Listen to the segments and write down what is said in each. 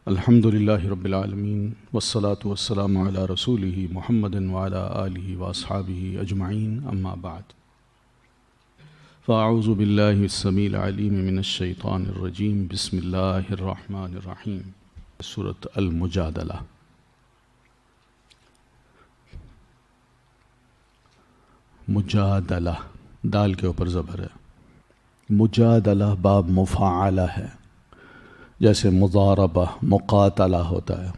الحمد للہ رب العالمین والصلاة والسلام علی رسولہ محمد وعلی آلہ واصحابہ اجمعین اما بعد فاعوذ باللہ السمیع العلیم من الشیطان الرجیم بسم اللہ الرحمن الرحیم سورۃ المجادلہ۔ مجادلہ دال کے اوپر زبر ہے، مجادلہ باب مفاعلہ ہے، جیسے مضاربہ مقاتلہ ہوتا ہے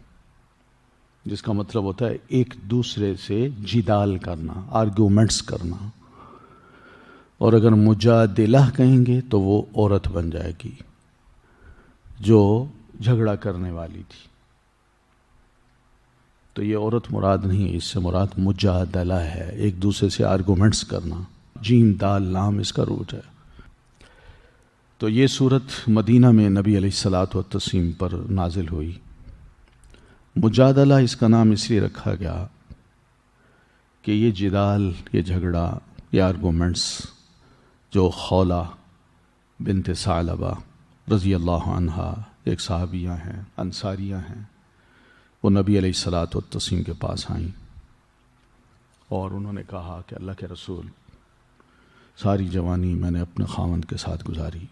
جس کا مطلب ہوتا ہے ایک دوسرے سے جدال کرنا، آرگومنٹس کرنا، اور اگر مجادلہ کہیں گے تو وہ عورت بن جائے گی جو جھگڑا کرنے والی تھی، تو یہ عورت مراد نہیں ہے، اس سے مراد مجادلہ ہے، ایک دوسرے سے آرگومنٹس کرنا، جیم دال لام اس کا روٹ ہے۔ تو یہ صورت مدینہ میں نبی علیہ الصلاۃ والتسلیم پر نازل ہوئی۔ مجادلہ اس کا نام اس لیے رکھا گیا کہ یہ جدال، یہ جھگڑا، یہ آرگومنٹس جو خولہ بنت ثعلبہ رضی اللہ عنہا ایک صحابیہ ہیں، انصاریہ ہیں، وہ نبی علیہ الصلاۃ والتسلیم کے پاس آئیں اور انہوں نے کہا کہ اللہ کے رسول، ساری جوانی میں نے اپنے خاوند کے ساتھ گزاری،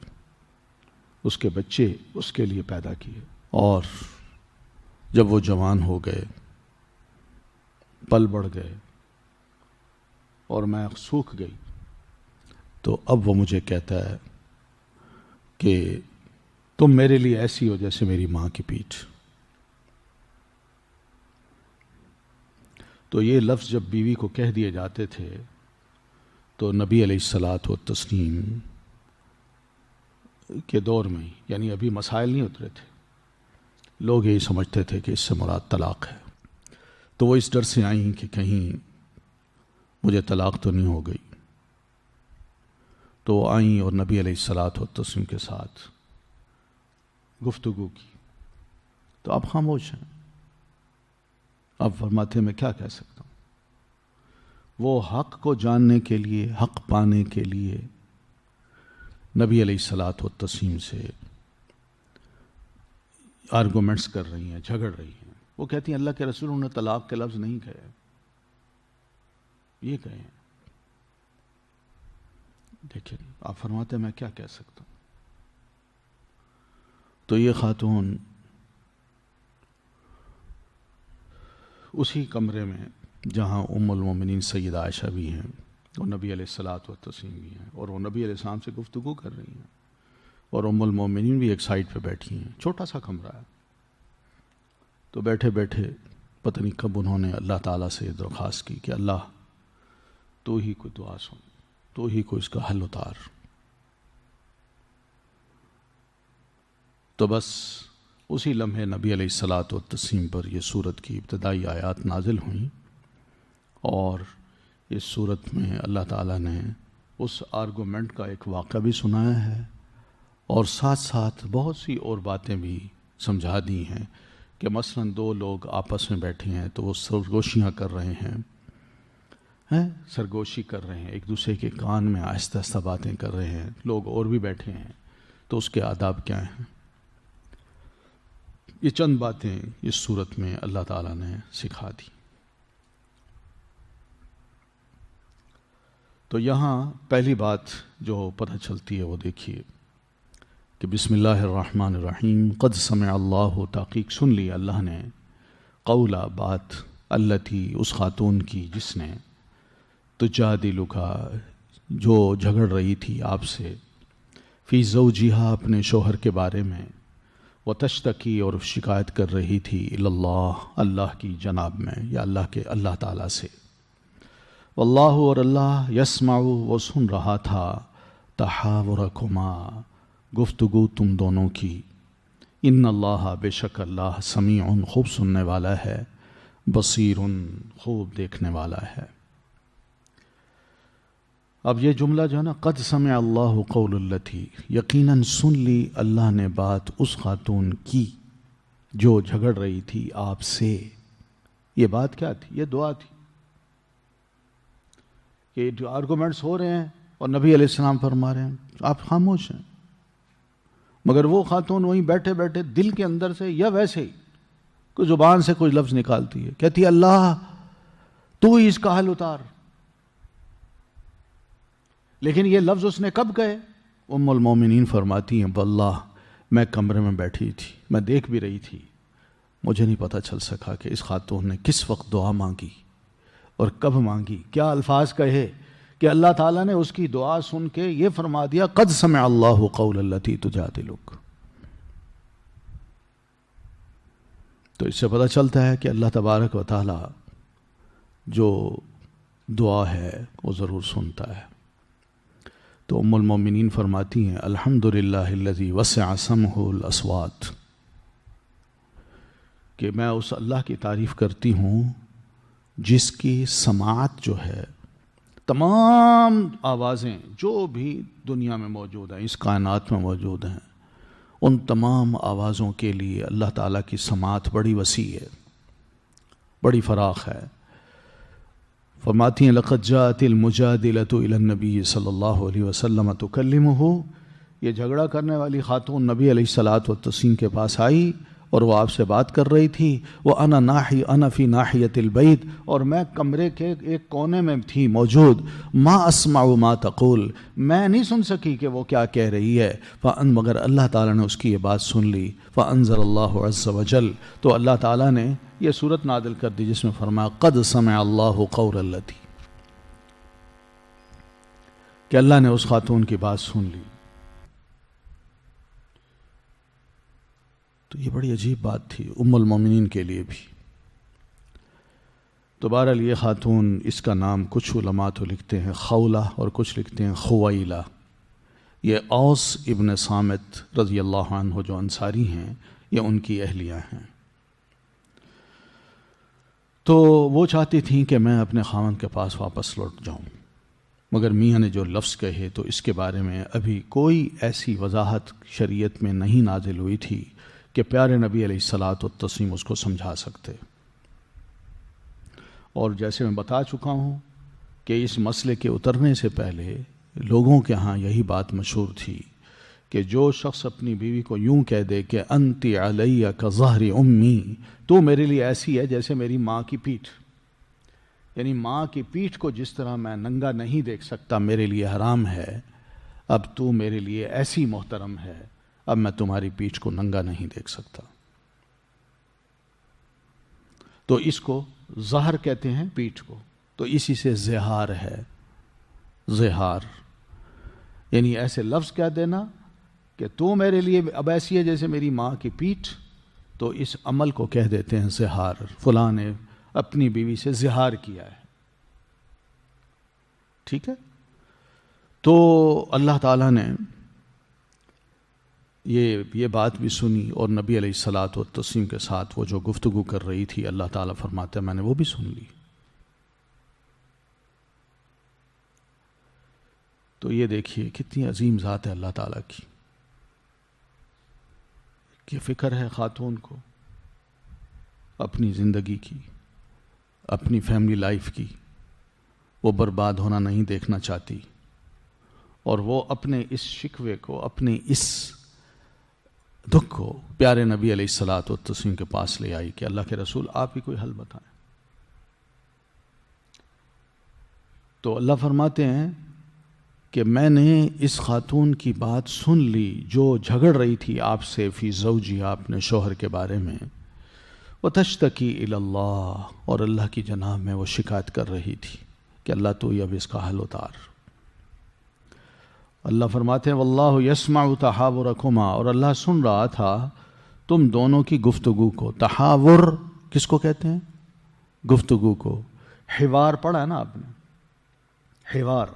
اس کے بچے اس کے لیے پیدا کیے، اور جب وہ جوان ہو گئے، پل بڑھ گئے اور میں سوکھ گئی، تو اب وہ مجھے کہتا ہے کہ تم میرے لیے ایسی ہو جیسے میری ماں کی پیٹھ۔ تو یہ لفظ جب بیوی کو کہہ دیے جاتے تھے تو نبی علیہ الصلاۃ والتسلیم کے دور میں، یعنی ابھی مسائل نہیں اترے تھے، لوگ یہی سمجھتے تھے کہ اس سے مراد طلاق ہے، تو وہ اس ڈر سے آئیں کہ کہیں مجھے طلاق تو نہیں ہو گئی، تو وہ آئیں اور نبی علیہ الصلاۃ والتسلیم کے ساتھ گفتگو کی، تو آپ خاموش ہیں، آپ فرماتے ہیں میں کیا کہہ سکتا ہوں۔ وہ حق کو جاننے کے لیے، حق پانے کے لیے نبی علیہ الصلاۃ والتسلیم سے آرگومنٹس کر رہی ہیں، جھگڑ رہی ہیں۔ وہ کہتی ہیں اللہ کے رسول انہوں نے طلاق کے لفظ نہیں کہے، یہ کہے ہیں۔ دیکھیں آپ فرماتے ہیں میں کیا کہہ سکتا ہوں۔ تو یہ خاتون اسی کمرے میں جہاں ام المومنین سیدہ عائشہ بھی ہیں اور نبی علیہ الصلاۃ والتسلیم بھی ہیں، اور وہ نبی علیہ السلام سے گفتگو کر رہی ہیں، اور ام المومنین بھی ایک سائڈ پہ بیٹھی ہیں، چھوٹا سا کمرہ ہے۔ تو بیٹھے بیٹھے پتہ نہیں کب انہوں نے اللہ تعالیٰ سے یہ درخواست کی کہ اللہ تو ہی کوئی دعا سن، تو ہی کوئی اس کا حل اتار۔ تو بس اسی لمحے نبی علیہ الصلاۃ والتسلیم پر یہ سورت کی ابتدائی آیات نازل ہوئیں، اور اس صورت میں اللہ تعالیٰ نے اس آرگومنٹ کا ایک واقعہ بھی سنایا ہے، اور ساتھ ساتھ بہت سی اور باتیں بھی سمجھا دی ہیں کہ مثلاً دو لوگ آپس میں بیٹھے ہیں تو وہ سرگوشیاں کر رہے ہیں، سرگوشی کر رہے ہیں، ایک دوسرے کے کان میں آہستہ آہستہ باتیں کر رہے ہیں، لوگ اور بھی بیٹھے ہیں، تو اس کے آداب کیا ہیں۔ یہ چند باتیں اس صورت میں اللہ تعالیٰ نے سکھا دی۔ تو یہاں پہلی بات جو پتہ چلتی ہے وہ دیکھیے کہ بسم اللہ الرحمن الرحیم، قد سمع اللہ، تحقیق سن لی اللہ نے، قولا بات، التی اس خاتون کی جس نے، تجادلک جو جھگڑ رہی تھی آپ سے، فی زوجہا اپنے شوہر کے بارے میں، وتشتکی اور شکایت کر رہی تھی اللہ اللہ کی جناب میں، یا اللہ تعالیٰ سے، واللہ اور اللہ یسمع وہ سن رہا تھا، تحاورکما گفتگو تم دونوں کی، ان اللہ بے شک اللہ سمیع خوب سننے والا ہے، بصیر خوب دیکھنے والا ہے۔ اب یہ جملہ جو ہے نا، قد سمع اللہ قول التی، یقیناً سن لی اللہ نے بات اس خاتون کی جو جھگڑ رہی تھی آپ سے۔ یہ بات کیا تھی؟ یہ دعا تھی کہ جو آرگومنٹس ہو رہے ہیں اور نبی علیہ السلام فرما رہے ہیں، آپ خاموش ہیں، مگر وہ خاتون وہیں بیٹھے بیٹھے دل کے اندر سے یا ویسے ہی کوئی زبان سے کوئی لفظ نکالتی ہے، کہتی ہے اللہ تو ہی اس کا حل اتار. لیکن یہ لفظ اس نے کب کہے؟ ام المومنین فرماتی ہیں واللہ میں کمرے میں بیٹھی تھی، میں دیکھ بھی رہی تھی، مجھے نہیں پتہ چل سکا کہ اس خاتون نے کس وقت دعا مانگی اور کب مانگی، کیا الفاظ کہے کہ اللہ تعالیٰ نے اس کی دعا سن کے یہ فرما دیا قد سمع اللہ قول التی تجادلک. تو اس سے پتہ چلتا ہے کہ اللہ تبارک و تعالیٰ جو دعا ہے وہ ضرور سنتا ہے. تو ام المومنین فرماتی ہیں الحمدللہ الذی وسع سمعہ الاصوات، کہ میں اس اللہ کی تعریف کرتی ہوں جس کی سماعت جو ہے، تمام آوازیں جو بھی دنیا میں موجود ہیں، اس کائنات میں موجود ہیں، ان تمام آوازوں کے لیے اللہ تعالیٰ کی سماعت بڑی وسیع ہے، بڑی فراخ ہے. فرماتی ہیں لقد جاءت المجادلۃ الی النبی صلی اللہ علیہ وسلم تکلمہ، یہ جھگڑا کرنے والی خاتون نبی علیہ الصلاۃ والتسلیم کے پاس آئی اور وہ آپ سے بات کر رہی تھی. انا فی ناحیۃ البیت، اور میں کمرے کے ایک کونے میں تھی موجود. ما اسمع ما تقول، میں نہیں سن سکی کہ وہ کیا کہہ رہی ہے. مگر اللہ تعالیٰ نے اس کی یہ بات سن لی. فانزل اللہ عز وجل، تو اللہ تعالیٰ نے یہ صورت نازل کر دی جس میں فرمایا قد سمع اللہ قول التی، کہ اللہ نے اس خاتون کی بات سن لی. تو یہ بڑی عجیب بات تھی ام المومنین کے لیے بھی. تو بہرحال یہ خاتون، اس کا نام کچھ علماء تو لکھتے ہیں خولہ اور کچھ لکھتے ہیں خویلہ. یہ اوس ابن صامت رضی اللہ عنہ جو انصاری ہیں، یہ ان کی اہلیہ ہیں. تو وہ چاہتی تھیں کہ میں اپنے خاوند کے پاس واپس لوٹ جاؤں، مگر میاں نے جو لفظ کہے تو اس کے بارے میں ابھی کوئی ایسی وضاحت شریعت میں نہیں نازل ہوئی تھی کہ پیارے نبی علیہ الصلاۃ والتسلیم اس کو سمجھا سکتے. اور جیسے میں بتا چکا ہوں کہ اس مسئلے کے اترنے سے پہلے لوگوں کے ہاں یہی بات مشہور تھی کہ جو شخص اپنی بیوی کو یوں کہہ دے کہ انتی علیہ کظہر امی، تو میرے لیے ایسی ہے جیسے میری ماں کی پیٹھ، یعنی ماں کی پیٹھ کو جس طرح میں ننگا نہیں دیکھ سکتا، میرے لیے حرام ہے، اب تو میرے لیے ایسی محترم ہے، اب میں تمہاری پیٹھ کو ننگا نہیں دیکھ سکتا. تو اس کو ظہر کہتے ہیں پیٹھ کو. تو اسی سے زہار ہے، زہار یعنی ایسے لفظ کہہ دینا کہ تو میرے لیے اب ایسی ہے جیسے میری ماں کی پیٹھ. تو اس عمل کو کہہ دیتے ہیں زہار. فلاں نے اپنی بیوی سے زہار کیا ہے. ٹھیک ہے. تو اللہ تعالیٰ نے یہ بات بھی سنی اور نبی علیہ الصلاۃ والتسلیم کے ساتھ وہ جو گفتگو کر رہی تھی، اللہ تعالیٰ فرماتے ہیں میں نے وہ بھی سن لی. تو یہ دیکھیے کتنی عظیم ذات ہے اللہ تعالیٰ کی، کہ فکر ہے خاتون کو اپنی زندگی کی، اپنی فیملی لائف کی. وہ برباد ہونا نہیں دیکھنا چاہتی، اور وہ اپنے اس شکوے کو، اپنے اس دکھ کو پیارے نبی علیہ الصلاۃ والتسلیم کے پاس لے آئی کہ اللہ کے رسول آپ ہی کوئی حل بتائیں. تو اللہ فرماتے ہیں کہ میں نے اس خاتون کی بات سن لی جو جھگڑ رہی تھی آپ سے فی زوجی، آپ نے شوہر کے بارے میں، وتشتکی الی اللہ، اور اللہ کی جناب میں وہ شکایت کر رہی تھی کہ اللہ تو اب اس کا حل اتار. اللہ فرماتے ہیں واللہ یسمع تحاورکما، اور اللہ سن رہا تھا تم دونوں کی گفتگو کو. تحاور کس کو کہتے ہیں؟ گفتگو کو. حوار پڑھا ہے نا آپ نے، حوار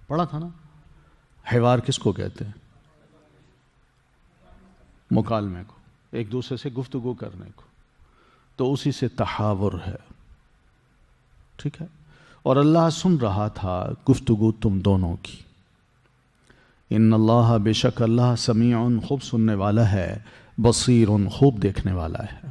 پڑھا تھا نا. حوار کس کو کہتے ہیں؟ مکالمے کو، ایک دوسرے سے گفتگو کرنے کو. تو اسی سے تحاور ہے. ٹھیک ہے. اور اللہ سن رہا تھا گفتگو تم دونوں کی. ان اللہ، بے شک اللہ، سمیع، خوب سننے والا ہے، بصیر، خوب دیکھنے والا ہے.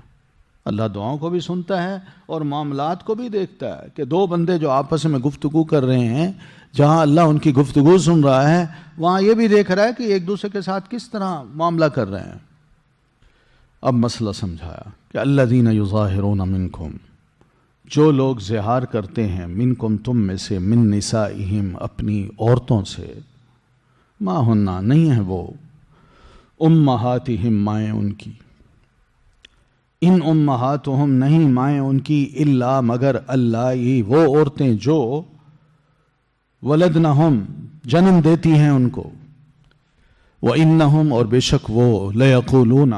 اللہ دعاؤں کو بھی سنتا ہے اور معاملات کو بھی دیکھتا ہے کہ دو بندے جو آپس میں گفتگو کر رہے ہیں، جہاں اللہ ان کی گفتگو سن رہا ہے وہاں یہ بھی دیکھ رہا ہے کہ ایک دوسرے کے ساتھ کس طرح معاملہ کر رہے ہیں۔ اب مسئلہ سمجھایا کہ الذین یظاہرون منکم، جو لوگ زہار کرتے ہیں، منکم تم میں سے، من نسائہم اپنی عورتوں سے، ما ہننا نہیں ہیں وہ، امہاتہم مائیں ان کی، ان امہاتہم نہیں مائیں ان کی، الا مگر اللہ وہ عورتیں جو ولدنہم جنم دیتی ہیں ان کو، وَإِنَّهُمْ اور بے شک وہ، لَيَقُولُونَ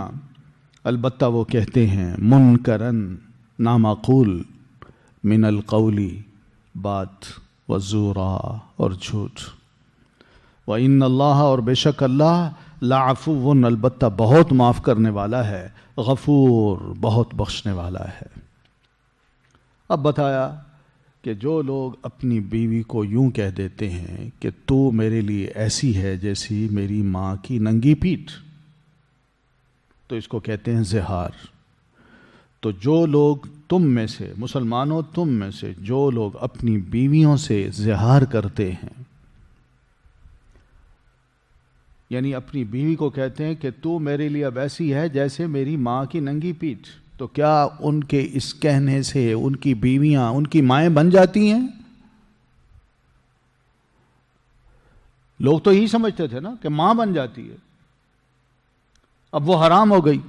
البتہ وہ کہتے ہیں، منکرن نامعقول، من القولی بات، وزورا اور جھوٹ، وَإِنَّ اللَّهَ اور بے شک اللہ، لَعَفُوٌ البتہ بہت معاف کرنے والا ہے، غفور بہت بخشنے والا ہے۔ اب بتایا کہ جو لوگ اپنی بیوی کو یوں کہہ دیتے ہیں کہ تو میرے لیے ایسی ہے جیسی میری ماں کی ننگی پیٹھ، تو اس کو کہتے ہیں زہار۔ تو جو لوگ تم میں سے، مسلمانوں تم میں سے جو لوگ اپنی بیویوں سے زہار کرتے ہیں، یعنی اپنی بیوی کو کہتے ہیں کہ تو میرے لیے اب ایسی ہے جیسے میری ماں کی ننگی پیٹھ، تو کیا ان کے اس کہنے سے ان کی بیویاں ان کی مائیں بن جاتی ہیں؟ لوگ تو یہی سمجھتے تھے نا کہ ماں بن جاتی ہے، اب وہ حرام ہو گئی۔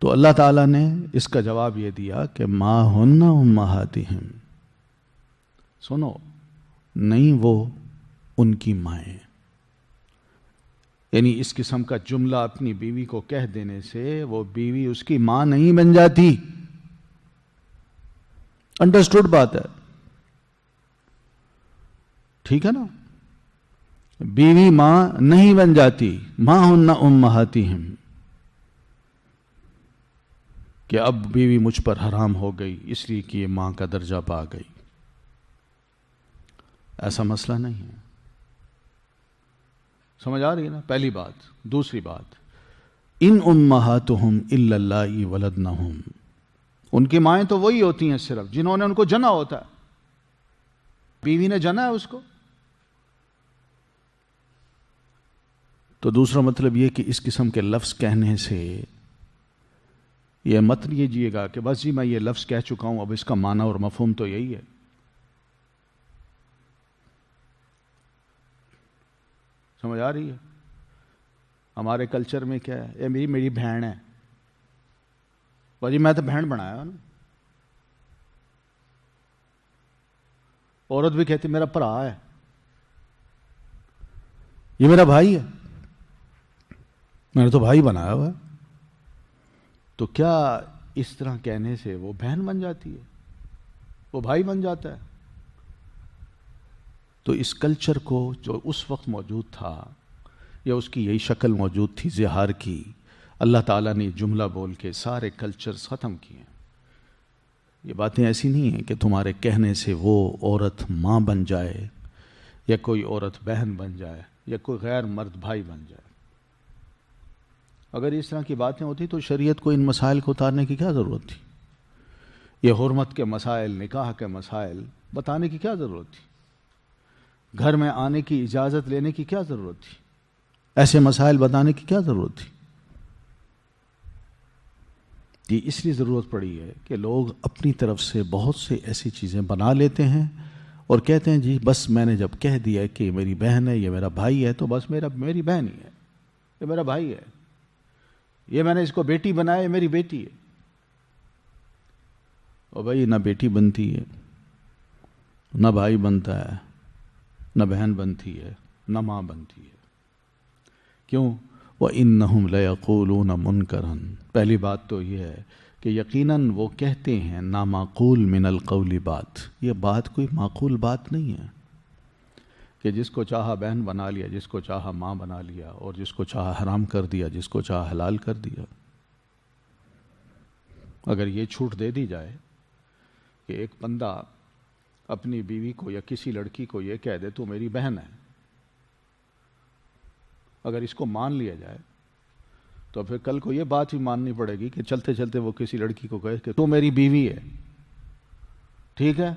تو اللہ تعالیٰ نے اس کا جواب یہ دیا کہ ما ہن امہاتہم، سنو، نہیں وہ ان کی مائیں، یعنی اس قسم کا جملہ اپنی بیوی کو کہہ دینے سے وہ بیوی اس کی ماں نہیں بن جاتی۔ انڈرسٹوڈ بات ہے، ٹھیک ہے نا؟ بیوی ماں نہیں بن جاتی، ما ہن امہاتہم، کہ اب بیوی مجھ پر حرام ہو گئی اس لیے کہ یہ ماں کا درجہ پا گئی، ایسا مسئلہ نہیں ہے۔ سمجھ آ رہی ہے نا؟ پہلی بات۔ دوسری بات، ان امہاتہم الا اللہ ولدنہم، ان کی مائیں تو وہی ہوتی ہیں صرف جنہوں نے ان کو جنا ہوتا ہے، بیوی نے جنا ہے اس کو۔ تو دوسرا مطلب یہ کہ اس قسم کے لفظ کہنے سے یہ مت لیجیے گا کہ بس جی میں یہ لفظ کہہ چکا ہوں اب اس کا معنی اور مفہوم تو یہی ہے۔ سمجھ آ رہی ہے؟ ہمارے کلچر میں کیا ہے، یہ میری بہن ہے، بھائی میں تو بہن بنایا نا۔ عورت بھی کہتی میرا بھرا ہے، یہ میرا بھائی ہے، میں نے تو بھائی بنایا ہوا ہے۔ تو کیا اس طرح کہنے سے وہ بہن بن جاتی ہے، وہ بھائی بن جاتا ہے؟ تو اس کلچر کو جو اس وقت موجود تھا یا اس کی یہی شکل موجود تھی زہار کی، اللہ تعالیٰ نے جملہ بول کے سارے کلچرز ختم کیے ہیں۔ یہ باتیں ایسی نہیں ہیں کہ تمہارے کہنے سے وہ عورت ماں بن جائے یا کوئی عورت بہن بن جائے یا کوئی غیر مرد بھائی بن جائے۔ اگر اس طرح کی باتیں ہوتی تو شریعت کو ان مسائل کو اتارنے کی کیا ضرورت تھی؟ یہ حرمت کے مسائل، نکاح کے مسائل بتانے کی کیا ضرورت تھی؟ گھر میں آنے کی اجازت لینے کی کیا ضرورت تھی؟ ایسے مسائل بتانے کی کیا ضرورت تھی؟ یہ اس لیے ضرورت پڑی ہے کہ لوگ اپنی طرف سے بہت سے ایسی چیزیں بنا لیتے ہیں اور کہتے ہیں جی بس میں نے جب کہہ دیا کہ یہ میری بہن ہے، یہ میرا بھائی ہے، تو بس میری بہن ہی ہے، یہ میرا بھائی ہے، یہ میں نے اس کو بیٹی بنایا، یہ میری بیٹی ہے۔ اور بھائی نہ بیٹی بنتی ہے، نہ بھائی بنتا ہے، نہ بہن بنتی ہے، نہ ماں بنتی ہے۔ کیوں؟ وَإِنَّهُمْ لَيَقُولُونَ مُنْكَرًا، پہلی بات تو یہ ہے کہ یقیناً وہ کہتے ہیں نامعقول من القول بات، یہ بات کوئی معقول بات نہیں ہے کہ جس کو چاہا بہن بنا لیا، جس کو چاہا ماں بنا لیا، اور جس کو چاہا حرام کر دیا، جس کو چاہا حلال کر دیا۔ اگر یہ چھوٹ دے دی جائے کہ ایک بندہ اپنی بیوی کو یا کسی لڑکی کو یہ کہہ دے تو میری بہن ہے، اگر اس کو مان لیا جائے تو پھر کل کو یہ بات ہی ماننی پڑے گی کہ چلتے چلتے وہ کسی لڑکی کو کہے کہ تو میری بیوی ہے، ٹھیک ہے،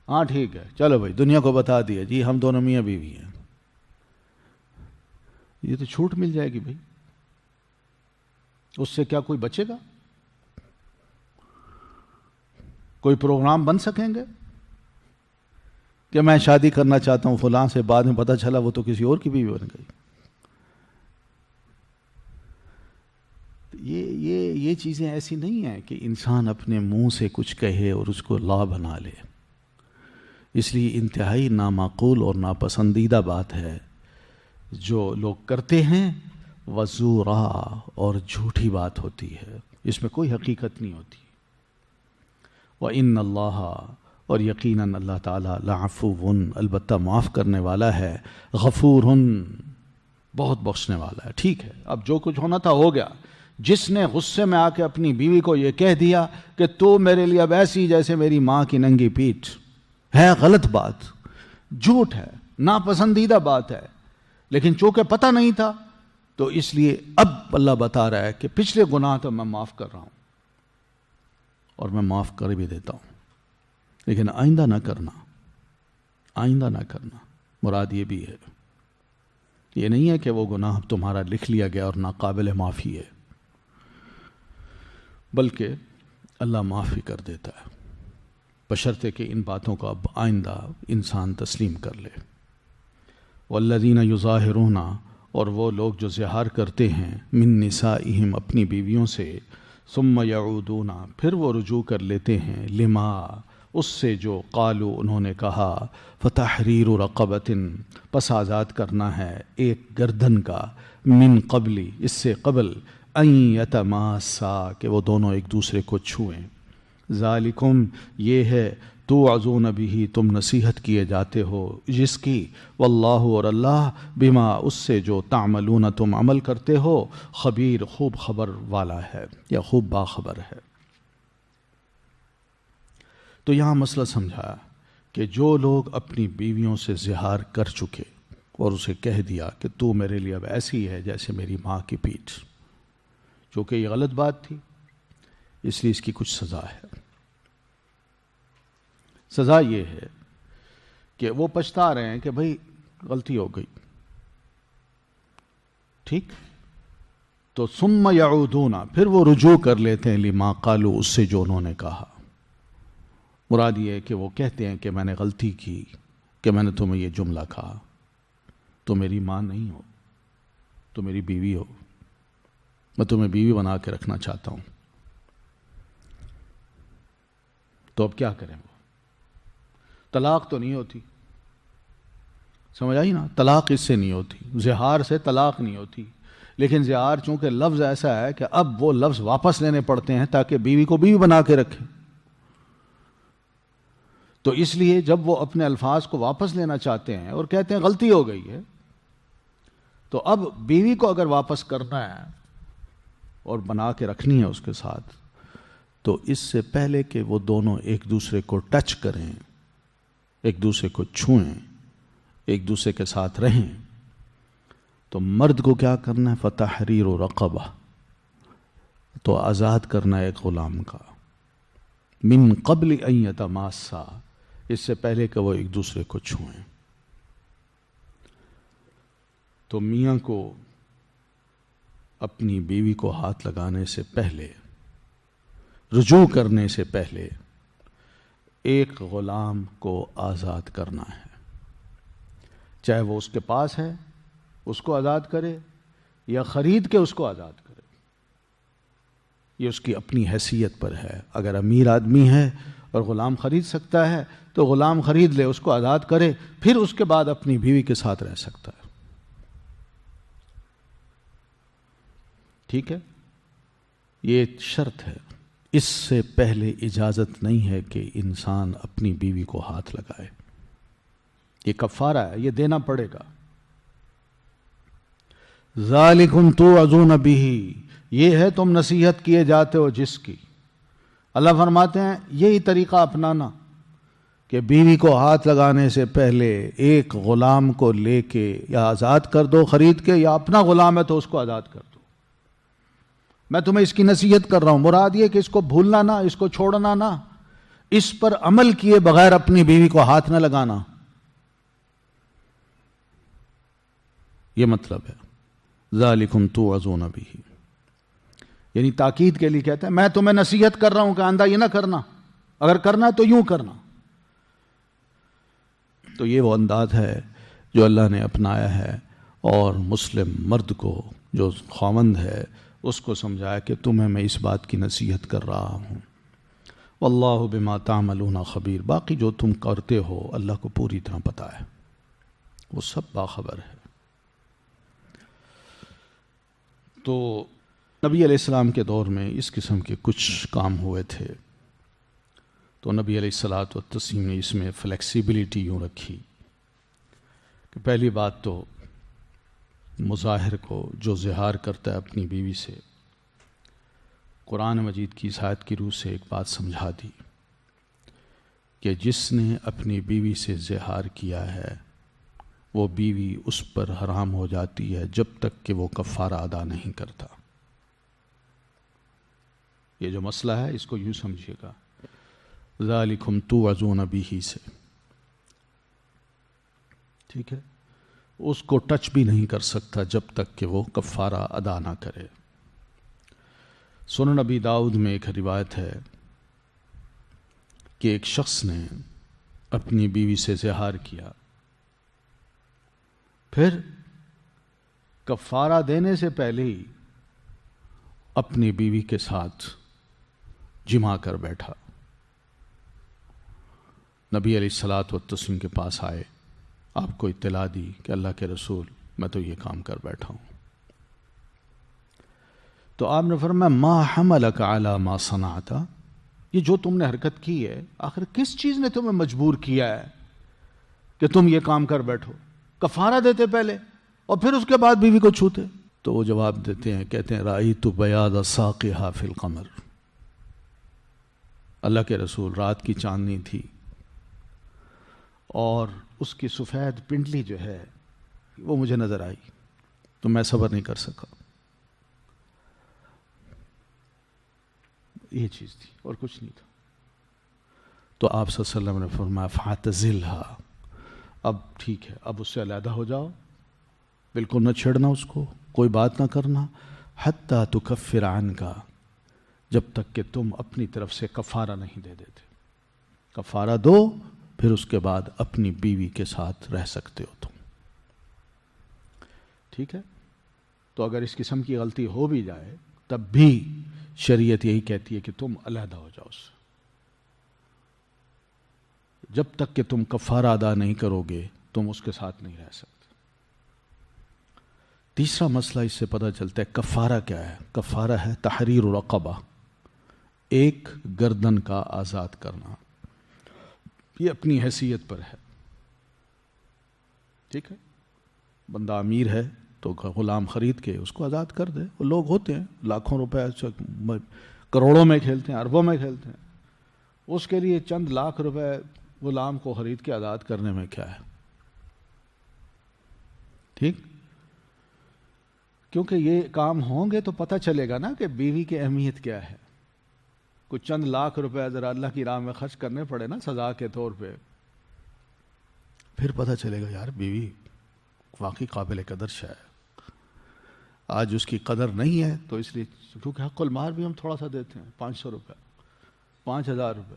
ہاں ٹھیک ہے، چلو بھائی دنیا کو بتا دیا جی ہم دونوں میاں بیوی ہیں. یہ تو چھوٹ مل جائے گی بھائی، اس سے کیا کوئی بچے گا؟ کوئی پروگرام بن سکیں گے کہ میں شادی کرنا چاہتا ہوں فلاں سے، بعد میں پتہ چلا وہ تو کسی اور کی بیوی بن گئی. یہ چیزیں ایسی نہیں ہیں کہ انسان اپنے منہ سے کچھ کہے اور اس کو لا بنا لے. اس لیے انتہائی نامعقول اور ناپسندیدہ بات ہے جو لوگ کرتے ہیں، وزورا اور جھوٹی بات ہوتی ہے، اس میں کوئی حقیقت نہیں ہوتی. وَإِنَّ اللَّهَ، اور یقیناً اللہ تعالیٰ، لَعَفُوٌ، البتہ معاف کرنے والا ہے، غفورٌ، بہت بخشنے والا ہے. ٹھیک ہے، اب جو کچھ ہونا تھا ہو گیا. جس نے غصے میں آ کے اپنی بیوی کو یہ کہہ دیا کہ تو میرے لیے اب ایسی جیسے میری ماں کی ننگی پیٹھ، ہے غلط بات، جھوٹ ہے، ناپسندیدہ بات ہے، لیکن چونکہ پتہ نہیں تھا تو اس لیے اب اللہ بتا رہا ہے کہ پچھلے گناہ تو میں معاف کر رہا ہوں اور میں معاف کر بھی دیتا ہوں، لیکن آئندہ نہ کرنا، آئندہ نہ کرنا. مراد یہ بھی ہے، یہ نہیں ہے کہ وہ گناہ تمہارا لکھ لیا گیا اور ناقابل معافی ہے، بلکہ اللہ معاف ہی کر دیتا ہے، بشرطے کہ ان باتوں کا اب آئندہ انسان تسلیم کر لے. والذین یظاہرون، اور وہ لوگ جو زہار کرتے ہیں، من نسائہم، اپنی بیویوں سے، ثم یعودون، پھر وہ رجوع کر لیتے ہیں، لما، اس سے جو قالو، انہوں نے کہا، فتحریر رقبۃ، پس آزاد کرنا ہے ایک گردن کا، من قبلی، اس سے قبل، ان یتماسا، کہ وہ دونوں ایک دوسرے کو چھوئیں. ذالکم، یہ ہے، توعظون بہ، تم نصیحت کیے جاتے ہو جس کی، واللہ، اور اللہ، بما، اس سے جو تعملون، تم عمل کرتے ہو، خبیر، خوب خبر والا ہے یا خوب باخبر ہے. تو یہاں مسئلہ سمجھایا کہ جو لوگ اپنی بیویوں سے زہار کر چکے اور اسے کہہ دیا کہ تو میرے لیے اب ایسی ہے جیسے میری ماں کی پیٹھ، چونکہ یہ غلط بات تھی اس لیے اس کی کچھ سزا ہے. سزا یہ ہے کہ وہ پچھتا رہے ہیں کہ بھائی غلطی ہو گئی، ٹھیک، تو ثم یعودون، پھر وہ رجوع کر لیتے ہیں، لما قالو، اس سے جو انہوں نے کہا. مراد یہ ہے کہ وہ کہتے ہیں کہ میں نے غلطی کی کہ میں نے تمہیں یہ جملہ کہا، تو میری ماں نہیں ہو، تو میری بیوی ہو، میں تمہیں بیوی بنا کے رکھنا چاہتا ہوں. تو اب کیا کریں؟ وہ طلاق تو نہیں ہوتی، سمجھ آئی نا، طلاق اس سے نہیں ہوتی، زہار سے طلاق نہیں ہوتی، لیکن زہار چونکہ لفظ ایسا ہے کہ اب وہ لفظ واپس لینے پڑتے ہیں تاکہ بیوی کو بیوی بنا کے رکھیں. تو اس لیے جب وہ اپنے الفاظ کو واپس لینا چاہتے ہیں اور کہتے ہیں غلطی ہو گئی ہے، تو اب بیوی کو اگر واپس کرنا ہے اور بنا کے رکھنی ہے اس کے ساتھ، تو اس سے پہلے کہ وہ دونوں ایک دوسرے کو ٹچ کریں، ایک دوسرے کو چھوئیں، ایک دوسرے کے ساتھ رہیں، تو مرد کو کیا کرنا ہے؟ فتحریر رقبہ، تو آزاد کرنا ہے ایک غلام کا، من قبل ان یتماسا، اس سے پہلے کہ وہ ایک دوسرے کو چھوئیں. تو میاں کو اپنی بیوی کو ہاتھ لگانے سے پہلے، رجوع کرنے سے پہلے، ایک غلام کو آزاد کرنا ہے، چاہے وہ اس کے پاس ہے اس کو آزاد کرے یا خرید کے اس کو آزاد کرے. یہ اس کی اپنی حیثیت پر ہے. اگر امیر آدمی ہے اور غلام خرید سکتا ہے تو غلام خرید لے، اس کو آزاد کرے، پھر اس کے بعد اپنی بیوی کے ساتھ رہ سکتا ہے. ٹھیک ہے، یہ شرط ہے. اس سے پہلے اجازت نہیں ہے کہ انسان اپنی بیوی کو ہاتھ لگائے. یہ کفارہ ہے، یہ دینا پڑے گا. ذالکم توعظون بہ، یہ ہے تم نصیحت کیے جاتے ہو جس کی. اللہ فرماتے ہیں یہی طریقہ اپنانا کہ بیوی کو ہاتھ لگانے سے پہلے ایک غلام کو لے کے یا آزاد کر دو خرید کے، یا اپنا غلام ہے تو اس کو آزاد کر دو. میں تمہیں اس کی نصیحت کر رہا ہوں، مراد یہ کہ اس کو بھولنا نہ، اس کو چھوڑنا نہ، اس پر عمل کیے بغیر اپنی بیوی کو ہاتھ نہ لگانا، یہ مطلب ہے ذالکم توعظون بہ، یعنی تاکید کے لیے کہتا ہے میں تمہیں نصیحت کر رہا ہوں کہ آئندہ یہ نہ کرنا، اگر کرنا تو یوں کرنا۔ تو یہ وہ انداز ہے جو اللہ نے اپنایا ہے، اور مسلم مرد کو جو خاوند ہے اس کو سمجھایا کہ تمہیں میں اس بات کی نصیحت کر رہا ہوں، واللہ بما تعملون خبیر، باقی جو تم کرتے ہو اللہ کو پوری طرح پتہ ہے، وہ سب باخبر ہے۔ تو نبی علیہ السلام کے دور میں اس قسم کے کچھ کام ہوئے تھے، تو نبی علیہ الصلاۃ والتسلیم نے اس میں فلیکسیبلٹی یوں رکھی کہ پہلی بات تو مظاہر کو جو زہار کرتا ہے اپنی بیوی سے، قرآن مجید کی اس آیت کی روح سے ایک بات سمجھا دی کہ جس نے اپنی بیوی سے زہار کیا ہے وہ بیوی اس پر حرام ہو جاتی ہے جب تک کہ وہ کفارہ ادا نہیں کرتا۔ یہ جو مسئلہ ہے اس کو یوں سمجھیے گا، ذالکم توعظون بہ سے، ٹھیک ہے، اس کو ٹچ بھی نہیں کر سکتا جب تک کہ وہ کفارہ ادا نہ کرے۔ سنن نبی داؤد میں ایک روایت ہے کہ ایک شخص نے اپنی بیوی سے زہار کیا، پھر کفارہ دینے سے پہلے ہی اپنی بیوی کے ساتھ جمع کر بیٹھا۔ نبی علیہ الصلاۃ والتسلیم کے پاس آئے، آپ کو اطلاع دی کہ اللہ کے رسول میں تو یہ کام کر بیٹھا ہوں۔ تو آپ نے فرمایا ما حملک علی ما صنعت، یہ جو تم نے حرکت کی ہے آخر کس چیز نے تمہیں مجبور کیا ہے کہ تم یہ کام کر بیٹھو؟ کفارہ دیتے پہلے اور پھر اس کے بعد بیوی کو چھوتے۔ تو وہ جواب دیتے ہیں، کہتے ہیں رأیت بیاض ساقہا فی القمر، اللہ کے رسول رات کی چاندنی تھی اور اس کی سفید پنڈلی جو ہے وہ مجھے نظر آئی تو میں صبر نہیں کر سکا، یہ چیز تھی اور کچھ نہیں تھا۔ تو آپ صلی اللہ علیہ وسلم نے فرمایا فاعتزلھا، اب ٹھیک ہے، اب اس سے علیحدہ ہو جاؤ، بالکل نہ چھیڑنا اس کو، کوئی بات نہ کرنا، حتی تکفر عنکا، جب تک کہ تم اپنی طرف سے کفارہ نہیں دے دیتے۔ کفارہ دو، پھر اس کے بعد اپنی بیوی کے ساتھ رہ سکتے ہو تم، ٹھیک ہے۔ تو اگر اس قسم کی غلطی ہو بھی جائے تب بھی شریعت یہی کہتی ہے کہ تم علیحدہ ہو جاؤ اس سے، جب تک کہ تم کفارہ ادا نہیں کرو گے تم اس کے ساتھ نہیں رہ سکتے۔ تیسرا مسئلہ اس سے پتہ چلتا ہے کفارہ کیا ہے۔ کفارہ ہے تحریر رقبہ، ایک گردن کا آزاد کرنا، یہ اپنی حیثیت پر ہے، ٹھیک ہے۔ بندہ امیر ہے تو غلام خرید کے اس کو آزاد کر دے، وہ لوگ ہوتے ہیں لاکھوں روپے کروڑوں میں کھیلتے ہیں، اربوں میں کھیلتے ہیں، اس کے لیے چند لاکھ روپے غلام کو خرید کے آزاد کرنے میں کیا ہے، ٹھیک۔ کیونکہ یہ کام ہوں گے تو پتہ چلے گا نا کہ بیوی کی اہمیت کیا ہے۔ کچھ چند لاکھ روپے ذرا اللہ کی راہ میں خرچ کرنے پڑے نا سزا کے طور پہ، پھر پتہ چلے گا یار بیوی واقعی قابل قدر شے ہے۔ آج اس کی قدر نہیں ہے تو اس لیے کیونکہ حق المال بھی ہم تھوڑا سا دیتے ہیں، 500 روپے، 5000 روپے،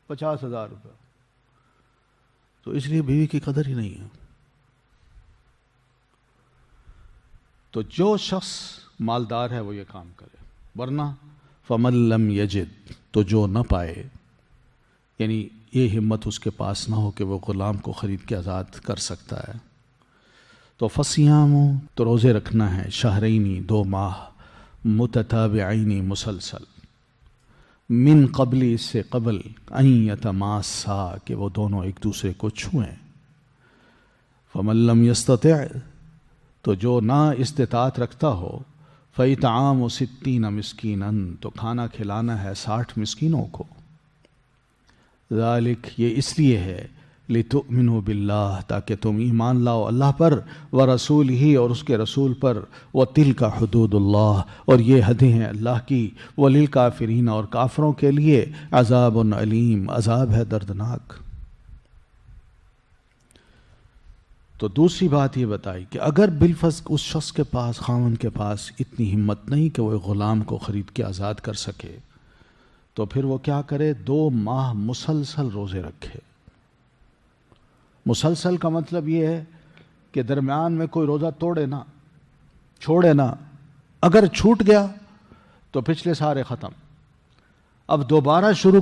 50,000 روپے، تو اس لیے بیوی کی قدر ہی نہیں ہے۔ تو جو شخص مالدار ہے وہ یہ کام کرے، ورنہ فمن لم یجد، تو جو نہ پائے، یعنی یہ ہمت اس کے پاس نہ ہو کہ وہ غلام کو خرید کے آزاد کر سکتا ہے، تو فصیام، تو روزے رکھنا ہے، شہرینی، 2 ماہ، متتابعین، مسلسل، من قبل، اس سے قبل، ان یتماسا، کہ وہ دونوں ایک دوسرے کو چھوئیں، فمن لم یستطع، تو جو نہ استطاعت رکھتا ہو، فإطعام 60 مسکینا، تو کھانا کھلانا ہے 60 مسکینوں کو، ذالک، یہ اس لیے ہے لِتُؤْمِنُوا بِاللَّهِ تاکہ تم ایمان لاؤ اللہ پر، وَرَسُولِهِ اور اس کے رسول پر، وَتِلْكَ حُدُودُ اللَّهِ اور یہ حدیں ہیں اللہ کی، وَلِلْكَافِرِينَ اور کافروں کے لیے عذاب علیم عذاب ہے دردناک۔ تو دوسری بات یہ بتائی کہ اگر بالفرض اس شخص کے پاس، خاوند کے پاس اتنی ہمت نہیں کہ وہ ایک غلام کو خرید کے آزاد کر سکے، تو پھر وہ کیا کرے؟ 2 ماہ مسلسل روزے رکھے۔ مسلسل کا مطلب یہ ہے کہ درمیان میں کوئی روزہ توڑے نہ، چھوڑے نہ، اگر چھوٹ گیا تو پچھلے سارے ختم، اب دوبارہ شروع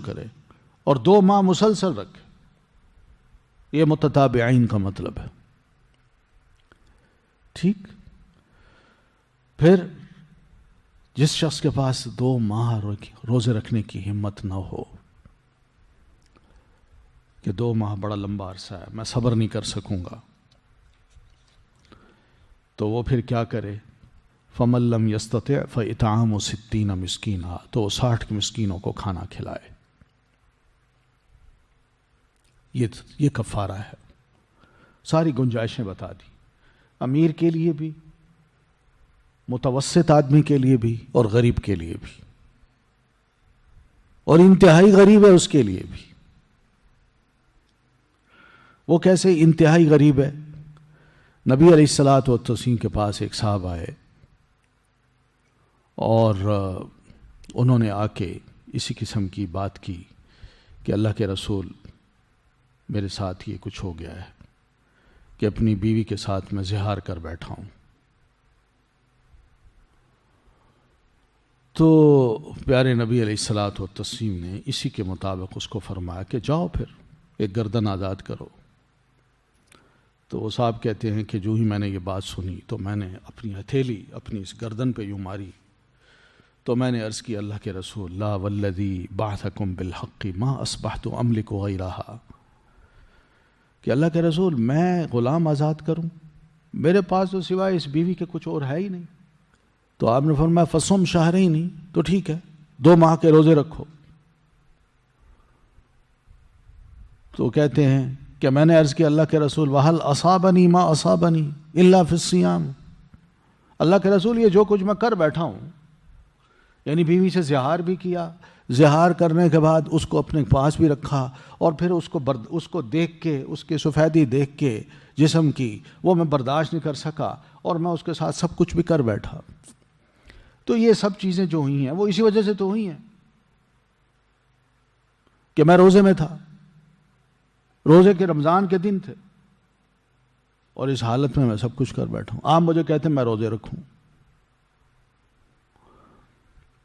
کرے اور 2 ماہ مسلسل رکھے۔ یہ متتابعین کا مطلب ہے، ٹھیک؟ پھر جس شخص کے پاس 2 ماہ روزے رکھنے کی ہمت نہ ہو کہ 2 ماہ بڑا لمبا عرصہ ہے، میں صبر نہیں کر سکوں گا، تو وہ پھر کیا کرے؟ فَمَن لَّمْ يَسْتَطِعْ فَإِطْعَامُ 60 مسکینا، تو 60 مسکینوں کو کھانا کھلائے۔ یہ کفارہ ہے۔ ساری گنجائشیں بتا دی، امیر کے لیے بھی، متوسط آدمی کے لیے بھی، اور غریب کے لیے بھی، اور انتہائی غریب ہے اس کے لیے بھی۔ وہ کیسے انتہائی غریب ہے؟ نبی علیہ الصلاۃ والتسلیم کے پاس ایک صاحب آئے اور انہوں نے آ کے اسی قسم کی بات کی کہ اللہ کے رسول، میرے ساتھ یہ کچھ ہو گیا ہے کہ اپنی بیوی کے ساتھ میں زہار کر بیٹھا ہوں۔ تو پیارے نبی علیہ الصلاۃ والتسلیم نے اسی کے مطابق اس کو فرمایا کہ جاؤ پھر ایک گردن آزاد کرو۔ تو وہ صاحب کہتے ہیں کہ جو ہی میں نے یہ بات سنی تو میں نے اپنی ہتھیلی اپنی اس گردن پہ یوں ماری، تو میں نے عرض کی اللہ کے رسول، لا والذی بعثکم بالحق ما اصبحت املک غیرہا، کہ اللہ کے رسول میں غلام آزاد کروں، میرے پاس تو سوائے اس بیوی کے کچھ اور ہے ہی نہیں۔ تو آپ نے فرمایا فصم شہرین، تو ٹھیک ہے 2 ماہ کے روزے رکھو۔ تو کہتے ہیں کہ میں نے عرض کیا اللہ کے رسول وَهَلْ أَصَابَنِي مَا أَصَابَنِي إِلَّا فِي الصِّيَامِ، اللہ کے رسول یہ جو کچھ میں کر بیٹھا ہوں، یعنی بیوی سے زہار بھی کیا، زہار کرنے کے بعد اس کو اپنے پاس بھی رکھا، اور پھر اس کو دیکھ کے، اس کے سفیدی دیکھ کے جسم کی، وہ میں برداشت نہیں کر سکا اور میں اس کے ساتھ سب کچھ بھی کر بیٹھا۔ تو یہ سب چیزیں جو ہوئی ہیں وہ اسی وجہ سے تو ہوئی ہیں کہ میں روزے میں تھا، روزے کے رمضان کے دن تھے، اور اس حالت میں سب کچھ کر بیٹھا ہوں۔ آپ مجھے کہتے ہیں میں روزے رکھوں،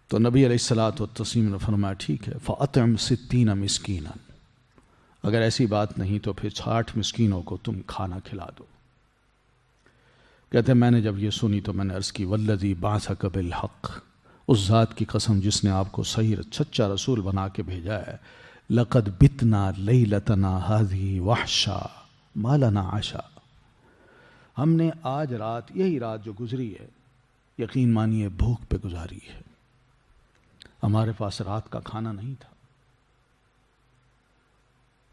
تو نبی علیہ الصلاۃ والتسلیم نے فرمایا ٹھیک ہے فَأَطْعِمْ 60 مسکینا، اگر ایسی بات نہیں تو پھر 60 مسکینوں کو تم کھانا کھلا دو۔ کہتے ہیں میں نے جب یہ سنی تو میں نے عرض کی والذی بعثک بالحق، اس ذات کی قسم جس نے آپ کو صحیح سچا رسول بنا کے بھیجا ہے، لقد بتنا لیلتنا هذه وحشا ما لنا عشاء، ہم نے آج رات، یہی رات جو گزری ہے، یقین مانیے بھوک پہ گزاری ہے، ہمارے پاس رات کا کھانا نہیں تھا۔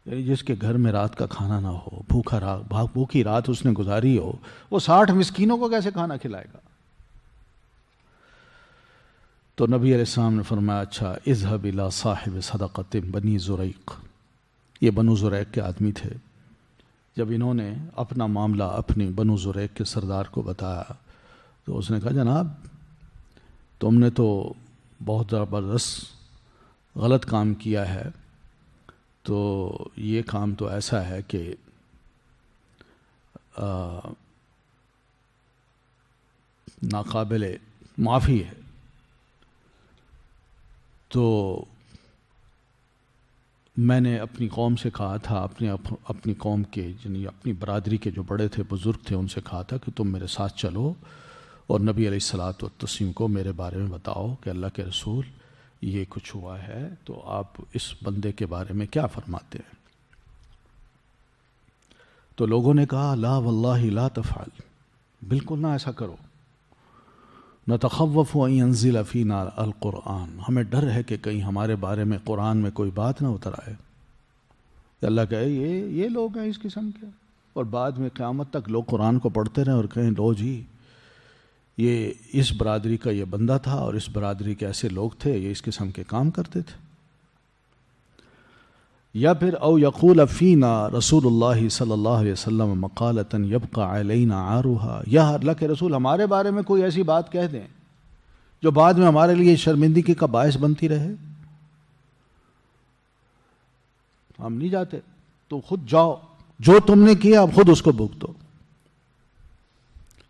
یعنی جس کے گھر میں رات کا کھانا نہ ہو، بھوکی رات اس نے گزاری ہو، وہ 60 مسکینوں کو کیسے کھانا کھلائے گا؟ تو نبی علیہ السلام نے فرمایا اچھا اذهب الى صاحب صدقۃ بنی زریق، یہ بنو زریق کے آدمی تھے۔ جب انہوں نے اپنا معاملہ اپنی بنو زریق کے سردار کو بتایا تو اس نے کہا جناب تم نے تو بہت زبردست غلط کام کیا ہے، تو یہ کام تو ایسا ہے کہ ناقابل معافی ہے۔ تو میں نے اپنی قوم سے کہا تھا، اپنی قوم کے یعنی اپنی برادری کے جو بڑے تھے، بزرگ تھے، ان سے کہا تھا کہ تم میرے ساتھ چلو اور نبی علیہ الصلاۃ والتسلیم کو میرے بارے میں بتاؤ کہ اللہ کے رسول یہ کچھ ہوا ہے، تو آپ اس بندے کے بارے میں کیا فرماتے ہیں؟ تو لوگوں نے کہا لا واللہ لا تفعل، بالکل نہ ایسا کرو، نتخوف ان ينزل فینا القرآن، ہمیں ڈر ہے کہ کہیں ہمارے بارے میں قرآن میں کوئی بات نہ اتر آئے۔ کہ اللہ کہے یہ لوگ ہیں اس قسم کے، اور بعد میں قیامت تک لوگ قرآن کو پڑھتے رہیں اور کہیں لو جی یہ اس برادری کا یہ بندہ تھا اور اس برادری کے ایسے لوگ تھے، یہ اس قسم کے کام کرتے تھے. یا پھر او یقول فینا رسول اللہ صلی اللہ علیہ وسلم مقالۃ یبقى علینا عارها، یا اللہ کے رسول ہمارے بارے میں کوئی ایسی بات کہہ دیں جو بعد میں ہمارے لیے شرمندگی کا باعث بنتی رہے. ہم نہیں جاتے، تو خود جاؤ، جو تم نے کیا اب خود اس کو بھگتو.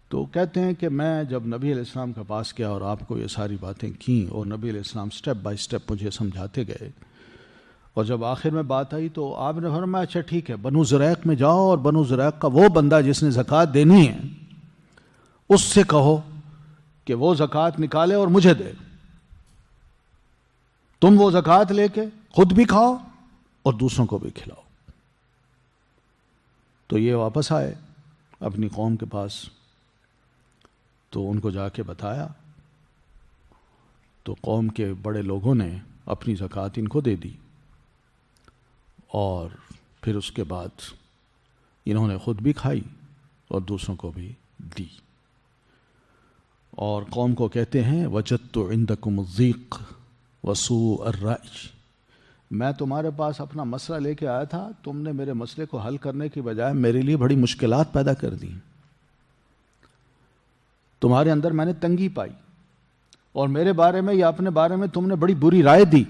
تو کہتے ہیں کہ میں جب نبی علیہ السلام کے پاس گیا اور آپ کو یہ ساری باتیں کیں اور نبی علیہ السلام سٹیپ بائی سٹیپ مجھے سمجھاتے گئے، اور جب آخر میں بات آئی تو آپ نے فرمایا اچھا ٹھیک ہے، بنو زریق میں جاؤ اور بنو زریق کا وہ بندہ جس نے زکوٰۃ دینی ہے اس سے کہو کہ وہ زکوٰۃ نکالے اور مجھے دے. تم وہ زکوٰۃ لے کے خود بھی کھاؤ اور دوسروں کو بھی کھلاؤ. تو یہ واپس آئے اپنی قوم کے پاس، تو ان کو جا کے بتایا، تو قوم کے بڑے لوگوں نے اپنی زکوٰۃ ان کو دے دی، اور پھر اس کے بعد انہوں نے خود بھی کھائی اور دوسروں کو بھی دی. اور قوم کو کہتے ہیں وجدت عندکم الضیق وسوء الرأی، میں تمہارے پاس اپنا مسئلہ لے کے آیا تھا، تم نے میرے مسئلے کو حل کرنے کی بجائے میرے لیے بڑی مشکلات پیدا کر دی. تمہارے اندر میں نے تنگی پائی، اور میرے بارے میں یا اپنے بارے میں تم نے بڑی بری رائے دی.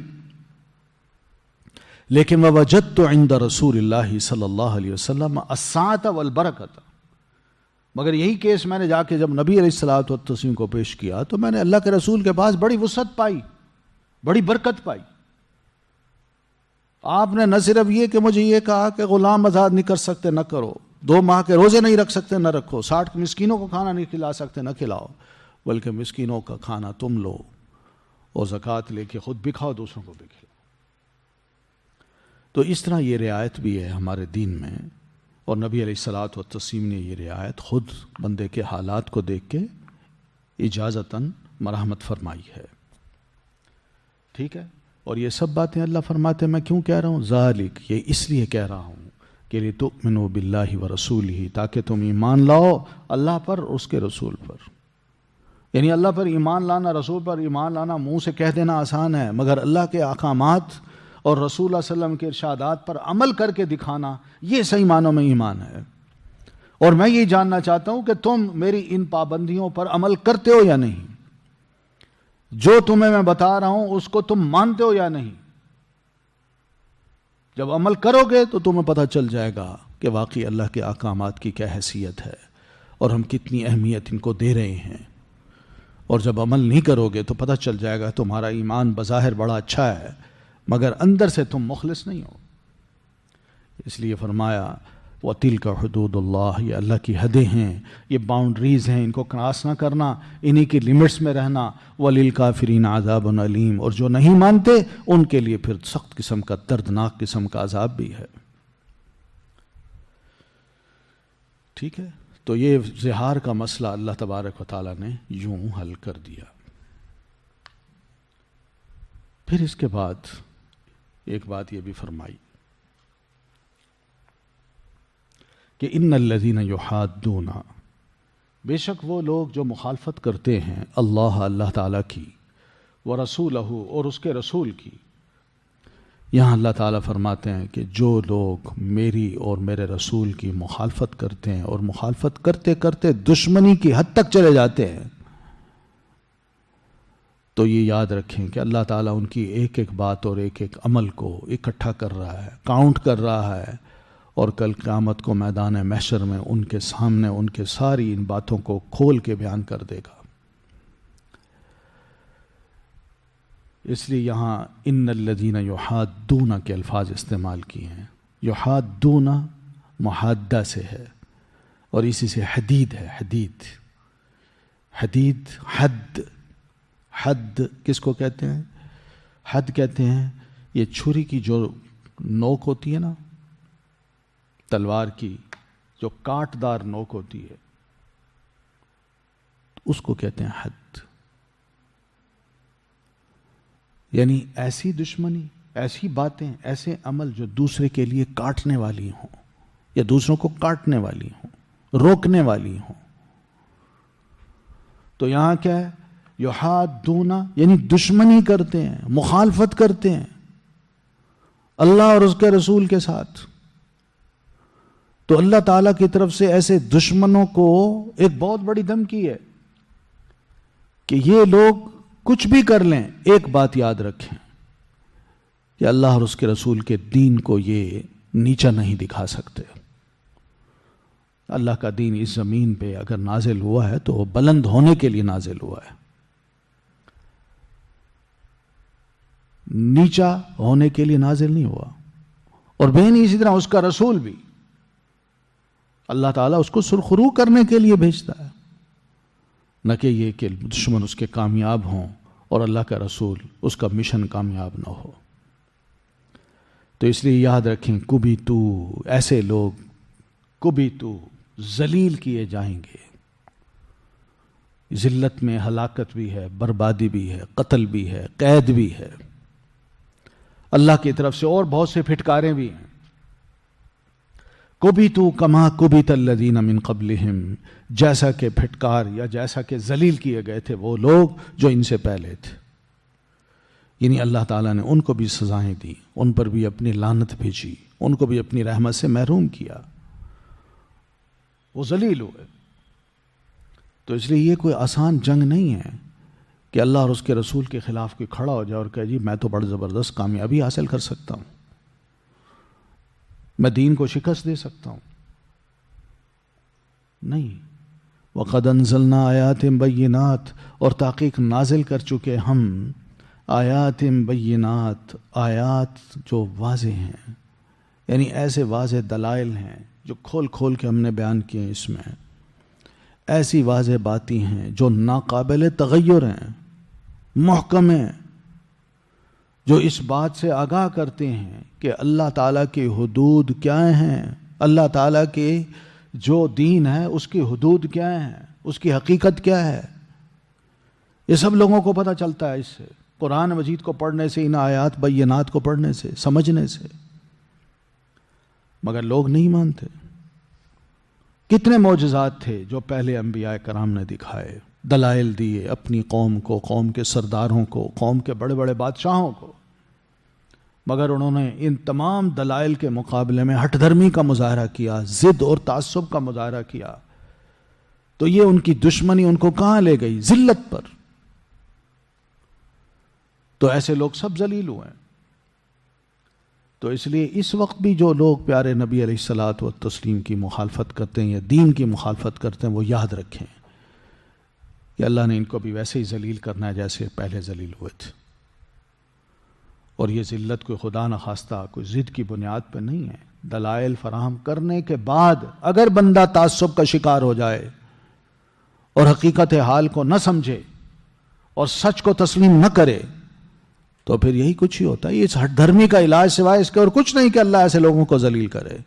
لیکن ووجدت عند رسول اللہ صلی اللہ علیہ وسلم السعۃ والبرکۃ، مگر یہی کیس میں نے جا کے جب نبی علیہ الصلوۃ والتسلیم کو پیش کیا تو میں نے اللہ کے رسول کے پاس بڑی وسعت پائی، بڑی برکت پائی. آپ نے نہ صرف یہ کہ مجھے یہ کہا کہ غلام آزاد نہیں کر سکتے نہ کرو، 2 ماہ کے روزے نہیں رکھ سکتے نہ رکھو، 60 مسکینوں کو کھانا نہیں کھلا سکتے نہ کھلاؤ، بلکہ مسکینوں کا کھانا تم لو اور زکوٰۃ لے کے خود بھی کھاؤ دوسروں کو بھی کھلاؤ. تو اس طرح یہ رعایت بھی ہے ہمارے دین میں، اور نبی علیہ الصلوۃ والتسلیم نے یہ رعایت خود بندے کے حالات کو دیکھ کے اجازتاً مرحمت فرمائی ہے. ٹھیک ہے، اور یہ سب باتیں اللہ فرماتے ہیں. میں کیوں کہہ رہا ہوں؟ ذالک، یہ اس لیے کہہ رہا ہوں کہ لتؤمنوا باللہ ورسولہ، تاکہ تم ایمان لاؤ اللہ پر اور اس کے رسول پر. یعنی اللہ پر ایمان لانا، رسول پر ایمان لانا منہ سے کہہ دینا آسان ہے، مگر اللہ کے احکامات اور رسول اللہ صلی اللہ علیہ وسلم کے ارشادات پر عمل کر کے دکھانا، یہ صحیح معنوں میں ایمان ہے. اور میں یہ جاننا چاہتا ہوں کہ تم میری ان پابندیوں پر عمل کرتے ہو یا نہیں، جو تمہیں میں بتا رہا ہوں اس کو تم مانتے ہو یا نہیں. جب عمل کرو گے تو تمہیں پتہ چل جائے گا کہ واقعی اللہ کے احکامات کی کیا حیثیت ہے اور ہم کتنی اہمیت ان کو دے رہے ہیں. اور جب عمل نہیں کرو گے تو پتہ چل جائے گا تمہارا ایمان بظاہر بڑا اچھا ہے مگر اندر سے تم مخلص نہیں ہو. اس لیے فرمایا وَتِلْكَ حُدُودُ اللَّهِ، یہ اللہ کی حدیں ہیں، یہ باؤنڈریز ہیں، ان کو کراس نہ کرنا، انہی کی لمٹس میں رہنا. وَلِلْكَافِرِينَ عَذَابٌ عَلِيمٌ، اور جو نہیں مانتے ان کے لیے پھر سخت قسم کا، دردناک قسم کا عذاب بھی ہے. ٹھیک ہے، تو یہ زہار کا مسئلہ اللہ تبارک و تعالیٰ نے یوں حل کر دیا. پھر اس کے بعد ایک بات یہ بھی فرمائی کہ ان الذین یحادون، بے شک وہ لوگ جو مخالفت کرتے ہیں اللہ تعالیٰ کی، ورسولہ، اور اس کے رسول کی. یہاں اللہ تعالیٰ فرماتے ہیں کہ جو لوگ میری اور میرے رسول کی مخالفت کرتے ہیں اور مخالفت کرتے کرتے دشمنی کی حد تک چلے جاتے ہیں، تو یہ یاد رکھیں کہ اللہ تعالیٰ ان کی ایک ایک بات اور ایک ایک عمل کو اکٹھا کر رہا ہے، کاؤنٹ کر رہا ہے، اور کل قیامت کو میدان محشر میں ان کے سامنے ان کے ساری ان باتوں کو کھول کے بیان کر دے گا. اس لیے یہاں ان الذین یحادون کے الفاظ استعمال کیے ہیں. یحادون محادہ سے ہے اور اسی سے حدید ہے. حدید حد کس کو کہتے ہیں؟ حد کہتے ہیں یہ چھری کی جو نوک ہوتی ہے نا، تلوار کی جو کانٹ دار نوک ہوتی ہے، اس کو کہتے ہیں حد. یعنی ایسی دشمنی ایسی باتیں، ایسے عمل جو دوسرے کے لیے کاٹنے والی ہوں یا دوسروں کو کاٹنے والی ہوں، روکنے والی ہوں. تو یہاں کیا ہے؟ یحادون یعنی دشمنی کرتے ہیں، مخالفت کرتے ہیں اللہ اور اس کے رسول کے ساتھ. تو اللہ تعالیٰ کی طرف سے ایسے دشمنوں کو ایک بہت بڑی دھمکی ہے کہ یہ لوگ کچھ بھی کر لیں، ایک بات یاد رکھیں کہ اللہ اور اس کے رسول کے دین کو یہ نیچا نہیں دکھا سکتے. اللہ کا دین اس زمین پہ اگر نازل ہوا ہے تو وہ بلند ہونے کے لیے نازل ہوا ہے، نیچا ہونے کے لیے نازل نہیں ہوا. اور بہن اسی طرح اس کا رسول بھی اللہ تعالیٰ اس کو سرخرو کرنے کے لیے بھیجتا ہے، نہ کہ یہ کہ دشمن اس کے کامیاب ہوں اور اللہ کا رسول اس کا مشن کامیاب نہ ہو. تو اس لیے یاد رکھیں، کبھی تو ایسے لوگ کبھی تو ذلیل کیے جائیں گے. ذلت میں ہلاکت بھی ہے، بربادی بھی ہے، قتل بھی ہے، قید بھی ہے. اللہ کی طرف سے اور بہت سے پھٹکاریں بھی ہیں. کبھی تو کما کبیت الذین من قبلہم، جیسا کہ پھٹکار یا جیسا کہ ذلیل کیے گئے تھے وہ لوگ جو ان سے پہلے تھے. یعنی اللہ تعالیٰ نے ان کو بھی سزائیں دی، ان پر بھی اپنی لعنت بھیجی، ان کو بھی اپنی رحمت سے محروم کیا، وہ ذلیل ہوئے. تو اس لیے یہ کوئی آسان جنگ نہیں ہے کہ اللہ اور اس کے رسول کے خلاف کوئی کھڑا ہو جائے اور کہے جی میں تو بڑا زبردست کامیابی حاصل کر سکتا ہوں، میں دین کو شکست دے سکتا ہوں. نہیں. وَقَدْ أَنزَلْنَا آیَاتٍ بَيِّنَاتٍ، اور تحقیق نازل کر چکے ہم آیات بینات، آیات جو واضح ہیں، یعنی ایسے واضح دلائل ہیں جو کھول کھول کے ہم نے بیان کیے ہیں. اس میں ایسی واضح باتیں ہیں جو ناقابل تغیر ہیں، محکم ہیں، جو اس بات سے آگاہ کرتے ہیں کہ اللہ تعالیٰ کی حدود کیا ہیں، اللہ تعالیٰ کے جو دین ہے اس کی حدود کیا ہیں، اس کی حقیقت کیا ہے. یہ سب لوگوں کو پتہ چلتا ہے اس سے، قرآن مجید کو پڑھنے سے، ان آیات بینات کو پڑھنے سے، سمجھنے سے. مگر لوگ نہیں مانتے. کتنے معجزات تھے جو پہلے انبیاء کرام نے دکھائے، دلائل دیے اپنی قوم کو، قوم کے سرداروں کو، قوم کے بڑے بڑے بادشاہوں کو، مگر انہوں نے ان تمام دلائل کے مقابلے میں ہٹ دھرمی کا مظاہرہ کیا، ضد اور تعصب کا مظاہرہ کیا. تو یہ ان کی دشمنی ان کو کہاں لے گئی؟ ذلت پر. تو ایسے لوگ سب ذلیل ہوئے ہیں. تو اس لیے اس وقت بھی جو لوگ پیارے نبی علیہ الصلاۃ والتسلیم کی مخالفت کرتے ہیں یا دین کی مخالفت کرتے ہیں، وہ یاد رکھیں کہ اللہ نے ان کو بھی ویسے ہی ذلیل کرنا ہے جیسے پہلے ذلیل ہوئے تھے. اور یہ ذلت کوئی خدا نخواستہ کوئی ضد کی بنیاد پہ نہیں ہے. دلائل فراہم کرنے کے بعد اگر بندہ تعصب کا شکار ہو جائے اور حقیقت حال کو نہ سمجھے اور سچ کو تسلیم نہ کرے تو پھر یہی کچھ ہی ہوتا ہے. اس ہٹ دھرمی کا علاج سوائے اس کے اور کچھ نہیں کہ اللہ ایسے لوگوں کو ذلیل کرے.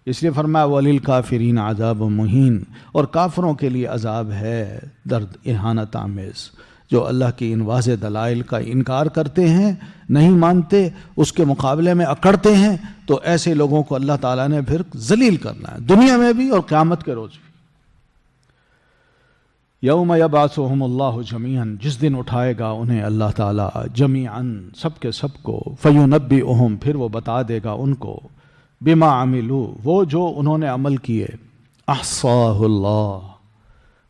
اس لیے فرمایا وَلِلْكَافِرِينَ عَذَابٌ مُّهِينٌ، اور کافروں کے لیے عذاب ہے درد اہانت آمیز، جو اللہ کی ان واضح دلائل کا انکار کرتے ہیں، نہیں مانتے، اس کے مقابلے میں اکڑتے ہیں. تو ایسے لوگوں کو اللہ تعالیٰ نے پھر ذلیل کرنا ہے، دنیا میں بھی اور قیامت کے روز بھی. یوم یبعثہم اللہ جمیعاً، جس دن اٹھائے گا انہیں اللہ تعالیٰ جمیعاً، سب کے سب کو، فینبئہم، پھر وہ بتا دے گا ان کو، بما عملوا، وہ جو انہوں نے عمل کیے، احصاہ اللہ،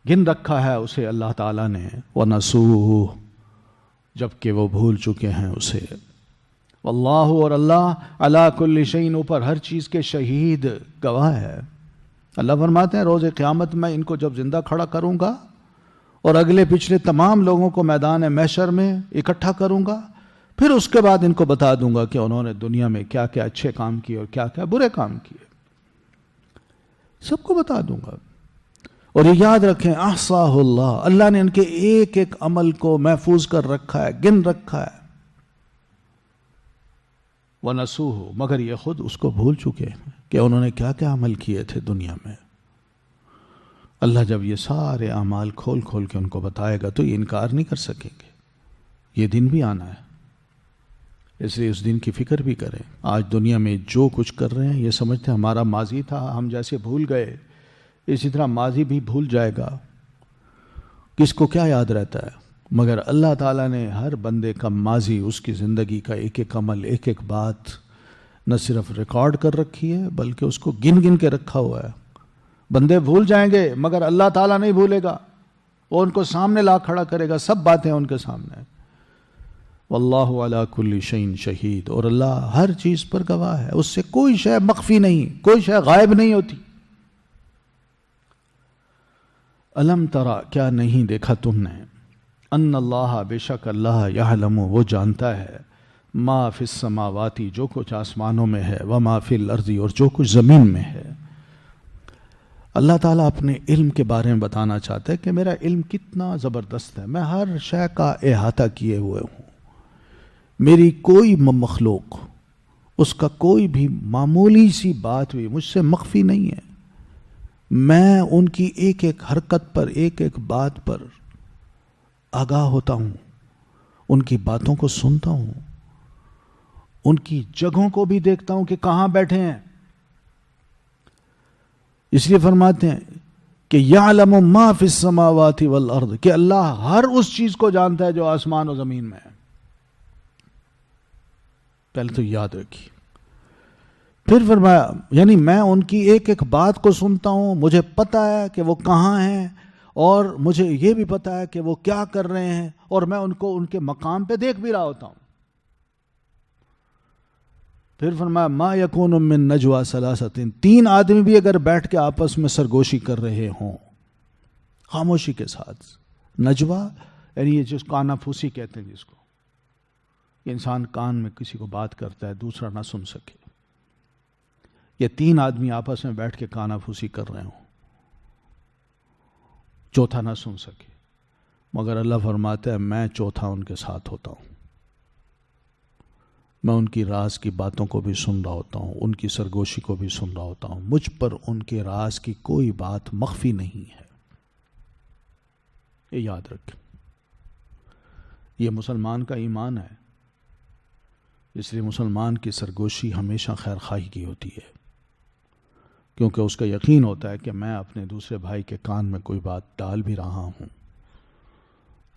گن رکھا ہے اسے اللہ تعالیٰ نے، ونسوہ، جبکہ وہ بھول چکے ہیں اسے. واللہ، اور اللہ، علی کل شیء، اوپر ہر چیز کے شہید، گواہ ہے. اللہ فرماتے ہیں روز قیامت میں ان کو جب زندہ کھڑا کروں گا اور اگلے پچھلے تمام لوگوں کو میدان محشر میں اکٹھا کروں گا، پھر اس کے بعد ان کو بتا دوں گا کہ انہوں نے دنیا میں کیا کیا اچھے کام کیے اور کیا کیا برے کام کیے، سب کو بتا دوں گا. اور یہ یاد رکھیں، احصاہ اللہ، اللہ نے ان کے ایک ایک عمل کو محفوظ کر رکھا ہے، گن رکھا ہے. وَنَسُوهُ، مگر یہ خود اس کو بھول چکے ہیں کہ انہوں نے کیا کیا عمل کیے تھے دنیا میں. اللہ جب یہ سارے اعمال کھول کھول کے ان کو بتائے گا تو یہ انکار نہیں کر سکیں گے. یہ دن بھی آنا ہے، اس لیے اس دن کی فکر بھی کریں. آج دنیا میں جو کچھ کر رہے ہیں یہ سمجھتے ہیں ہمارا ماضی تھا، ہم جیسے بھول گئے اسی طرح ماضی بھی بھول جائے گا. کس کو کیا یاد رہتا ہے؟ مگر اللہ تعالیٰ نے ہر بندے کا ماضی، اس کی زندگی کا ایک ایک عمل، ایک ایک بات نہ صرف ریکارڈ کر رکھی ہے بلکہ اس کو گن گن کے رکھا ہوا ہے. بندے بھول جائیں گے مگر اللہ تعالیٰ نہیں بھولے گا، وہ ان کو سامنے لا کھڑا کرے گا، سب باتیں ان کے سامنے. واللہ علی کل شیء شہید، اور اللہ ہر چیز پر گواہ ہے، اس سے کوئی شے مخفی نہیں، کوئی شے غائب نہیں ہوتی. الم ترا، کیا نہیں دیکھا تم نے، ان اللہ، بے شک اللہ، یعلم، وہ جانتا ہے، ما فی السماواتی، جو کچھ آسمانوں میں ہے، وما فی الارض، اور جو کچھ زمین میں ہے. اللہ تعالیٰ اپنے علم کے بارے میں بتانا چاہتا ہے کہ میرا علم کتنا زبردست ہے، میں ہر شے کا احاطہ کیے ہوئے ہوں. میری کوئی مخلوق، اس کا کوئی بھی معمولی سی بات بھی مجھ سے مخفی نہیں ہے. میں ان کی ایک ایک حرکت پر، ایک ایک بات پر آگاہ ہوتا ہوں، ان کی باتوں کو سنتا ہوں، ان کی جگہوں کو بھی دیکھتا ہوں کہ کہاں بیٹھے ہیں. اس لیے فرماتے ہیں کہ یعلم ما فی السماوات والارض، کہ اللہ ہر اس چیز کو جانتا ہے جو آسمان و زمین میں ہے. پہلے تو یاد رکھیے. پھر فرمایا یعنی میں ان کی ایک ایک بات کو سنتا ہوں، مجھے پتا ہے کہ وہ کہاں ہیں، اور مجھے یہ بھی پتا ہے کہ وہ کیا کر رہے ہیں، اور میں ان کو ان کے مقام پہ دیکھ بھی رہا ہوتا ہوں. پھر فرمایا ما یکون من نجوا ثلاثۃ، تین آدمی بھی اگر بیٹھ کے آپس میں سرگوشی کر رہے ہوں خاموشی کے ساتھ. نجوا یعنی یہ جس کانا پھوسی کہتے ہیں، جس کو انسان کان میں کسی کو بات کرتا ہے دوسرا نہ سن سکے. یہ تین آدمی آپس میں بیٹھ کے کانا پھوسی کر رہے ہوں، چوتھا نہ سن سکے، مگر اللہ فرماتا ہے میں چوتھا ان کے ساتھ ہوتا ہوں. میں ان کی راز کی باتوں کو بھی سن رہا ہوتا ہوں، ان کی سرگوشی کو بھی سن رہا ہوتا ہوں. مجھ پر ان کے راز کی کوئی بات مخفی نہیں ہے. یہ یاد رکھیں، یہ مسلمان کا ایمان ہے. اس لیے مسلمان کی سرگوشی ہمیشہ خیر خواہی کی ہوتی ہے، کیونکہ اس کا یقین ہوتا ہے کہ میں اپنے دوسرے بھائی کے کان میں کوئی بات ڈال بھی رہا ہوں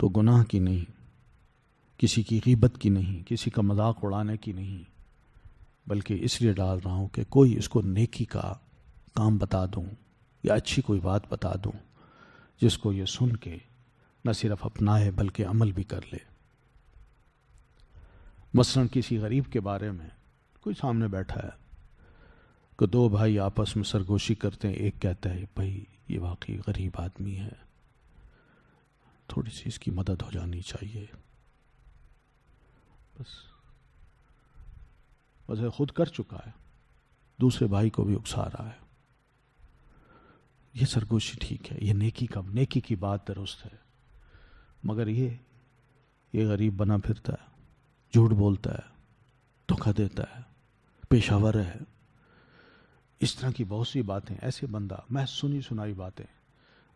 تو گناہ کی نہیں، کسی کی غیبت کی نہیں، کسی کا مذاق اڑانے کی نہیں، بلکہ اس لیے ڈال رہا ہوں کہ کوئی اس کو نیکی کا کام بتا دوں یا اچھی کوئی بات بتا دوں جس کو یہ سن کے نہ صرف اپنائے بلکہ عمل بھی کر لے. مثلاً کسی غریب کے بارے میں کوئی سامنے بیٹھا ہے کہ دو بھائی آپس میں سرگوشی کرتے ہیں، ایک کہتا ہے بھائی یہ واقعی غریب آدمی ہے، تھوڑی سی اس کی مدد ہو جانی چاہیے. بس خود کر چکا ہے، دوسرے بھائی کو بھی اکسا رہا ہے. یہ سرگوشی ٹھیک ہے، یہ نیکی کی بات درست ہے، مگر یہ غریب بنا پھرتا ہے، جھوٹ بولتا ہے، دھوکہ دیتا ہے، پیشہ ور ہے. اس طرح کی بہت سی باتیں، ایسے بندہ میں سنی سنائی باتیں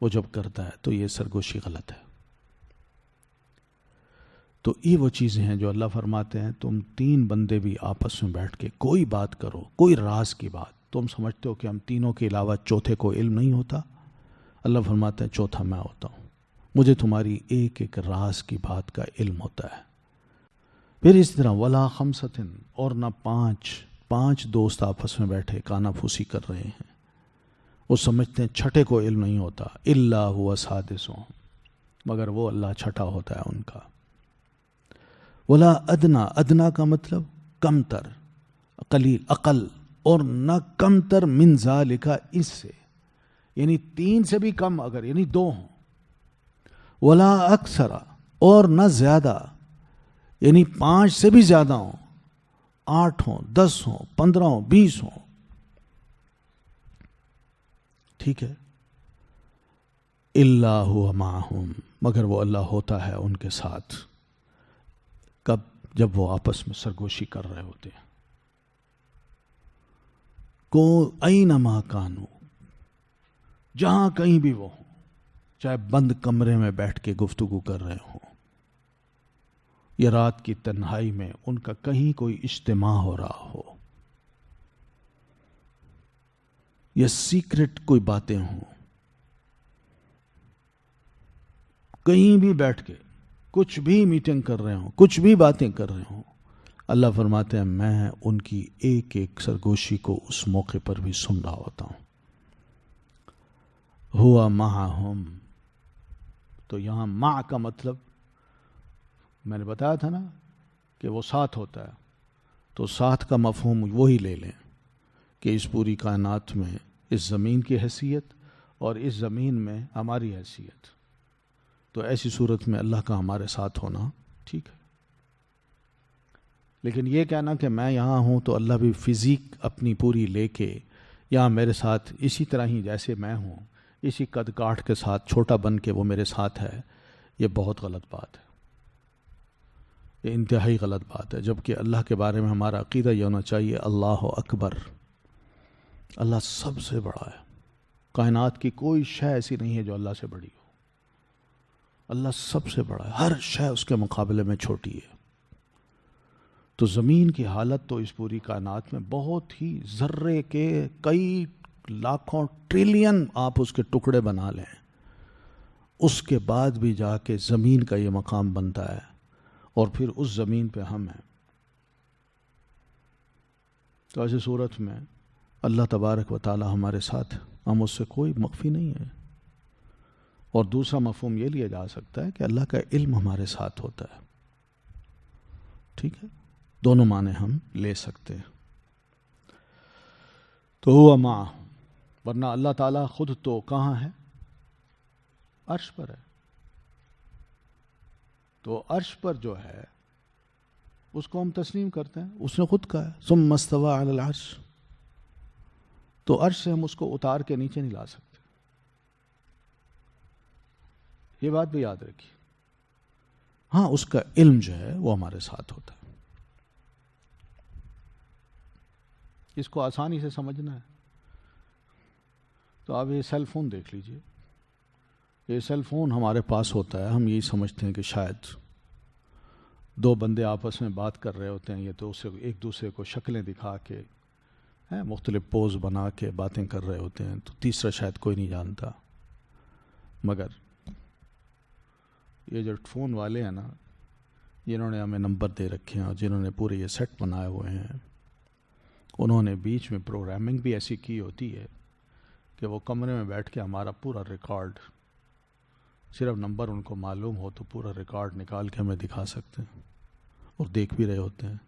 وہ جب کرتا ہے تو یہ سرگوشی غلط ہے. تو یہ وہ چیزیں ہیں جو اللہ فرماتے ہیں تم تین بندے بھی آپس میں بیٹھ کے کوئی بات کرو، کوئی راز کی بات. تم سمجھتے ہو کہ ہم تینوں کے علاوہ چوتھے کو علم نہیں ہوتا؟ اللہ فرماتا ہے چوتھا میں ہوتا ہوں، مجھے تمہاری ایک ایک راز کی بات کا علم ہوتا ہے. پھر اس طرح ولا خمسۃ، اور نہ پانچ دوست آپس میں بیٹھے کانا پھوسی کر رہے ہیں، وہ سمجھتے ہیں چھٹے کو علم نہیں ہوتا. الا ہوا سادسہم، مگر وہ اللہ چھٹا ہوتا ہے ان کا. ولا ادنا کا مطلب کم تر، قلیل، اقل، اور نہ کم تر من ذالک، اس سے یعنی تین سے بھی کم اگر یعنی دو ہوں. ولا اکثر، اور نہ زیادہ یعنی 5 سے بھی زیادہ ہوں، 8 ہوں، 10 ہوں، 15 ہوں، 20 ہوں. ٹھیک ہے. الا هو معہم، مگر وہ اللہ ہوتا ہے ان کے ساتھ. کب؟ جب وہ آپس میں سرگوشی کر رہے ہوتے ہیں. کو اینما کانو، جہاں کہیں بھی وہ ہوں، چاہے بند کمرے میں بیٹھ کے گفتگو کر رہے ہوں، یا رات کی تنہائی میں ان کا کہیں کوئی اجتماع ہو رہا ہو، یا سیکرٹ کوئی باتیں ہوں، کہیں بھی بیٹھ کے کچھ بھی میٹنگ کر رہے ہوں، کچھ بھی باتیں کر رہے ہوں، اللہ فرماتے ہیں میں ان کی ایک ایک سرگوشی کو اس موقع پر بھی سن رہا ہوتا ہوں۔ ہوا معہم، تو یہاں مع کا مطلب میں نے بتایا تھا نا کہ وہ ساتھ ہوتا ہے، تو ساتھ کا مفہوم وہی لے لیں کہ اس پوری کائنات میں اس زمین کی حیثیت اور اس زمین میں ہماری حیثیت، تو ایسی صورت میں اللہ کا ہمارے ساتھ ہونا ٹھیک ہے۔ لیکن یہ کہنا کہ میں یہاں ہوں تو اللہ بھی فزیک اپنی پوری لے کے یہاں میرے ساتھ اسی طرح ہی جیسے میں ہوں، اسی قد کاٹھ کے ساتھ چھوٹا بن کے وہ میرے ساتھ ہے، یہ بہت غلط بات ہے، یہ انتہائی غلط بات ہے۔ جبکہ اللہ کے بارے میں ہمارا عقیدہ یہ ہونا چاہیے اللہ اکبر، اللہ سب سے بڑا ہے، کائنات کی کوئی شے ایسی نہیں ہے جو اللہ سے بڑی ہو، اللہ سب سے بڑا ہے، ہر شے اس کے مقابلے میں چھوٹی ہے۔ تو زمین کی حالت تو اس پوری کائنات میں بہت ہی ذرے کے کئی لاکھوں ٹریلین آپ اس کے ٹکڑے بنا لیں، اس کے بعد بھی جا کے زمین کا یہ مقام بنتا ہے، اور پھر اس زمین پہ ہم ہیں۔ تو ایسی صورت میں اللہ تبارک و تعالی ہمارے ساتھ، ہم اس سے کوئی مخفی نہیں ہے۔ اور دوسرا مفہوم یہ لیا جا سکتا ہے کہ اللہ کا علم ہمارے ساتھ ہوتا ہے، ٹھیک ہے، دونوں معنی ہم لے سکتے ہیں۔ تو ہوا معہ، ورنہ اللہ تعالیٰ خود تو کہاں ہے؟ عرش پر ہے۔ تو عرش پر جو ہے اس کو ہم تسلیم کرتے ہیں، اس نے خود کہا ہے ثم استوى علی العرش، تو عرش سے ہم اس کو اتار کے نیچے نہیں لا سکتے، یہ بات بھی یاد رکھیے۔ ہاں اس کا علم جو ہے وہ ہمارے ساتھ ہوتا ہے، اس کو آسانی سے سمجھنا ہے۔ تو آپ یہ سیل فون دیکھ لیجئے، یہ سیل فون ہمارے پاس ہوتا ہے، ہم یہی سمجھتے ہیں کہ شاید دو بندے آپس میں بات کر رہے ہوتے ہیں، یہ تو اسے ایک دوسرے کو شکلیں دکھا کے مختلف پوز بنا کے باتیں کر رہے ہوتے ہیں، تو تیسرا شاید کوئی نہیں جانتا۔ مگر یہ جو فون والے ہیں نا، جنہوں نے ہمیں نمبر دے رکھے ہیں اور جنہوں نے پورے یہ سیٹ بنائے ہوئے ہیں، انہوں نے بیچ میں پروگرامنگ بھی ایسی کی ہوتی ہے کہ وہ کمرے میں بیٹھ کے ہمارا پورا ریکارڈ، صرف نمبر ان کو معلوم ہو تو پورا ریکارڈ نکال کے ہمیں دکھا سکتے ہیں، اور دیکھ بھی رہے ہوتے ہیں۔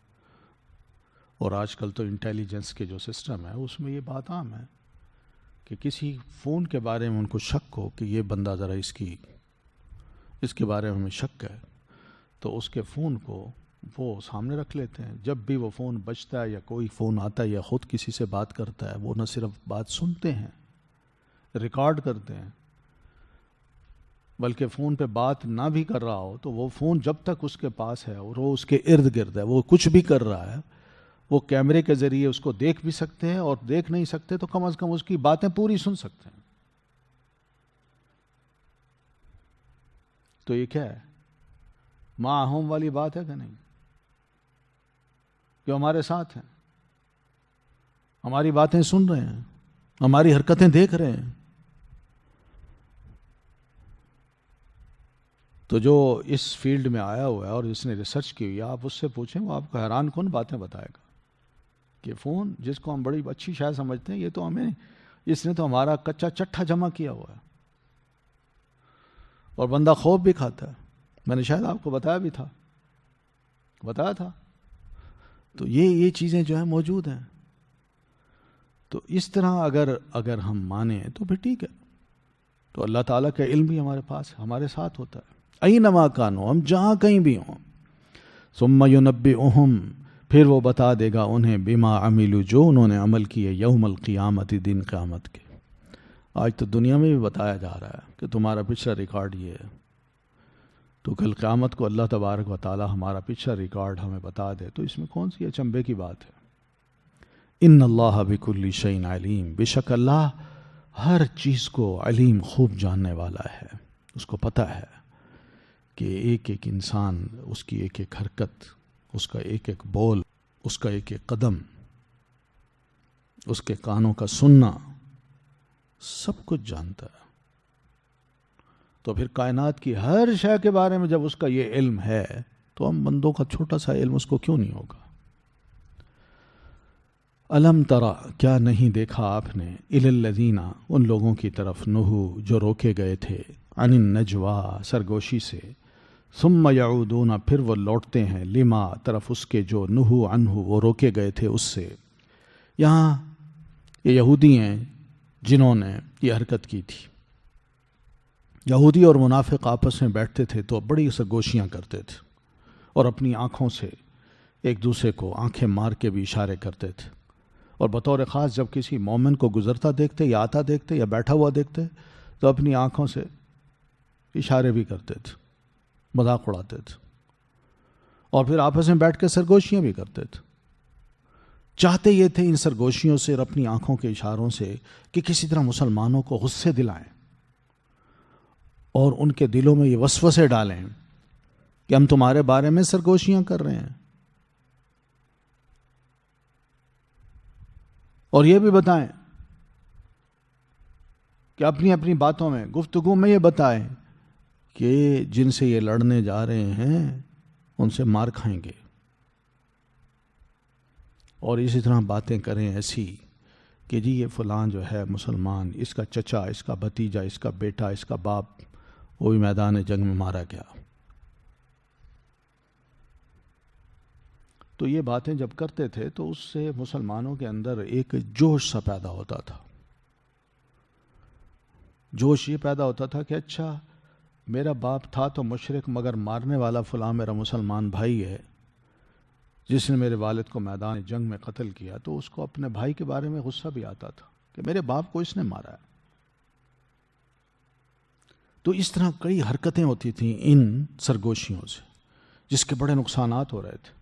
اور آج کل تو انٹیلیجنس کے جو سسٹم ہے اس میں یہ بات عام ہے کہ کسی فون کے بارے میں ان کو شک ہو کہ یہ بندہ ذرا اس کے بارے میں ہمیں شک ہے، تو اس کے فون کو وہ سامنے رکھ لیتے ہیں، جب بھی وہ فون بجتا ہے یا کوئی فون آتا ہے یا خود کسی سے بات کرتا ہے، وہ نہ صرف بات سنتے ہیں، ریکارڈ کرتے ہیں، بلکہ فون پہ بات نہ بھی کر رہا ہو تو وہ فون جب تک اس کے پاس ہے اور وہ اس کے ارد گرد ہے، وہ کچھ بھی کر رہا ہے، وہ کیمرے کے ذریعے اس کو دیکھ بھی سکتے ہیں، اور دیکھ نہیں سکتے تو کم از کم اس کی باتیں پوری سن سکتے ہیں۔ تو یہ کیا ہے؟ معہم والی بات ہے کہ نہیں؟ کہ ہمارے ساتھ ہیں، ہماری باتیں سن رہے ہیں، ہماری حرکتیں دیکھ رہے ہیں۔ تو جو اس فیلڈ میں آیا ہوا ہے اور جس نے ریسرچ کی ہوئی ہے، آپ اس سے پوچھیں، وہ آپ کو حیران کن باتیں بتائے گا کہ فون جس کو ہم بڑی اچھی شاید سمجھتے ہیں، یہ تو ہمیں، اس نے تو ہمارا کچا چٹھا جمع کیا ہوا ہے، اور بندہ خوف بھی کھاتا ہے۔ میں نے شاید آپ کو بتایا تھا۔ تو یہ چیزیں جو ہیں موجود ہیں۔ تو اس طرح اگر ہم مانیں تو پھر ٹھیک ہے، تو اللہ تعالیٰ کا علم بھی ہمارے پاس، ہمارے ساتھ ہوتا ہے، اینما کانوا، ہم جہاں کہیں بھی ہوں، ثم ینبئہم، پھر وہ بتا دے گا انہیں، بما عملوا، جو انہوں نے عمل کیے، یوم القیامت، دن قیامت کے۔ آج تو دنیا میں بھی بتایا جا رہا ہے کہ تمہارا پچھلا ریکارڈ یہ ہے، تو کل قیامت کو اللہ تبارک و تعالی ہمارا پچھلا ریکارڈ ہمیں بتا دے تو اس میں کون سی اچنبے کی بات ہے؟ ان اللہ بکل شیء علیم، بے شک اللہ ہر چیز کو علیم، خوب جاننے والا ہے، اس کو پتہ ہے کہ ایک ایک انسان، اس کی ایک ایک حرکت، اس کا ایک ایک بول، اس کا ایک ایک قدم، اس کے کانوں کا سننا، سب کچھ جانتا ہے. تو پھر کائنات کی ہر شے کے بارے میں جب اس کا یہ علم ہے تو ہم بندوں کا چھوٹا سا علم اس کو کیوں نہیں ہوگا؟ الم ترا، کیا نہیں دیکھا آپ نے، الی الذین، ان لوگوں کی طرف، نہو، جو روکے گئے تھے، عن النجوا، سرگوشی سے، ثم یعودون، پھر وہ لوٹتے ہیں، لما، طرف اس کے، جو نہو عنہ، وہ روکے گئے تھے اس سے. یہاں یہ یہودی ہیں جنہوں نے یہ حرکت کی تھی. یہودی اور منافق آپس میں بیٹھتے تھے تو بڑی سرگوشیاں کرتے تھے اور اپنی آنکھوں سے ایک دوسرے کو آنکھیں مار کے بھی اشارے کرتے تھے. اور بطور خاص جب کسی مومن کو گزرتا دیکھتے یا آتا دیکھتے یا بیٹھا ہوا دیکھتے تو اپنی آنکھوں سے اشارے بھی کرتے تھے، مذاق اڑاتے تھے، اور پھر آپس میں بیٹھ کے سرگوشیاں بھی کرتے تھے. چاہتے یہ تھے ان سرگوشیوں سے اور اپنی آنکھوں کے اشاروں سے کہ کسی طرح مسلمانوں کو غصے دلائیں اور ان کے دلوں میں یہ وسوسے ڈالیں کہ ہم تمہارے بارے میں سرگوشیاں کر رہے ہیں. اور یہ بھی بتائیں کہ اپنی اپنی باتوں میں، گفتگو میں یہ بتائیں کہ جن سے یہ لڑنے جا رہے ہیں ان سے مار کھائیں گے. اور اسی طرح باتیں کریں ایسی کہ جی یہ فلاں جو ہے مسلمان، اس کا چچا، اس کا بھتیجا، اس کا بیٹا، اس کا باپ، وہ بھی میدان جنگ میں مارا گیا. تو یہ باتیں جب کرتے تھے تو اس سے مسلمانوں کے اندر ایک جوش سا پیدا ہوتا تھا. جوش یہ پیدا ہوتا تھا کہ اچھا میرا باپ تھا تو مشرک، مگر مارنے والا فلاں میرا مسلمان بھائی ہے جس نے میرے والد کو میدان جنگ میں قتل کیا. تو اس کو اپنے بھائی کے بارے میں غصہ بھی آتا تھا کہ میرے باپ کو اس نے مارا ہے. تو اس طرح کئی حرکتیں ہوتی تھیں ان سرگوشیوں سے جس کے بڑے نقصانات ہو رہے تھے.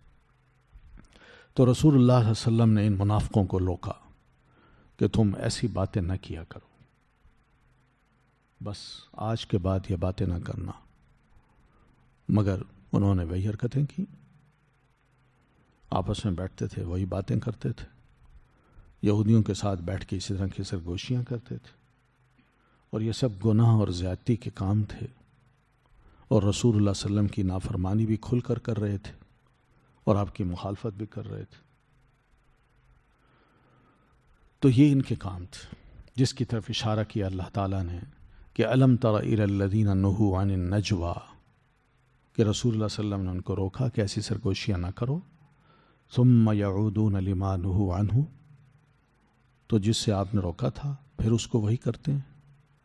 تو رسول اللہ صلی اللہ علیہ وسلم نے ان منافقوں کو روکا کہ تم ایسی باتیں نہ کیا کرو، بس آج کے بعد یہ باتیں نہ کرنا. مگر انہوں نے وہی حرکتیں کی، آپس میں بیٹھتے تھے، وہی باتیں کرتے تھے، یہودیوں کے ساتھ بیٹھ کے اسی طرح کی سرگوشیاں کرتے تھے. اور یہ سب گناہ اور زیادتی کے کام تھے، اور رسول اللہ صلی اللہ علیہ وسلم کی نافرمانی بھی کھل کر رہے تھے اور آپ کی مخالفت بھی کر رہے تھے. تو یہ ان کے کام تھے جس کی طرف اشارہ کیا اللہ تعالیٰ نے کہ الم تر الی الذین نہوا عن النجوا، کہ رسول اللہ صلی اللہ علیہ وسلم نے ان کو روکا کہ ایسی سرگوشیاں نہ کرو. ثم یعودون لما نہوا عنہ، تو جس سے آپ نے روکا تھا پھر اس کو وہی کرتے ہیں،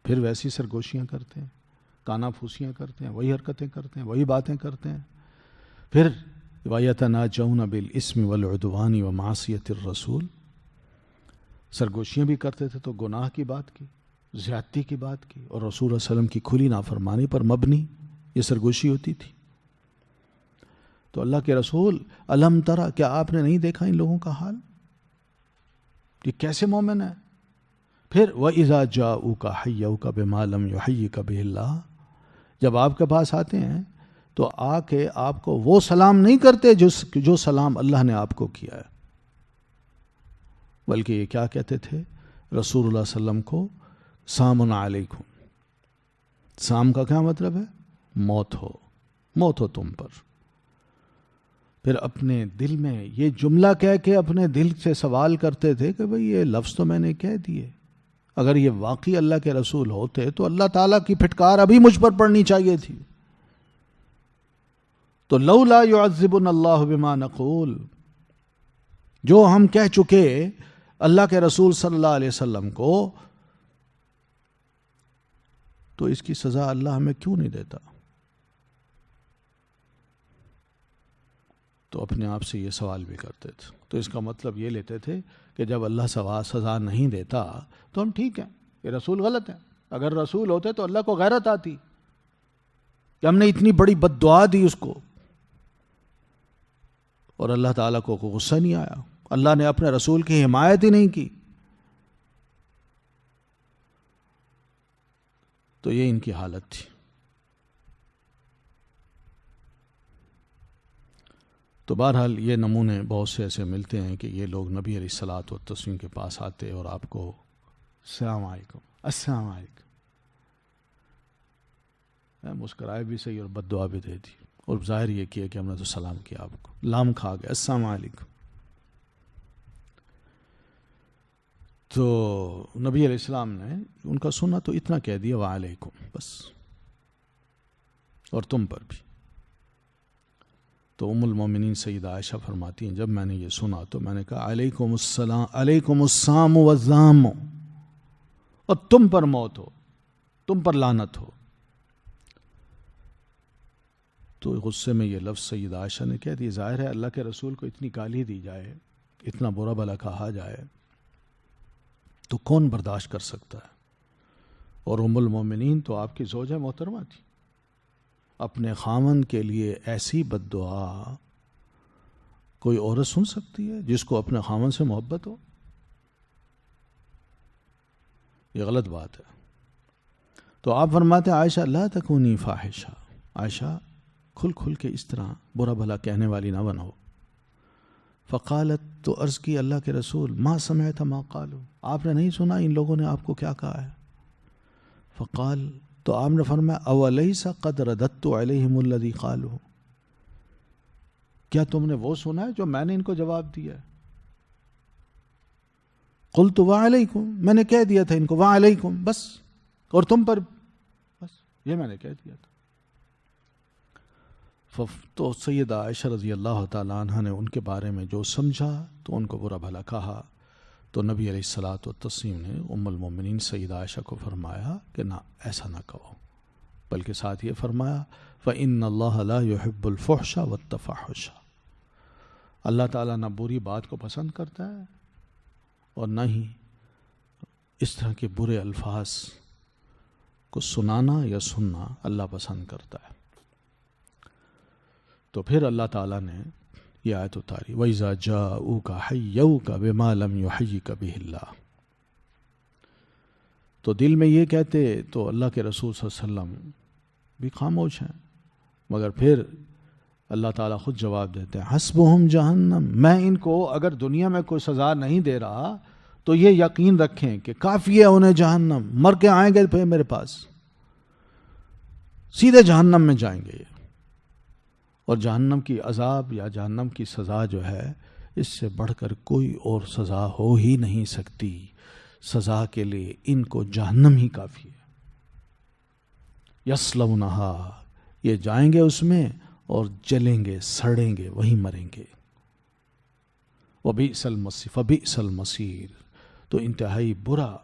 پھر ویسی سرگوشیاں کرتے ہیں، کانا پھوسیاں کرتے ہیں، وہی حرکتیں کرتے ہیں، وہی باتیں کرتے ہیں. پھر وَيَتَنَاجَوْنَ بِالْإِثْمِ وَالْعُدْوَانِ وَمَعْصِيَةِ الرَّسُولِ، سرگوشیاں بھی کرتے تھے تو گناہ کی بات کی، زیادتی کی بات کی، اور رسول اللہ علیہ وسلم کی کھلی نافرمانی پر مبنی یہ سرگوشی ہوتی تھی. تو اللہ کے رسول، الم ترا، کیا آپ نے نہیں دیکھا ان لوگوں کا حال، یہ کیسے مومن ہے؟ پھر وَإِذَا جَاءُوكَ حَيَّوْكَ بِمَا لَمْ يُحَيِّكَ بِهِ اللَّهُ، جب آپ کے پاس آتے ہیں تو آ کے آپ کو وہ سلام نہیں کرتے جو سلام اللہ نے آپ کو کیا ہے، بلکہ یہ کیا کہتے تھے رسول اللہ صلی اللہ علیہ وسلم کو؟ سامن علیکم. سام کا کیا مطلب ہے؟ موت ہو تم پر. پھر اپنے دل میں یہ جملہ کہہ کے اپنے دل سے سوال کرتے تھے کہ بھئی یہ لفظ تو میں نے کہہ دیے، اگر یہ واقعی اللہ کے رسول ہوتے تو اللہ تعالیٰ کی پھٹکار ابھی مجھ پر پڑنی چاہیے تھی. تو لولا يعذبنا اللہ بما نقول، جو ہم کہہ چکے اللہ کے رسول صلی اللہ علیہ وسلم کو، تو اس کی سزا اللہ ہمیں کیوں نہیں دیتا؟ تو اپنے آپ سے یہ سوال بھی کرتے تھے. تو اس کا مطلب یہ لیتے تھے کہ جب اللہ سزا نہیں دیتا تو ہم ٹھیک ہیں، یہ رسول غلط ہیں. اگر رسول ہوتے تو اللہ کو غیرت آتی کہ ہم نے اتنی بڑی بد دعا دی اس کو، اور اللہ تعالیٰ کو غصہ نہیں آیا، اللہ نے اپنے رسول کی حمایت ہی نہیں کی. تو یہ ان کی حالت تھی. تو بہرحال یہ نمونے بہت سے ایسے ملتے ہیں کہ یہ لوگ نبی علیہ الصلاۃ والتسلیم کے پاس آتے اور آپ کو السلام علیکم السلام علیکم، مسکرائے بھی صحیح اور بد دعا بھی دے دی، اور ظاہر یہ کیا کہ ہم نے تو سلام کیا، آپ کو لام کھا گئے السلام علیکم۔ تو نبی علیہ السلام نے ان کا سنا تو اتنا کہہ دیا وعلیکم بس، اور تم پر بھی۔ تو ام المومنین سیدہ عائشہ فرماتی ہیں جب میں نے یہ سنا تو میں نے کہا علیکم السلام، علیکم السلام والزام، اور تم پر موت ہو، تم پر لعنت ہو۔ تو غصے میں یہ لفظ سیدہ عائشہ نے کہہ دی، ظاہر ہے اللہ کے رسول کو اتنی گالی دی جائے، اتنا برا بھلا کہا جائے تو کون برداشت کر سکتا ہے؟ اور ام المومنین تو آپ کی زوجہ محترمہ تھی، اپنے خامن کے لیے ایسی بد دعا کوئی عورت سن سکتی ہے جس کو اپنے خامن سے محبت ہو؟ یہ غلط بات ہے۔ تو آپ فرماتے ہیں عائشہ لا تکونی فاحشہ، عائشہ کھل کھل کے اس طرح برا بھلا کہنے والی نہ بنو۔ فقالت، تو عرض کی اللہ کے رسول ما سمعت ما قالوا، آپ نے نہیں سنا ان لوگوں نے آپ کو کیا کہا ہے؟ فقال، تو آپ نے فرمایا اولیس قد رددت علیہم الذی قالوا، کیا تم نے وہ سنا ہے جو میں نے ان کو جواب دیا ہے؟ قلت وعلیکم، میں نے کہہ دیا تھا ان کو وعلیکم بس، اور تم پر بس، یہ میں نے کہہ دیا تھا۔ تو سیدہ عائشہ رضی اللہ تعالیٰ عنہ نے ان کے بارے میں جو سمجھا تو ان کو برا بھلا کہا۔ تو نبی علیہ الصلاۃ والتسلیم نے ام المومنین سیدہ عائشہ کو فرمایا کہ نہ ایسا نہ کہو، بلکہ ساتھ یہ فرمایا فَإِنَّ اللَّهَ لَا يُحِبُّ الْفُحْشَ وَالتَّفَحُّشَ، اللہ تعالیٰ نہ بری بات کو پسند کرتا ہے اور نہ ہی اس طرح کے برے الفاظ کو سنانا یا سننا اللہ پسند کرتا ہے۔ تو پھر اللہ تعالیٰ نے یہ آیت اتاری وَإِذَا جَاءُوكَ حَيَّوْكَ بِمَا لَمْ يُحَيِّكَ بِهِ اللَّهُ، تو دل میں یہ کہتے تو اللہ کے رسول صلی اللہ علیہ وسلم بھی خاموش ہیں، مگر پھر اللہ تعالیٰ خود جواب دیتے ہیں حسبہم جہنم، میں ان کو اگر دنیا میں کوئی سزا نہیں دے رہا تو یہ یقین رکھیں کہ کافی ہے انہیں جہنم، مر کے آئیں گے پھر میرے پاس، سیدھے جہنم میں جائیں گے یہ، اور جہنم کی عذاب یا جہنم کی سزا جو ہے اس سے بڑھ کر کوئی اور سزا ہو ہی نہیں سکتی، سزا کے لیے ان کو جہنم ہی کافی ہے۔ یصلونہا، یہ جائیں گے اس میں اور جلیں گے، سڑیں گے، وہیں مریں گے۔ فبئس المصیر، تو انتہائی برا،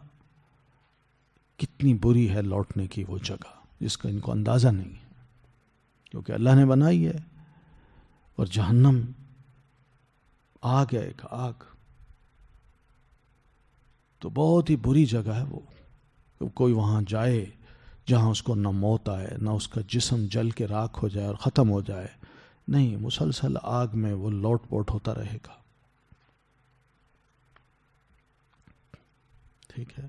کتنی بری ہے لوٹنے کی وہ جگہ جس کا ان کو اندازہ نہیں ہے، کیونکہ اللہ نے بنائی ہے، اور جہنم آگ ہے، ایک آگ، تو بہت ہی بری جگہ ہے وہ۔ کوئی وہاں جائے جہاں اس کو نہ موت آئے، نہ اس کا جسم جل کے راکھ ہو جائے اور ختم ہو جائے، نہیں، مسلسل آگ میں وہ لوٹ پوٹ ہوتا رہے گا۔ ٹھیک ہے،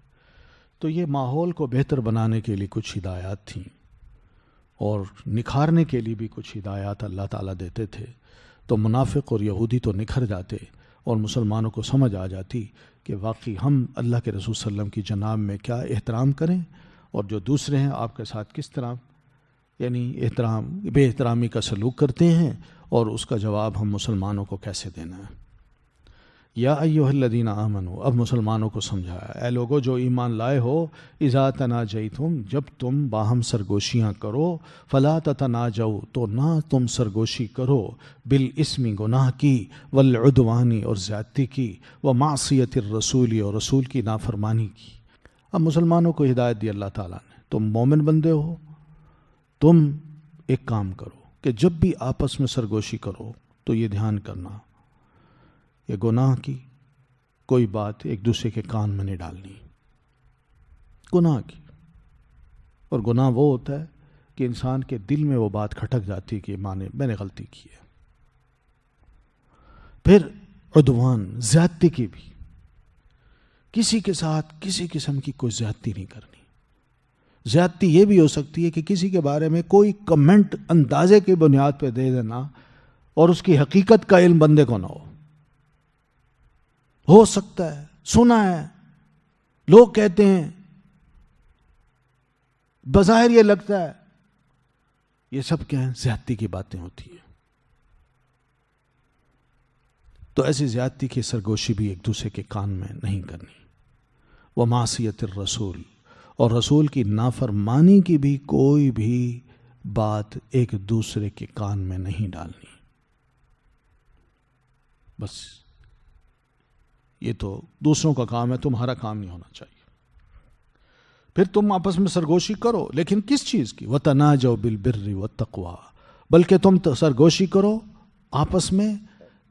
تو یہ ماحول کو بہتر بنانے کے لیے کچھ ہدایات تھیں، اور نکھارنے کے لیے بھی کچھ ہدایات اللہ تعالیٰ دیتے تھے، تو منافق اور یہودی تو نکھر جاتے اور مسلمانوں کو سمجھ آ جاتی کہ واقعی ہم اللہ کے رسول صلی اللہ علیہ وسلم کی جناب میں کیا احترام کریں، اور جو دوسرے ہیں آپ کے ساتھ کس طرح یعنی بے احترامی کا سلوک کرتے ہیں، اور اس کا جواب ہم مسلمانوں کو کیسے دینا ہے۔ یا ایھا الذین آمنوا، اب مسلمانوں کو سمجھایا، اے لوگو جو ایمان لائے ہو، اذا تناجیتم، جب تم باہم سرگوشیاں کرو، فلا تتناجوا، تو نہ تم سرگوشی کرو، بالاسم، گناہ کی، والعدوان، اور زیادتی کی، ومعصیت الرسول، اور رسول کی نافرمانی کی۔ اب مسلمانوں کو ہدایت دی اللہ تعالیٰ نے، تم مومن بندے ہو، تم ایک کام کرو کہ جب بھی آپس میں سرگوشی کرو تو یہ دھیان کرنا، یہ گناہ کی کوئی بات ایک دوسرے کے کان میں نہیں ڈالنی، گناہ کی، اور گناہ وہ ہوتا ہے کہ انسان کے دل میں وہ بات کھٹک جاتی کہ میں نے غلطی کی ہے۔ پھر عدوان، زیادتی کی بھی، کسی کے ساتھ کسی قسم کی کوئی زیادتی نہیں کرنی۔ زیادتی یہ بھی ہو سکتی ہے کہ کسی کے بارے میں کوئی کمنٹ اندازے کی بنیاد پہ دے دینا، اور اس کی حقیقت کا علم بندے کو نہ ہو سکتا ہے، سنا ہے، لوگ کہتے ہیں، بظاہر یہ لگتا ہے، یہ سب کیا ہیں؟ زیادتی کی باتیں ہوتی ہیں۔ تو ایسی زیادتی کی سرگوشی بھی ایک دوسرے کے کان میں نہیں کرنی۔ وَمَعْصِيَةِ الرَّسُولِ، اور رسول کی نافرمانی کی بھی کوئی بھی بات ایک دوسرے کے کان میں نہیں ڈالنی۔ بس یہ تو دوسروں کا کام ہے، تمہارا کام نہیں ہونا چاہیے۔ پھر تم آپس میں سرگوشی کرو، لیکن کس چیز کی؟ وَتَنَاجَوْا بِالْبِرِّ وَالتَّقْوَىٰ، بلکہ تم سرگوشی کرو آپس میں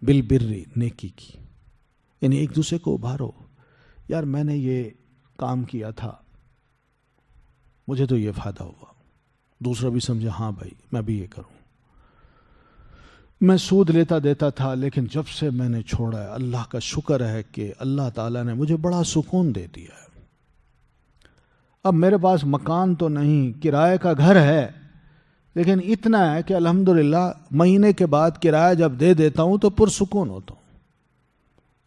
بالبر، نیکی کی، یعنی ایک دوسرے کو ابھارو۔ یار میں نے یہ کام کیا تھا، مجھے تو یہ فائدہ ہوا، دوسرا بھی سمجھے ہاں بھائی میں بھی یہ کروں۔ میں سود لیتا دیتا تھا، لیکن جب سے میں نے چھوڑا ہے، اللہ کا شکر ہے کہ اللہ تعالیٰ نے مجھے بڑا سکون دے دیا ہے۔ اب میرے پاس مکان تو نہیں، کرائے کا گھر ہے، لیکن اتنا ہے کہ الحمدللہ مہینے کے بعد کرایہ جب دے دیتا ہوں تو پرسکون ہوتا ہوں۔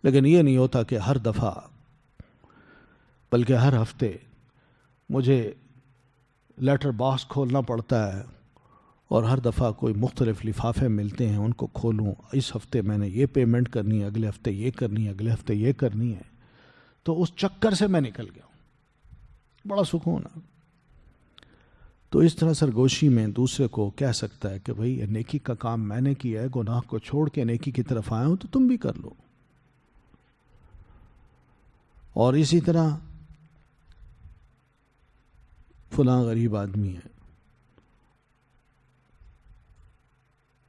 لیکن یہ نہیں ہوتا کہ ہر دفعہ، بلکہ ہر ہفتے مجھے لیٹر باکس کھولنا پڑتا ہے، اور ہر دفعہ کوئی مختلف لفافے ملتے ہیں، ان کو کھولوں، اس ہفتے میں نے یہ پیمنٹ کرنی ہے، اگلے ہفتے یہ کرنی ہے، اگلے ہفتے یہ کرنی ہے۔ تو اس چکر سے میں نکل گیا ہوں، بڑا سکون ہے۔ تو اس طرح سرگوشی میں دوسرے کو کہہ سکتا ہے کہ بھئی نیکی کا کام میں نے کیا ہے، گناہ کو چھوڑ کے نیکی کی طرف آیا ہوں، تو تم بھی کر لو۔ اور اسی طرح فلاں غریب آدمی ہے،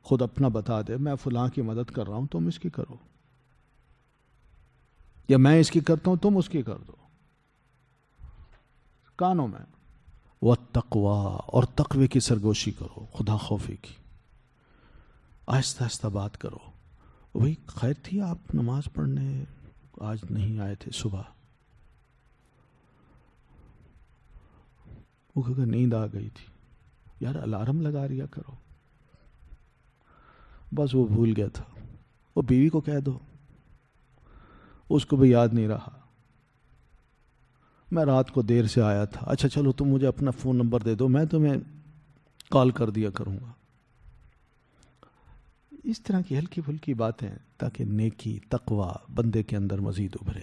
خود اپنا بتا دے، میں فلاں کی مدد کر رہا ہوں، تم اس کی کرو، یا میں اس کی کرتا ہوں تم اس کی کر دو، کانوں میں۔ وَالتَّقْوَىٰ، اور تقوی کی سرگوشی کرو، خدا خوفی کی، آہستہ آہستہ بات کرو۔ وہی خیر تھی آپ نماز پڑھنے آج نہیں آئے تھے صبح؟ وہ کہا نیند آ گئی تھی۔ یار الارم لگا ریا کرو۔ بس وہ بھول گیا تھا، وہ بیوی کو کہہ دو، اس کو بھی یاد نہیں رہا، میں رات کو دیر سے آیا تھا، اچھا چلو تم مجھے اپنا فون نمبر دے دو، میں تمہیں کال کر دیا کروں گا۔ اس طرح کی ہلکی پھلکی باتیں، تاکہ نیکی تقوی بندے کے اندر مزید ابھرے۔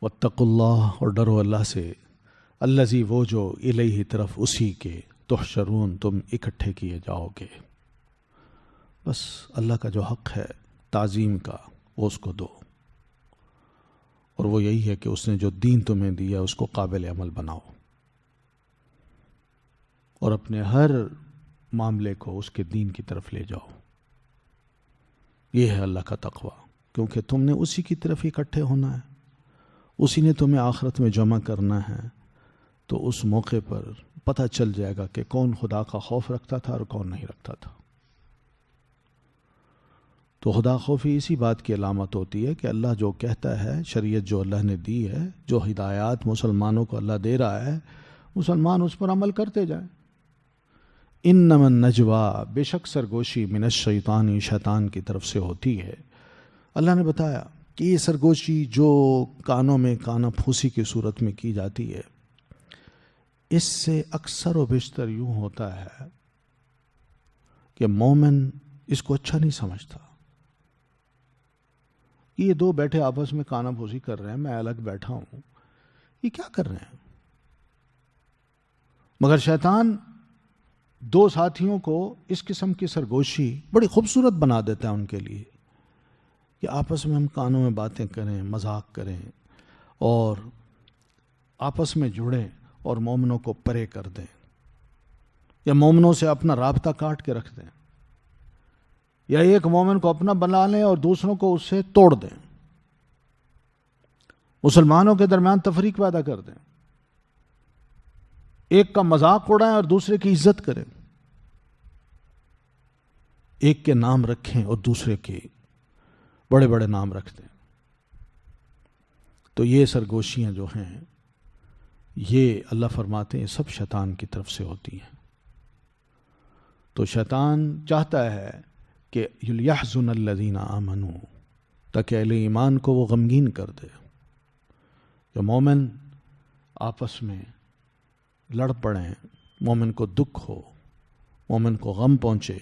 واتقوا اللہ، اور ڈرو اللہ سے، الذی، وہ جو، الیہ، طرف اسی کے، تحشرون، تم اکٹھے کیے جاؤ گے۔ بس اللہ کا جو حق ہے تعظیم کا، وہ اس کو دو، اور وہ یہی ہے کہ اس نے جو دین تمہیں دیا اس کو قابل عمل بناؤ، اور اپنے ہر معاملے کو اس کے دین کی طرف لے جاؤ۔ یہ ہے اللہ کا تقوی، کیونکہ تم نے اسی کی طرف اکٹھے ہونا ہے، اسی نے تمہیں آخرت میں جمع کرنا ہے۔ تو اس موقع پر پتہ چل جائے گا کہ کون خدا کا خوف رکھتا تھا اور کون نہیں رکھتا تھا۔ تو خدا خوفی اسی بات کی علامت ہوتی ہے کہ اللہ جو کہتا ہے، شریعت جو اللہ نے دی ہے، جو ہدایات مسلمانوں کو اللہ دے رہا ہے، مسلمان اس پر عمل کرتے جائیں۔ انما النجوى، بے شک سرگوشی، من الشیطان، شیطان کی طرف سے ہوتی ہے۔ اللہ نے بتایا کہ یہ سرگوشی جو کانوں میں کانا پھوسی کی صورت میں کی جاتی ہے، اس سے اکثر و بیشتر یوں ہوتا ہے کہ مومن اس کو اچھا نہیں سمجھتا۔ یہ دو بیٹھے آپس میں کانا پھوسی کر رہے ہیں، میں الگ بیٹھا ہوں، یہ کیا کر رہے ہیں؟ مگر شیطان دو ساتھیوں کو اس قسم کی سرگوشی بڑی خوبصورت بنا دیتا ہے ان کے لیے، کہ آپس میں ہم کانوں میں باتیں کریں، مذاق کریں، اور آپس میں جڑیں، اور مومنوں کو پرے کر دیں، یا مومنوں سے اپنا رابطہ کاٹ کے رکھ دیں، یا ایک مومن کو اپنا بنا لیں اور دوسروں کو اس سے توڑ دیں، مسلمانوں کے درمیان تفریق پیدا کر دیں، ایک کا مذاق اڑائیں اور دوسرے کی عزت کریں، ایک کے نام رکھیں اور دوسرے کے بڑے بڑے نام رکھ دیں۔ تو یہ سرگوشیاں جو ہیں، یہ اللہ فرماتے ہیں سب شیطان کی طرف سے ہوتی ہیں۔ تو شیطان چاہتا ہے کہ یحزن الذین آمنوا، تاکہ اہل ایمان کو وہ غمگین کر دے. جو مومن آپس میں لڑ پڑیں، مومن کو دکھ ہو، مومن کو غم پہنچے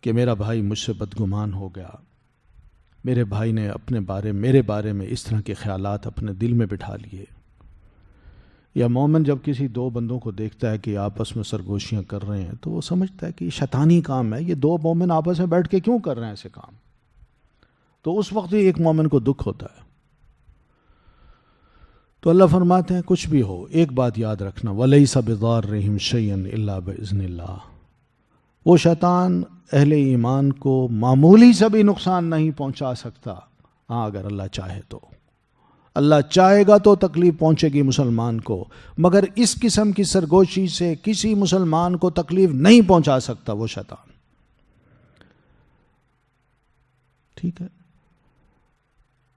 کہ میرا بھائی مجھ سے بدگمان ہو گیا، میرے بھائی نے میرے بارے میں اس طرح کے خیالات اپنے دل میں بٹھا لیے. یا مومن جب کسی دو بندوں کو دیکھتا ہے کہ آپس میں سرگوشیاں کر رہے ہیں تو وہ سمجھتا ہے کہ یہ شیطانی کام ہے، یہ دو مومن آپس میں بیٹھ کے کیوں کر رہے ہیں ایسے کام. تو اس وقت ہی ایک مومن کو دکھ ہوتا ہے. تو اللہ فرماتے ہیں کچھ بھی ہو، ایک بات یاد رکھنا، وَلَيْسَ بِضَارِّهِمْ شَيْئًا إِلَّا بِإِذْنِ اللَّهِ. وہ شیطان اہل ایمان کو معمولی سا بھی نقصان نہیں پہنچا سکتا، ہاں اگر اللہ چاہے تو. اللہ چاہے گا تو تکلیف پہنچے گی مسلمان کو، مگر اس قسم کی سرگوشی سے کسی مسلمان کو تکلیف نہیں پہنچا سکتا وہ شیطان. ٹھیک ہے.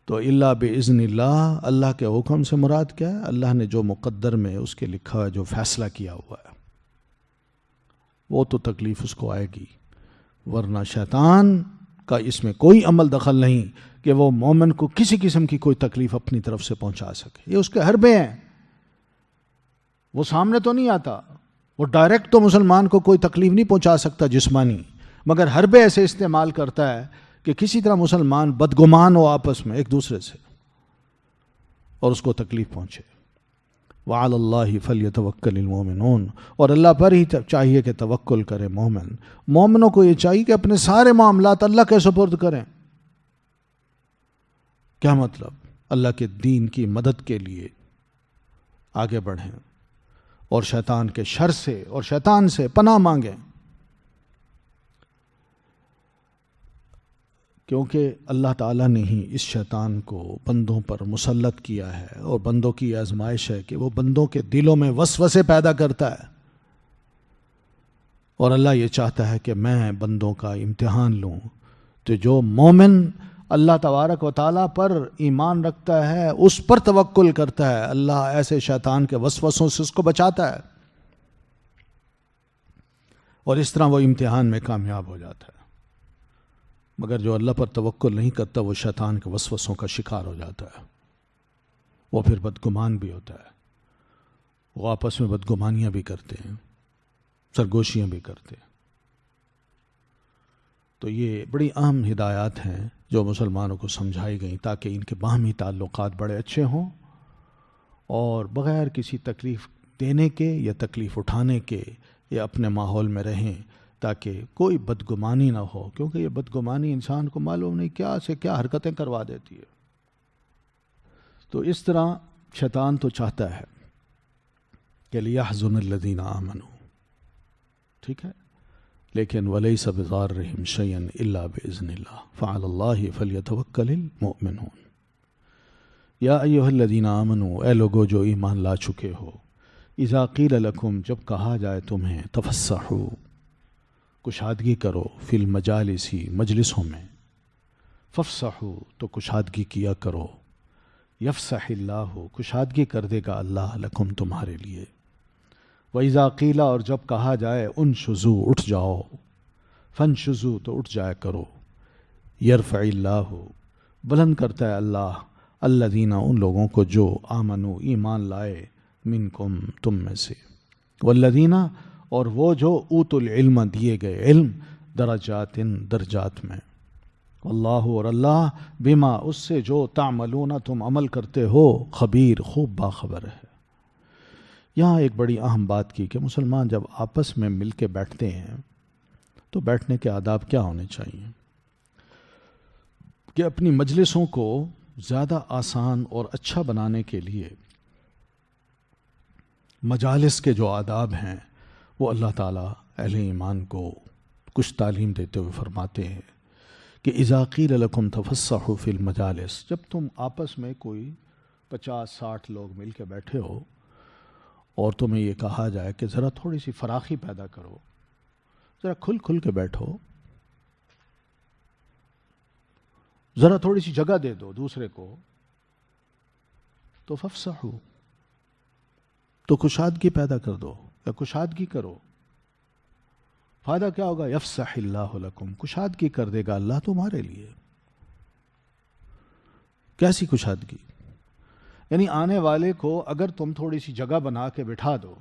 تو اللہ بِإِذْنِ اللہ، اللہ کے حکم سے مراد کیا ہے؟ اللہ نے جو مقدر میں اس کے لکھا ہے، جو فیصلہ کیا ہوا ہے، وہ تو تکلیف اس کو آئے گی. ورنہ شیطان کا اس میں کوئی عمل دخل نہیں کہ وہ مومن کو کسی قسم کی کوئی تکلیف اپنی طرف سے پہنچا سکے. یہ اس کے حربے ہیں، وہ سامنے تو نہیں آتا، وہ ڈائریکٹ تو مسلمان کو کوئی تکلیف نہیں پہنچا سکتا جسمانی، مگر حربے ایسے استعمال کرتا ہے کہ کسی طرح مسلمان بدگمان ہو آپس میں ایک دوسرے سے اور اس کو تکلیف پہنچے. وعلی اللہ فلیتوکل المؤمنون، اور اللہ پر ہی چاہیے کہ توکل کرے مومن. مومنوں کو یہ چاہیے کہ اپنے سارے معاملات اللہ کے سپرد کریں. کیا مطلب؟ اللہ کے دین کی مدد کے لیے آگے بڑھیں اور شیطان کے شر سے اور شیطان سے پناہ مانگیں. کیونکہ اللہ تعالیٰ نے ہی اس شیطان کو بندوں پر مسلط کیا ہے، اور بندوں کی آزمائش ہے کہ وہ بندوں کے دلوں میں وسوسے پیدا کرتا ہے. اور اللہ یہ چاہتا ہے کہ میں بندوں کا امتحان لوں. تو جو مومن اللہ تبارک و تعالیٰ پر ایمان رکھتا ہے، اس پر توکل کرتا ہے، اللہ ایسے شیطان کے وسوسوں سے اس کو بچاتا ہے، اور اس طرح وہ امتحان میں کامیاب ہو جاتا ہے. مگر جو اللہ پر توکل نہیں کرتا وہ شیطان کے وسوسوں کا شکار ہو جاتا ہے، وہ پھر بدگمان بھی ہوتا ہے، وہ آپس میں بدگمانیاں بھی کرتے ہیں، سرگوشیاں بھی کرتے ہیں. تو یہ بڑی اہم ہدایات ہیں جو مسلمانوں کو سمجھائی گئیں تاکہ ان کے باہمی تعلقات بڑے اچھے ہوں اور بغیر کسی تکلیف دینے کے یا تکلیف اٹھانے کے یا اپنے ماحول میں رہیں، تاکہ کوئی بدگمانی نہ ہو. کیونکہ یہ بدگمانی انسان کو معلوم نہیں کیا سے کیا حرکتیں کروا دیتی ہے. تو اس طرح شیطان تو چاہتا ہے کہ لیحزن الذین آمنوا، ٹھیک ہے، لیکن ولیس بضارہم شیئا الا باذن اللہ فعلی اللہ فلیتوکل المؤمنون. یا ایھا الذین آمنوا، اے لوگو جو ایمان لا چکے ہو، اذا قیل لکم، جب کہا جائے تمہیں، تفسحوا، کشادگی کرو، فی المجالس، مجلسوں میں، فافسحوا، تو کشادگی کیا کرو، یفسح اللہ، کشادگی کر دے گا اللہ، لکم، تمہارے لیے. وَإِذَا قِيلَ، اور جب کہا جائے، انشزوا، اٹھ جاؤ، فانشزوا، تو اٹھ جایا کرو، یرفع اللہ، بلند کرتا ہے اللہ، الذین، ان لوگوں کو جو آمنوا، ایمان لائے، منکم، تم میں سے، والذین، اور وہ جو اوتوا العلم، دیے گئے علم، درجات، درجات میں، واللہ، اور اللہ، بما، اس سے جو تعملون، تم عمل کرتے ہو، خبیر، خوب باخبر ہے. یہاں ایک بڑی اہم بات کی کہ مسلمان جب آپس میں مل کے بیٹھتے ہیں تو بیٹھنے کے آداب کیا ہونے چاہیے، کہ اپنی مجلسوں کو زیادہ آسان اور اچھا بنانے کے لیے مجالس کے جو آداب ہیں وہ اللہ تعالیٰ اہل ایمان کو کچھ تعلیم دیتے ہوئے فرماتے ہیں کہ اذا قیل لکم تفسحوا فی المجالس، جب تم آپس میں کوئی 50-60 لوگ مل کے بیٹھے ہو اور تمہیں یہ کہا جائے کہ ذرا تھوڑی سی فراخی پیدا کرو، ذرا کھل کے بیٹھو، ذرا تھوڑی سی جگہ دے دو دوسرے کو، تو فافسحوا، تو کشادگی پیدا کر دو یا کشادگی کرو. فائدہ کیا ہوگا؟ یفسح اللہ لکم، کشادگی کر دے گا اللہ تمہارے لیے. کیسی کشادگی؟ یعنی آنے والے کو اگر تم تھوڑی سی جگہ بنا کے بٹھا دو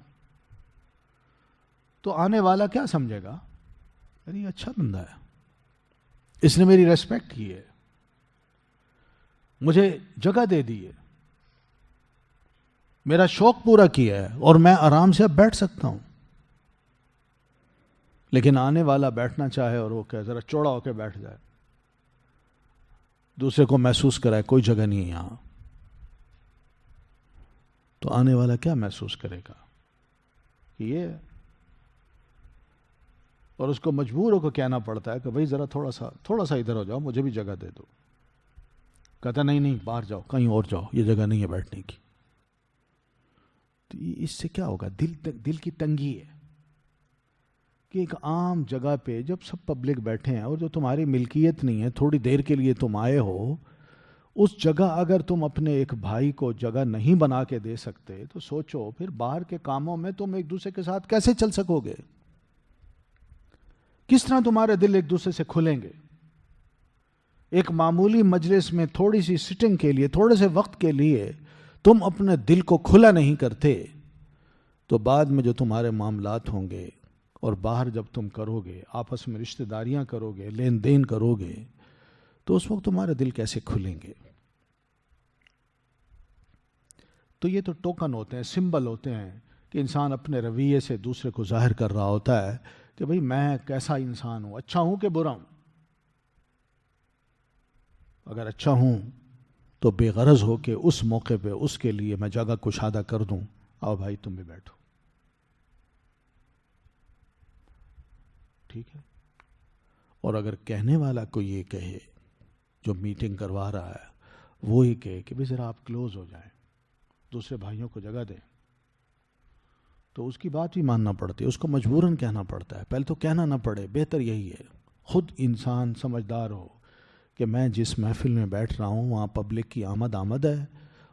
تو آنے والا کیا سمجھے گا؟ یعنی اچھا بندہ ہے، اس نے میری ریسپیکٹ کی ہے، مجھے جگہ دے دی ہے، میرا شوق پورا کیا ہے اور میں آرام سے اب بیٹھ سکتا ہوں. لیکن آنے والا بیٹھنا چاہے اور وہ کہ ذرا چوڑا ہو کے بیٹھ جائے، دوسرے کو محسوس کرائے کوئی جگہ نہیں ہے یہاں، تو آنے والا کیا محسوس کرے گا کہ یہ ہے. اور اس کو مجبور ہو کے کہنا پڑتا ہے کہ بھائی ذرا تھوڑا سا ادھر ہو جاؤ، مجھے بھی جگہ دے دو. کہتا نہیں باہر جاؤ، کہیں اور جاؤ، یہ جگہ نہیں ہے بیٹھنے کی. تو اس سے کیا ہوگا؟ دل کی تنگی ہے کہ ایک عام جگہ پہ جب سب پبلک بیٹھے ہیں اور جو تمہاری ملکیت نہیں ہے، تھوڑی دیر کے لیے تم آئے ہو، اس جگہ اگر تم اپنے ایک بھائی کو جگہ نہیں بنا کے دے سکتے تو سوچو پھر باہر کے کاموں میں تم ایک دوسرے کے ساتھ کیسے چل سکو گے؟ کس طرح تمہارے دل ایک دوسرے سے کھلیں گے؟ ایک معمولی مجلس میں تھوڑی سی سٹنگ کے لیے، تھوڑے سے وقت کے لیے تم اپنے دل کو کھلا نہیں کرتے تو بعد میں جو تمہارے معاملات ہوں گے اور باہر جب تم کرو گے، آپس میں رشتہ داریاں کرو گے، لین دین کرو گے، تو اس وقت تمہارے دل کیسے کھلیں گے؟ تو یہ تو ٹوکن ہوتے ہیں، سمبل ہوتے ہیں کہ انسان اپنے رویے سے دوسرے کو ظاہر کر رہا ہوتا ہے کہ بھئی میں کیسا انسان ہوں، اچھا ہوں کہ برا ہوں. اگر اچھا ہوں تو بے غرض ہو کے اس موقع پہ اس کے لیے میں جگہ کشادہ کر دوں، آؤ بھائی تم بھی بیٹھو، ٹھیک ہے. اور اگر کہنے والا کو یہ کہے، جو میٹنگ کروا رہا ہے وہ یہ کہے کہ بھئی ذرا آپ کلوز ہو جائیں، دوسرے بھائیوں کو جگہ دیں، تو اس کی بات بھی ماننا پڑتی ہے، اس کو مجبوراً کہنا پڑتا ہے. پہلے تو کہنا نہ پڑے، بہتر یہی ہے. خود انسان سمجھدار ہو کہ میں جس محفل میں بیٹھ رہا ہوں وہاں پبلک کی آمد ہے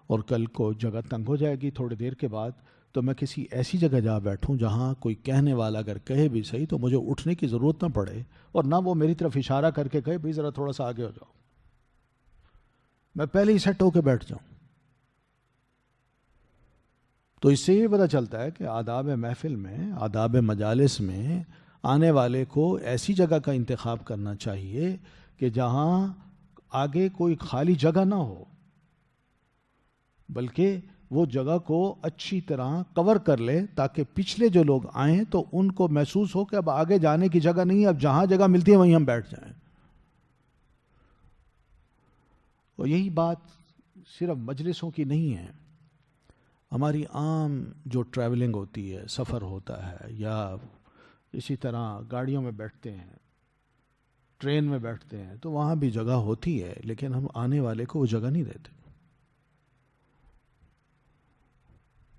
اور کل کو جگہ تنگ ہو جائے گی تھوڑی دیر کے بعد، تو میں کسی ایسی جگہ جا بیٹھوں جہاں کوئی کہنے والا اگر کہے بھی صحیح تو مجھے اٹھنے کی ضرورت نہ پڑے اور نہ وہ میری طرف اشارہ کر کے کہے بھئی ذرا تھوڑا سا آگے ہو جاؤ، میں پہلے ہی سیٹ ہو کے بیٹھ جاؤں. تو اس سے یہ پتہ چلتا ہے کہ آداب محفل میں، آداب مجالس میں آنے والے کو ایسی جگہ کا انتخاب کرنا چاہیے کہ جہاں آگے کوئی خالی جگہ نہ ہو، بلکہ وہ جگہ کو اچھی طرح کور کر لے تاکہ پچھلے جو لوگ آئیں تو ان کو محسوس ہو کہ اب آگے جانے کی جگہ نہیں ہے، اب جہاں جگہ ملتی ہے وہیں ہم بیٹھ جائیں. اور یہی بات صرف مجلسوں کی نہیں ہے، ہماری عام جو ٹریولنگ ہوتی ہے، سفر ہوتا ہے، یا اسی طرح گاڑیوں میں بیٹھتے ہیں، ٹرین میں بیٹھتے ہیں، تو وہاں بھی جگہ ہوتی ہے لیکن ہم آنے والے کو وہ جگہ نہیں دیتے.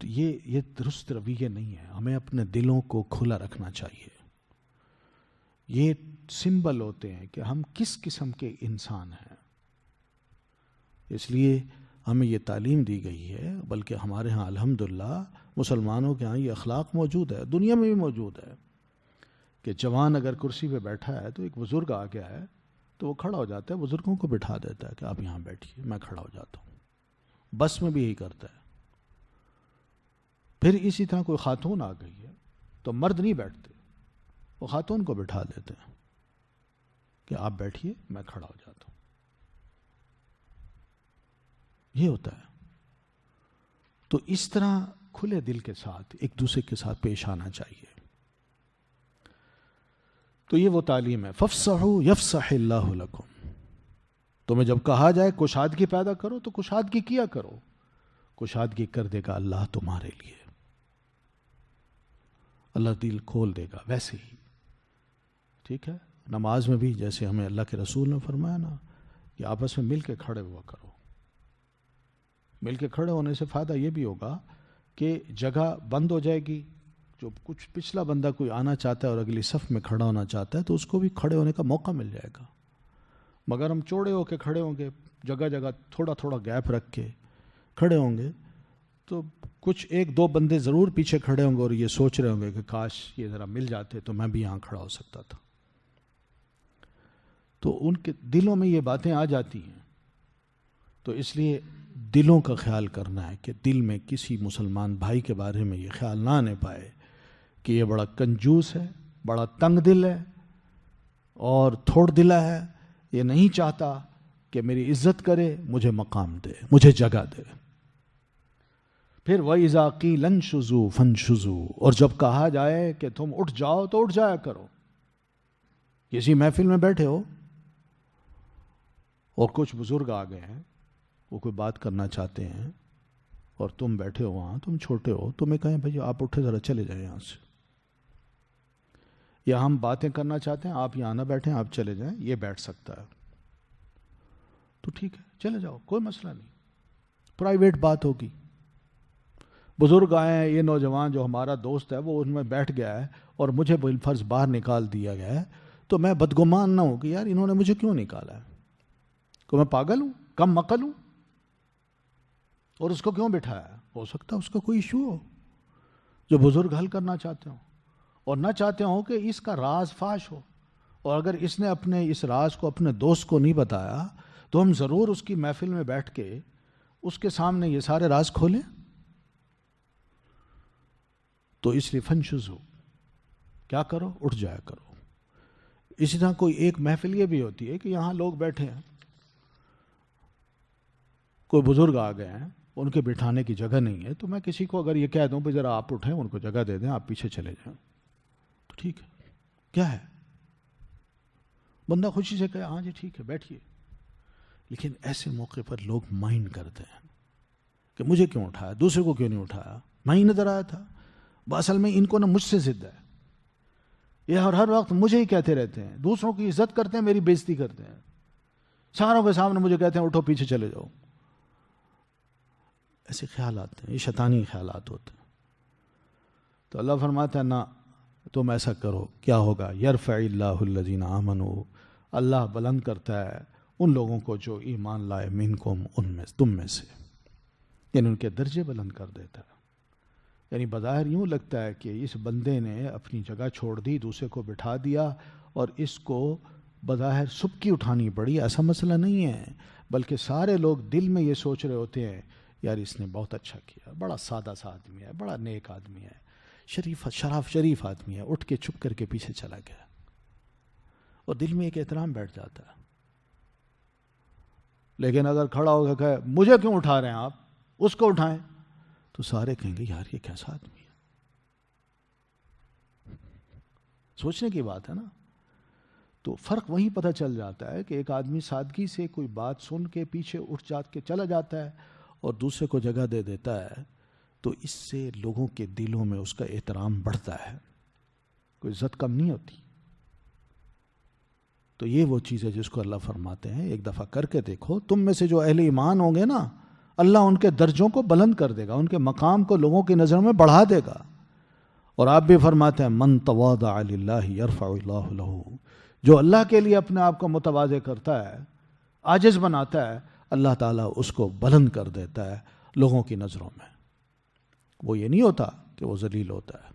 تو یہ درست رویہ نہیں ہے. ہمیں اپنے دلوں کو کھلا رکھنا چاہیے. یہ سمبل ہوتے ہیں کہ ہم کس قسم کے انسان ہیں. اس لیے ہمیں یہ تعلیم دی گئی ہے، بلکہ ہمارے ہاں الحمدللہ مسلمانوں کے ہاں یہ اخلاق موجود ہے، دنیا میں بھی موجود ہے، کہ جوان اگر کرسی پہ بیٹھا ہے تو ایک بزرگ آ گیا ہے تو وہ کھڑا ہو جاتا ہے، بزرگوں کو بٹھا دیتا ہے کہ آپ یہاں بیٹھیے، میں کھڑا ہو جاتا ہوں. بس میں بھی یہی کرتا ہے. پھر اسی طرح کوئی خاتون آ گئی ہے تو مرد نہیں بیٹھتے، وہ خاتون کو بٹھا دیتے ہیں کہ آپ بیٹھیے، میں کھڑا ہو جاتا ہوں. یہ ہوتا ہے. تو اس طرح کھلے دل کے ساتھ ایک دوسرے کے ساتھ پیش آنا چاہیے. تو یہ وہ تعلیم ہے. فَافْصَحُوا يَفْصَحِ اللَّهُ لَكُمْ. تمہیں جب کہا جائے کشادگی پیدا کرو تو کشادگی کیا کرو، کشادگی کر دے گا اللہ تمہارے لیے. اللہ دل کھول دے گا. ویسے ہی ٹھیک ہے، نماز میں بھی جیسے ہمیں اللہ کے رسول نے فرمایا نا کہ آپس میں مل کے کھڑے ہوا کرو. مل کے کھڑے ہونے سے فائدہ یہ بھی ہوگا کہ جگہ بند ہو جائے گی. جو کچھ پچھلا بندہ کوئی آنا چاہتا ہے اور اگلی صف میں کھڑا ہونا چاہتا ہے تو اس کو بھی کھڑے ہونے کا موقع مل جائے گا. مگر ہم چوڑے ہو کے کھڑے ہوں گے، جگہ جگہ تھوڑا تھوڑا گیپ رکھ کے کھڑے ہوں گے تو کچھ ایک دو بندے ضرور پیچھے کھڑے ہوں گے اور یہ سوچ رہے ہوں گے کہ کاش یہ ذرا مل جاتے تو میں بھی یہاں کھڑا ہو سکتا تھا. تو ان کے دلوں میں یہ باتیں آ جاتی ہیں. تو اس لیے دلوں کا خیال کرنا ہے کہ دل میں کسی مسلمان بھائی کے بارے میں یہ خیال نہ آنے پائے کہ یہ بڑا کنجوس ہے، بڑا تنگ دل ہے اور تھوڑ دلا ہے، یہ نہیں چاہتا کہ میری عزت کرے، مجھے مقام دے، مجھے جگہ دے. پھر وَإِذَا قِيلَ انشُزُوا فَانشُزُوا، اور جب کہا جائے کہ تم اٹھ جاؤ تو اٹھ جایا کرو. کسی محفل میں بیٹھے ہو اور کچھ بزرگ آ گئے ہیں، وہ کوئی بات کرنا چاہتے ہیں اور تم بیٹھے ہو وہاں، تم چھوٹے ہو، تمہیں کہیں بھائی آپ اٹھے ذرا چلے جائیں یہاں سے. یا ہم باتیں کرنا چاہتے ہیں، آپ یہاں نہ بیٹھیں، آپ چلے جائیں، یہ بیٹھ سکتا ہے تو ٹھیک ہے چلے جاؤ، کوئی مسئلہ نہیں، پرائیویٹ بات ہوگی. بزرگ آئے ہیں، یہ نوجوان جو ہمارا دوست ہے وہ ان میں بیٹھ گیا ہے اور مجھے بالفرض باہر نکال دیا گیا ہے، تو میں بدگمان نہ ہوں کہ یار انہوں نے مجھے کیوں نکالا ہے، کہ میں پاگل ہوں، کم عقل ہوں، اور اس کو کیوں بٹھایا. ہو سکتا ہے اس کا کوئی ایشو ہو جو بزرگ حل کرنا چاہتے ہوں، اور نہ چاہتے ہوں کہ اس کا راز فاش ہو. اور اگر اس نے اپنے اس راز کو اپنے دوست کو نہیں بتایا تو ہم ضرور اس کی محفل میں بیٹھ کے اس کے سامنے یہ سارے راز کھولیں. تو اس لیے فنشزو، کیا کرو، اٹھ جایا کرو. اسی طرح کوئی ایک محفل یہ بھی ہوتی ہے کہ یہاں لوگ بیٹھے ہیں، کوئی بزرگ آ گئے ہیں، ان کے بٹھانے کی جگہ نہیں ہے، تو میں کسی کو اگر یہ کہہ دوں کہ ذرا آپ اٹھیں، ان کو جگہ دے دیں، آپ پیچھے چلے جائیں، تو ٹھیک ہے، کیا ہے، بندہ خوشی سے کہے ہاں جی ٹھیک ہے بیٹھیے. لیکن ایسے موقع پر لوگ مائنڈ کرتے ہیں کہ مجھے کیوں اٹھایا، دوسرے کو کیوں نہیں اٹھایا، میں ہی نظر آیا تھا. اصل میں ان کو نہ مجھ سے ضد ہے، یہ ہر وقت مجھے ہی کہتے رہتے ہیں، دوسروں کی عزت کرتے ہیں، میری بےزتی کرتے ہیں، ساروں کے سامنے مجھے کہتے ہیں اٹھو پیچھے چلے جاؤ. ایسے خیالات ہیں، یہ شیطانی خیالات ہوتے ہیں. تو اللہ فرماتا ہے نہ تم ایسا کرو، کیا ہوگا، یرفع اللہ الذین آمنوا، اللہ بلند کرتا ہے ان لوگوں کو جو ایمان لائے، منکم، ان میں، تم میں سے، یعنی ان کے درجے بلند کر دیتا ہے. یعنی بظاہر یوں لگتا ہے کہ اس بندے نے اپنی جگہ چھوڑ دی، دوسرے کو بٹھا دیا اور اس کو بظاہر سبکی اٹھانی پڑی. ایسا مسئلہ نہیں ہے، بلکہ سارے لوگ دل میں یہ سوچ رہے ہوتے ہیں یار اس نے بہت اچھا کیا، بڑا سادہ سا آدمی ہے، بڑا نیک آدمی ہے، شریف آدمی ہے، اٹھ کے چھپ کر کے پیچھے چلا گیا، اور دل میں ایک احترام بیٹھ جاتا ہے. لیکن اگر کھڑا ہو کے کہے مجھے کیوں اٹھا رہے ہیں آپ، اس کو اٹھائیں، تو سارے کہیں گے یار یہ کیسا آدمی ہے. سوچنے کی بات ہے نا. تو فرق وہیں پتہ چل جاتا ہے کہ ایک آدمی سادگی سے کوئی بات سن کے پیچھے اٹھ جا کے چلا جاتا ہے اور دوسرے کو جگہ دے دیتا ہے، تو اس سے لوگوں کے دلوں میں اس کا احترام بڑھتا ہے، کوئی عزت کم نہیں ہوتی. تو یہ وہ چیز ہے جس کو اللہ فرماتے ہیں ایک دفعہ کر کے دیکھو، تم میں سے جو اہل ایمان ہوں گے نا، اللہ ان کے درجوں کو بلند کر دے گا، ان کے مقام کو لوگوں کی نظر میں بڑھا دے گا. اور آپ بھی فرماتے ہیں من تواضع للہ یرفع اللہ لہ، جو اللہ کے لیے اپنے آپ کو متواضع کرتا ہے، عاجز بناتا ہے، اللہ تعالیٰ اس کو بلند کر دیتا ہے لوگوں کی نظروں میں. وہ یہ نہیں ہوتا کہ وہ ذلیل ہوتا ہے،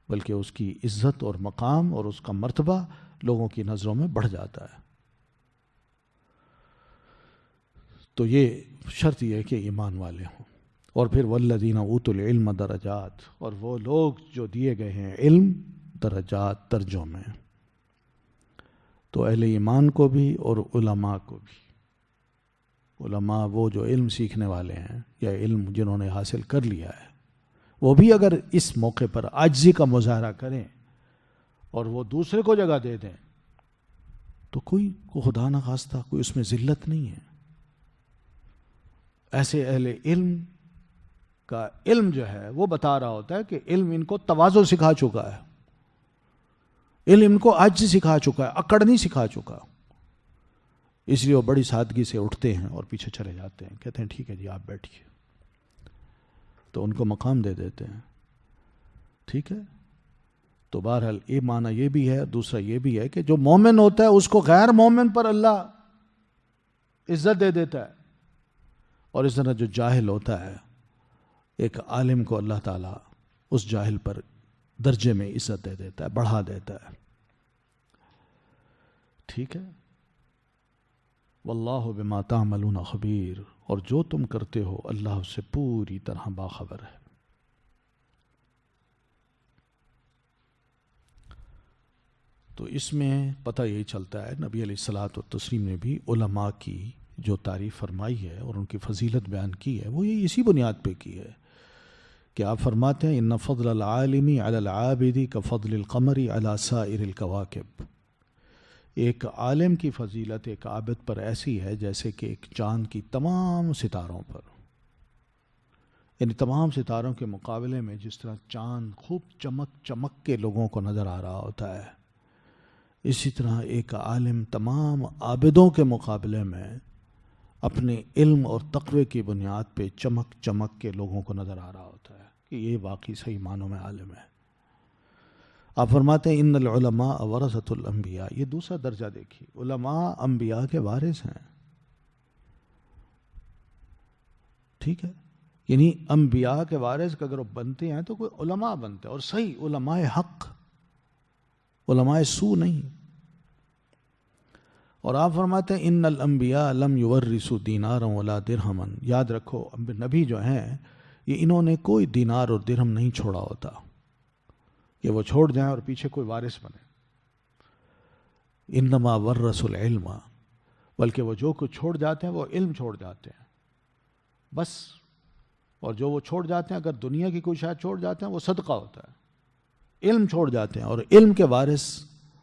بلکہ اس کی عزت اور مقام اور اس کا مرتبہ لوگوں کی نظروں میں بڑھ جاتا ہے. تو یہ شرط یہ ہے کہ ایمان والے ہوں. اور پھر والذین اوتوا العلم درجات، اور وہ لوگ جو دیے گئے ہیں علم درجات، درجوں میں. تو اہل ایمان کو بھی اور علماء کو بھی. علماء وہ جو علم سیکھنے والے ہیں یا علم جنہوں نے حاصل کر لیا ہے، وہ بھی اگر اس موقع پر عاجزی کا مظاہرہ کریں اور وہ دوسرے کو جگہ دے دیں تو کوئی خدا نہ خواستہ کوئی اس میں ذلت نہیں ہے. ایسے اہل علم کا علم جو ہے وہ بتا رہا ہوتا ہے کہ علم ان کو تواضع سکھا چکا ہے، علم ان کو عجز سکھا چکا ہے، اکڑ نہیں سکھا چکا. اس لیے وہ بڑی سادگی سے اٹھتے ہیں اور پیچھے چلے جاتے ہیں، کہتے ہیں ٹھیک ہے جی آپ بیٹھیے، تو ان کو مقام دے دیتے ہیں. ٹھیک ہے. تو بہرحال یہ معنی یہ بھی ہے، دوسرا یہ بھی ہے کہ جو مومن ہوتا ہے اس کو غیر مومن پر اللہ عزت دے دیتا ہے، اور اس طرح جو جاہل ہوتا ہے ایک عالم کو اللہ تعالیٰ اس جاہل پر درجے میں عزت دے دیتا ہے، بڑھا دیتا ہے. ٹھیک ہے. واللہ بما تعملون خبیر، اور جو تم کرتے ہو اللہ اس سے پوری طرح باخبر ہے. تو اس میں پتہ یہی چلتا ہے نبی علیہ الصلاۃ والتسلیم نے بھی علماء کی جو تعریف فرمائی ہے اور ان کی فضیلت بیان کی ہے وہ یہ اسی بنیاد پہ کی ہے کہ آپ فرماتے ہیں ان فضل العالم علی العابد کفضل القمر علی سائر الکواکب. ایک عالم کی فضیلت ایک عابد پر ایسی ہے جیسے کہ ایک چاند کی تمام ستاروں پر، یعنی تمام ستاروں کے مقابلے میں جس طرح چاند خوب چمک چمک کے لوگوں کو نظر آ رہا ہوتا ہے، اسی طرح ایک عالم تمام عابدوں کے مقابلے میں اپنے علم اور تقوی کی بنیاد پہ چمک چمک کے لوگوں کو نظر آ رہا ہوتا ہے کہ یہ واقعی صحیح معنوں میں عالم ہے. آپ فرماتے ہیں ان العلماء ورثۃ الانبیاء. یہ دوسرا درجہ دیکھیے، علماء انبیاء کے وارث ہیں. ٹھیک ہے، یعنی انبیاء کے وارث اگر وہ بنتے ہیں تو کوئی علماء بنتے ہیں، اور صحیح علماء حق، علماء سو نہیں. اور آپ فرماتے ہیں ان الانبیاء لم یورثوا دینارا ولا درہما. یاد رکھو نبی جو ہیں یہ انہوں نے کوئی دینار اور درہم نہیں چھوڑا ہوتا کہ وہ چھوڑ جائیں اور پیچھے کوئی وارث بنے. انما ورثوا العلم، بلکہ وہ جو کچھ چھوڑ جاتے ہیں وہ علم چھوڑ جاتے ہیں بس. اور جو وہ چھوڑ جاتے ہیں اگر دنیا کی کوئی شاید چھوڑ جاتے ہیں وہ صدقہ ہوتا ہے. علم چھوڑ جاتے ہیں اور علم کے وارث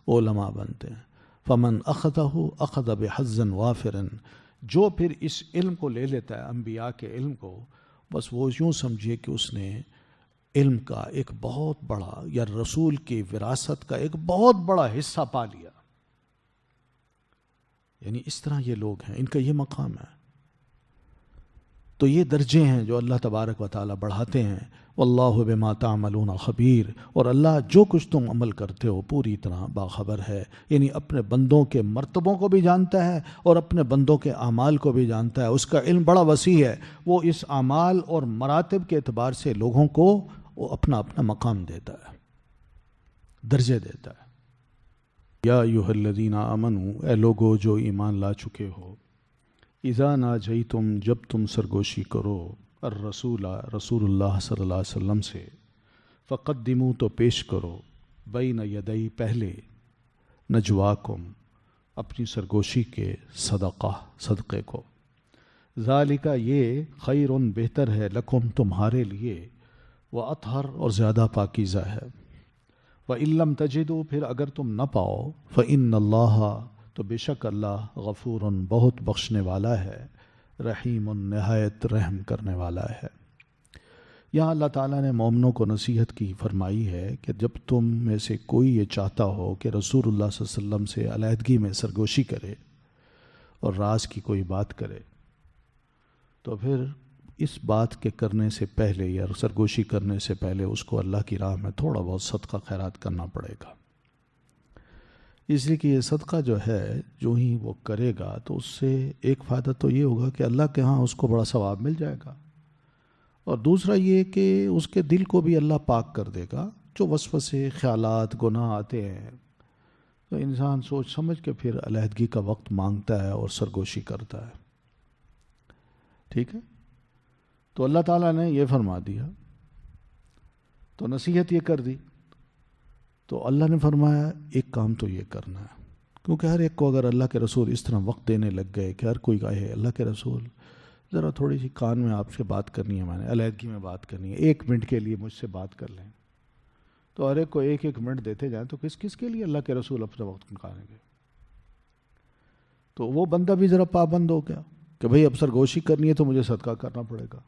علماء بنتے ہیں. فمن اخذہ اخذ بحظ وافر، جو پھر اس علم کو لے لیتا ہے انبیاء کے علم کو، بس وہ یوں سمجھیے کہ اس نے علم کا ایک بہت بڑا یا رسول کی وراثت کا ایک بہت بڑا حصہ پا لیا. یعنی اس طرح یہ لوگ ہیں، ان کا یہ مقام ہے. تو یہ درجے ہیں جو اللہ تبارک و تعالی بڑھاتے ہیں. واللہ بما تعملون خبیر، اور اللہ جو کچھ تم عمل کرتے ہو پوری طرح باخبر ہے. یعنی اپنے بندوں کے مرتبوں کو بھی جانتا ہے اور اپنے بندوں کے اعمال کو بھی جانتا ہے. اس کا علم بڑا وسیع ہے. وہ اس اعمال اور مراتب کے اعتبار سے لوگوں کو وہ اپنا اپنا مقام دیتا ہے، درجے دیتا ہے. یا ایھا الذین آمنوا، اے لوگو جو ایمان لا چکے ہو، اذا ناجیتم، جب تم سرگوشی کرو، الرسول، رسول اللہ صلی اللہ علیہ وسلم سے، فقدموا، تو پیش کرو، بین یدی، پہلے، نجواکم، اپنی سرگوشی کے صدقے کو، ذالک، یہ، خیر، بہتر ہے، لکم، تمہارے لیے، وَأَطْهَرُ، اور زیادہ پاکیزہ ہے. وَإِن لَّمْ تَجِدُوا، پھر اگر تم نہ پاؤ، فَإِنَّ اللَّهَ، تو بے شک اللہ، غفور، بہت بخشنے والا ہے، رحیم، نہایت رحم کرنے والا ہے. یہاں اللہ تعالیٰ نے مومنوں کو نصیحت کی فرمائی ہے کہ جب تم میں سے کوئی یہ چاہتا ہو کہ رسول اللہ صلی اللہ علیہ وسلم سے علیحدگی میں سرگوشی کرے اور راز کی کوئی بات کرے، تو پھر اس بات کے کرنے سے پہلے یا سرگوشی کرنے سے پہلے اس کو اللہ کی راہ میں تھوڑا بہت صدقہ خیرات کرنا پڑے گا. اس لیے کہ یہ صدقہ جو ہے جو ہی وہ کرے گا تو اس سے ایک فائدہ تو یہ ہوگا کہ اللہ کے ہاں اس کو بڑا ثواب مل جائے گا، اور دوسرا یہ کہ اس کے دل کو بھی اللہ پاک کر دے گا. جو وسوسے، خیالات، گناہ آتے ہیں تو انسان سوچ سمجھ کے پھر علیحدگی کا وقت مانگتا ہے اور سرگوشی کرتا ہے. ٹھیک ہے، تو اللہ تعالیٰ نے یہ فرما دیا، تو نصیحت یہ کر دی. تو اللہ نے فرمایا ایک کام تو یہ کرنا ہے، کیونکہ ہر ایک کو اگر اللہ کے رسول اس طرح وقت دینے لگ گئے کہ ہر کوئی کہے اللہ کے رسول ذرا تھوڑی سی کان میں آپ سے بات کرنی ہے، میں نے علیحدگی میں بات کرنی ہے، 1 منٹ کے لیے مجھ سے بات کر لیں، تو ہر ایک کو 1 منٹ دیتے جائیں تو کس کے لیے اللہ کے رسول اپنا وقت نکالیں گے؟ تو وہ بندہ بھی ذرا پابند ہو گیا کہ بھئی اب سرگوشی کرنی ہے تو مجھے صدقہ کرنا پڑے گا.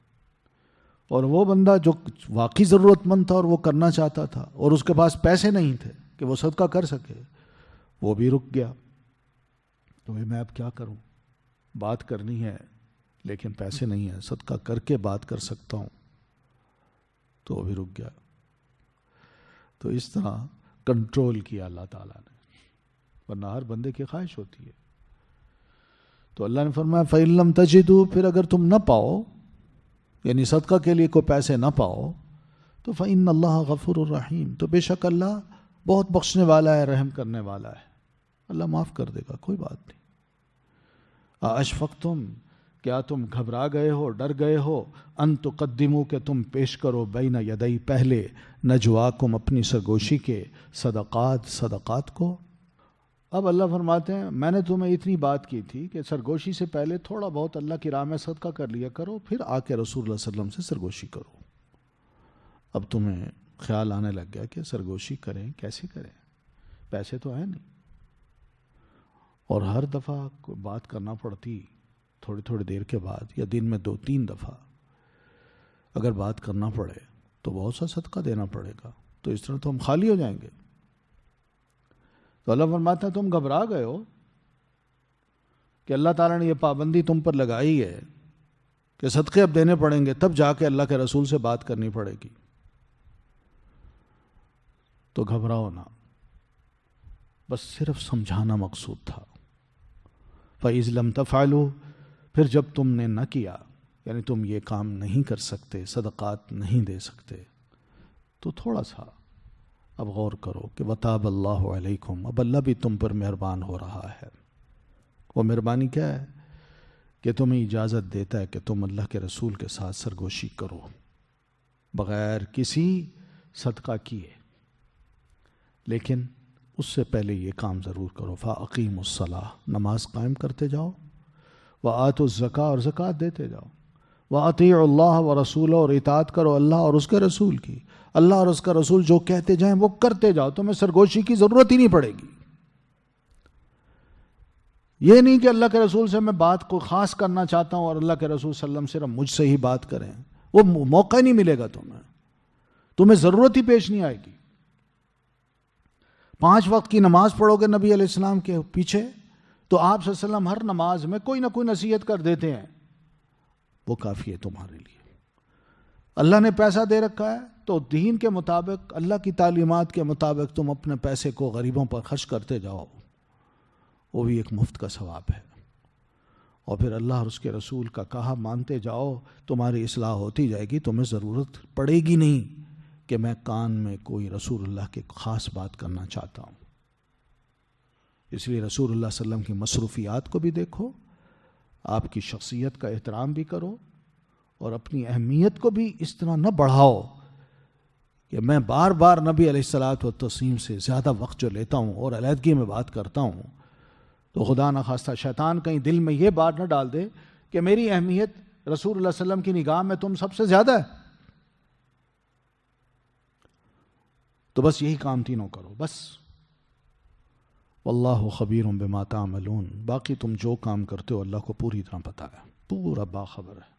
اور وہ بندہ جو واقعی ضرورت مند تھا اور وہ کرنا چاہتا تھا اور اس کے پاس پیسے نہیں تھے کہ وہ صدقہ کر سکے، وہ بھی رک گیا. تو میں اب کیا کروں، بات کرنی ہے لیکن پیسے نہیں ہیں، صدقہ کر کے بات کر سکتا ہوں، تو وہ بھی رک گیا. تو اس طرح کنٹرول کیا اللہ تعالیٰ نے، ورنہ ہر بندے کی خواہش ہوتی ہے. تو اللہ نے فرمایا فَإِن لَّمْ تَجِدُوا، پھر اگر تم نہ پاؤ یعنی صدقہ کے لیے کوئی پیسے نہ پاؤ تو فإن اللہ غفور الرحیم، تو بے شک اللہ بہت بخشنے والا ہے، رحم کرنے والا ہے، اللہ معاف کر دے گا، کوئی بات نہیں۔ اشفقتم، کیا تم گھبرا گئے ہو، ڈر گئے ہو، ان تقدموا، کہ تم پیش کرو بین یدئی، پہلے نجواکم، اپنی سرگوشی کے، صدقات کو۔ اب اللہ فرماتے ہیں میں نے تمہیں اتنی بات کی تھی کہ سرگوشی سے پہلے تھوڑا بہت اللہ کی راہ میں صدقہ کر لیا کرو، پھر آ کے رسول اللہ صلی اللہ علیہ وسلم سے سرگوشی کرو۔ اب تمہیں خیال آنے لگ گیا کہ سرگوشی کریں، کیسے کریں، پیسے تو ہیں نہیں، اور ہر دفعہ بات کرنا پڑتی تھوڑی تھوڑی دیر کے بعد، یا دن میں 2-3 دفعہ اگر بات کرنا پڑے تو بہت سا صدقہ دینا پڑے گا، تو اس طرح تو ہم خالی ہو جائیں گے۔ تو اللہ فرماتا ہے تم گھبرا گئے ہو کہ اللہ تعالیٰ نے یہ پابندی تم پر لگائی ہے کہ صدقے اب دینے پڑیں گے، تب جا کے اللہ کے رسول سے بات کرنی پڑے گی، تو گھبراؤ نہ، بس صرف سمجھانا مقصود تھا۔ فَإِذْ لَمْ تَفْعَلُوا، پھر جب تم نے نہ کیا، یعنی تم یہ کام نہیں کر سکتے، صدقات نہیں دے سکتے، تو تھوڑا سا اب غور کرو کہ وَتَابَ اللَّهُ عَلَيْكُمْ، اب اللہ بھی تم پر مہربان ہو رہا ہے۔ وہ مہربانی کیا ہے؟ کہ تمہیں اجازت دیتا ہے کہ تم اللہ کے رسول کے ساتھ سرگوشی کرو بغیر کسی صدقہ کیے، لیکن اس سے پہلے یہ کام ضرور کرو، فَأَقِيمُوا الصَّلَاةَ، نماز قائم کرتے جاؤ، وَآتُوا الزَّكَاةَ، اور زکوٰۃ دیتے جاؤ، وَأَطِيعُوا اللَّهَ وَرَسُولَهُ، اور اطاعت کرو اللہ اور اس کے رسول کی، اللہ اور اس کا رسول جو کہتے جائیں وہ کرتے جاؤ، تمہیں سرگوشی کی ضرورت ہی نہیں پڑے گی۔ یہ نہیں کہ اللہ کے رسول سے میں بات کو خاص کرنا چاہتا ہوں اور اللہ کے رسول صلی اللہ علیہ وسلم صرف مجھ سے ہی بات کریں، وہ موقع نہیں ملے گا تمہیں ضرورت ہی پیش نہیں آئے گی۔ 5 وقت کی نماز پڑھو گے نبی علیہ السلام کے پیچھے، تو آپ صلی اللہ علیہ وسلم ہر نماز میں کوئی نہ کوئی نصیحت کر دیتے ہیں، وہ کافی ہے تمہارے لیے۔ اللہ نے پیسہ دے رکھا ہے تو دین کے مطابق، اللہ کی تعلیمات کے مطابق تم اپنے پیسے کو غریبوں پر خرچ کرتے جاؤ، وہ بھی ایک مفت کا ثواب ہے، اور پھر اللہ اور اس کے رسول کا کہا مانتے جاؤ، تمہاری اصلاح ہوتی جائے گی، تمہیں ضرورت پڑے گی نہیں کہ میں کان میں کوئی رسول اللہ کی خاص بات کرنا چاہتا ہوں۔ اس لیے رسول اللہ صلی اللہ علیہ وسلم کی مصروفیات کو بھی دیکھو، آپ کی شخصیت کا احترام بھی کرو، اور اپنی اہمیت کو بھی اس طرح نہ بڑھاؤ کہ میں بار بار نبی علیہ الصلاۃ والتسلیم سے زیادہ وقت جو لیتا ہوں اور علیحدگی میں بات کرتا ہوں، تو خدا نخواستہ شیطان کہیں دل میں یہ بات نہ ڈال دے کہ میری اہمیت رسول اللہ صلی اللہ علیہ وسلم کی نگاہ میں تم سب سے زیادہ ہے۔ تو بس یہی کام تینوں کرو، بس۔ واللہ خبیر بما تعملون، باقی تم جو کام کرتے ہو اللہ کو پوری طرح پتہ ہے، پورا باخبر ہے۔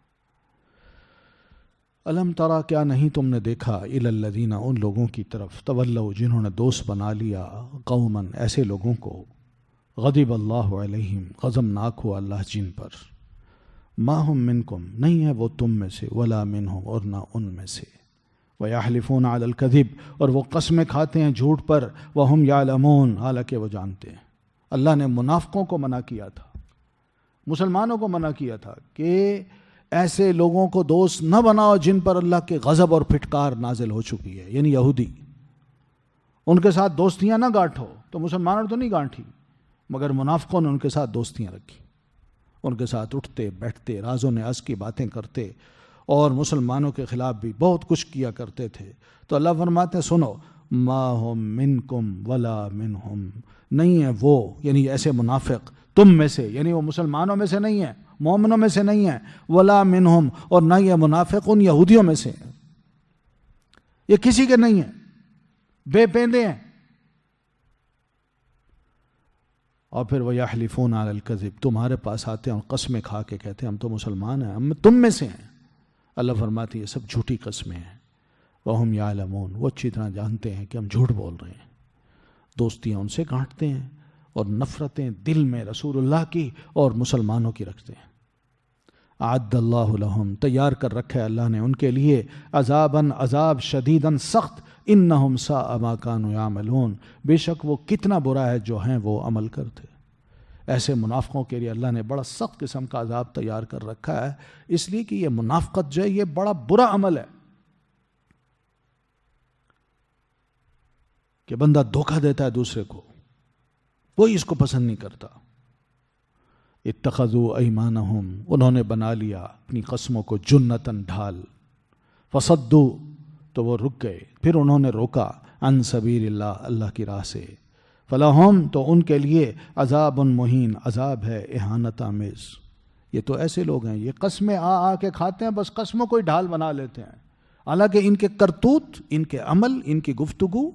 الم ترا، کیا نہیں تم نے دیکھا، الی الذین، ان لوگوں کی طرف، تولوا، جنہوں نے دوست بنا لیا، قوما، ایسے لوگوں کو، غضب اللہ علیہم، غضبناک ہوا اللہ جن پر، ما ہم منکم، نہیں ہے وہ تم میں سے، ولا منہم، اور نہ ان میں سے، وَيَحْلِفُونَ عَلَى الْكَذِبِ، اور وہ قسمیں کھاتے ہیں جھوٹ پر، وَهُمْ يَعْلَمُونَ، حالانکہ وہ جانتے ہیں۔ اللہ نے منافقوں کو منع کیا تھا، مسلمانوں کو منع کیا تھا کہ ایسے لوگوں کو دوست نہ بناؤ جن پر اللہ کے غضب اور پھٹکار نازل ہو چکی ہے، یعنی یہودی، ان کے ساتھ دوستیاں نہ گانٹھو۔ تو مسلمانوں نے تو نہیں گانٹھی، مگر منافقوں نے ان کے ساتھ دوستیاں رکھی، ان کے ساتھ اٹھتے بیٹھتے، راز و نیاز کی باتیں کرتے، اور مسلمانوں کے خلاف بھی بہت کچھ کیا کرتے تھے۔ تو اللہ فرماتے ہیں سنو، ما ہم منکم ولا منہم، نہیں ہے وہ، یعنی ایسے منافق تم میں سے، یعنی وہ مسلمانوں میں سے نہیں ہے، مومنوں میں سے نہیں ہے، ولا منہم، اور نہ یہ منافق ان یہودیوں میں سے ہیں، یہ کسی کے نہیں ہیں، بے پیندے ہیں۔ اور پھر وَيَحْلِفُونَ عَلَى الْكَذِبِ، تمہارے پاس آتے ہیں اور قسمیں کھا کے کہتے ہیں ہم تو مسلمان ہیں، ہم تم میں سے ہیں۔ اللہ فرماتی ہے یہ سب جھوٹی قسمیں ہیں، وَهُمْ يَعْلَمُونَ، وہ اچھی طرح جانتے ہیں کہ ہم جھوٹ بول رہے ہیں، دوستیاں ان سے گانٹتے ہیں اور نفرتیں دل میں رسول اللہ کی اور مسلمانوں کی رکھتے ہیں۔ اعد اللہ لہم، تیار کر رکھا ہے اللہ نے ان کے لیے، عذاباً، عذاب، شدیداً، سخت، انہم ساء ما کانوا یعملون، بے شک وہ کتنا برا ہے جو ہیں وہ عمل کرتے۔ ایسے منافقوں کے لیے اللہ نے بڑا سخت قسم کا عذاب تیار کر رکھا ہے، اس لیے کہ یہ منافقت جو ہے یہ بڑا برا عمل ہے کہ بندہ دھوکہ دیتا ہے دوسرے کو، کوئی اس کو پسند نہیں کرتا۔ اتخذوا ایمانہم، انہوں نے بنا لیا اپنی قسموں کو جنتاً ڈھال، فصدوا تو وہ رک گئے، پھر انہوں نے روکا، عن سبیل اللہ، اللہ کی راہ سے، فلہم تو ان کے لیے عذاب مہین، عذاب ہے اہانت آمیز۔ یہ تو ایسے لوگ ہیں، یہ قسمیں آ کے کھاتے ہیں، بس قسموں کو ہی ڈھال بنا لیتے ہیں، حالانکہ ان کے کرتوت، ان کے عمل، ان کی گفتگو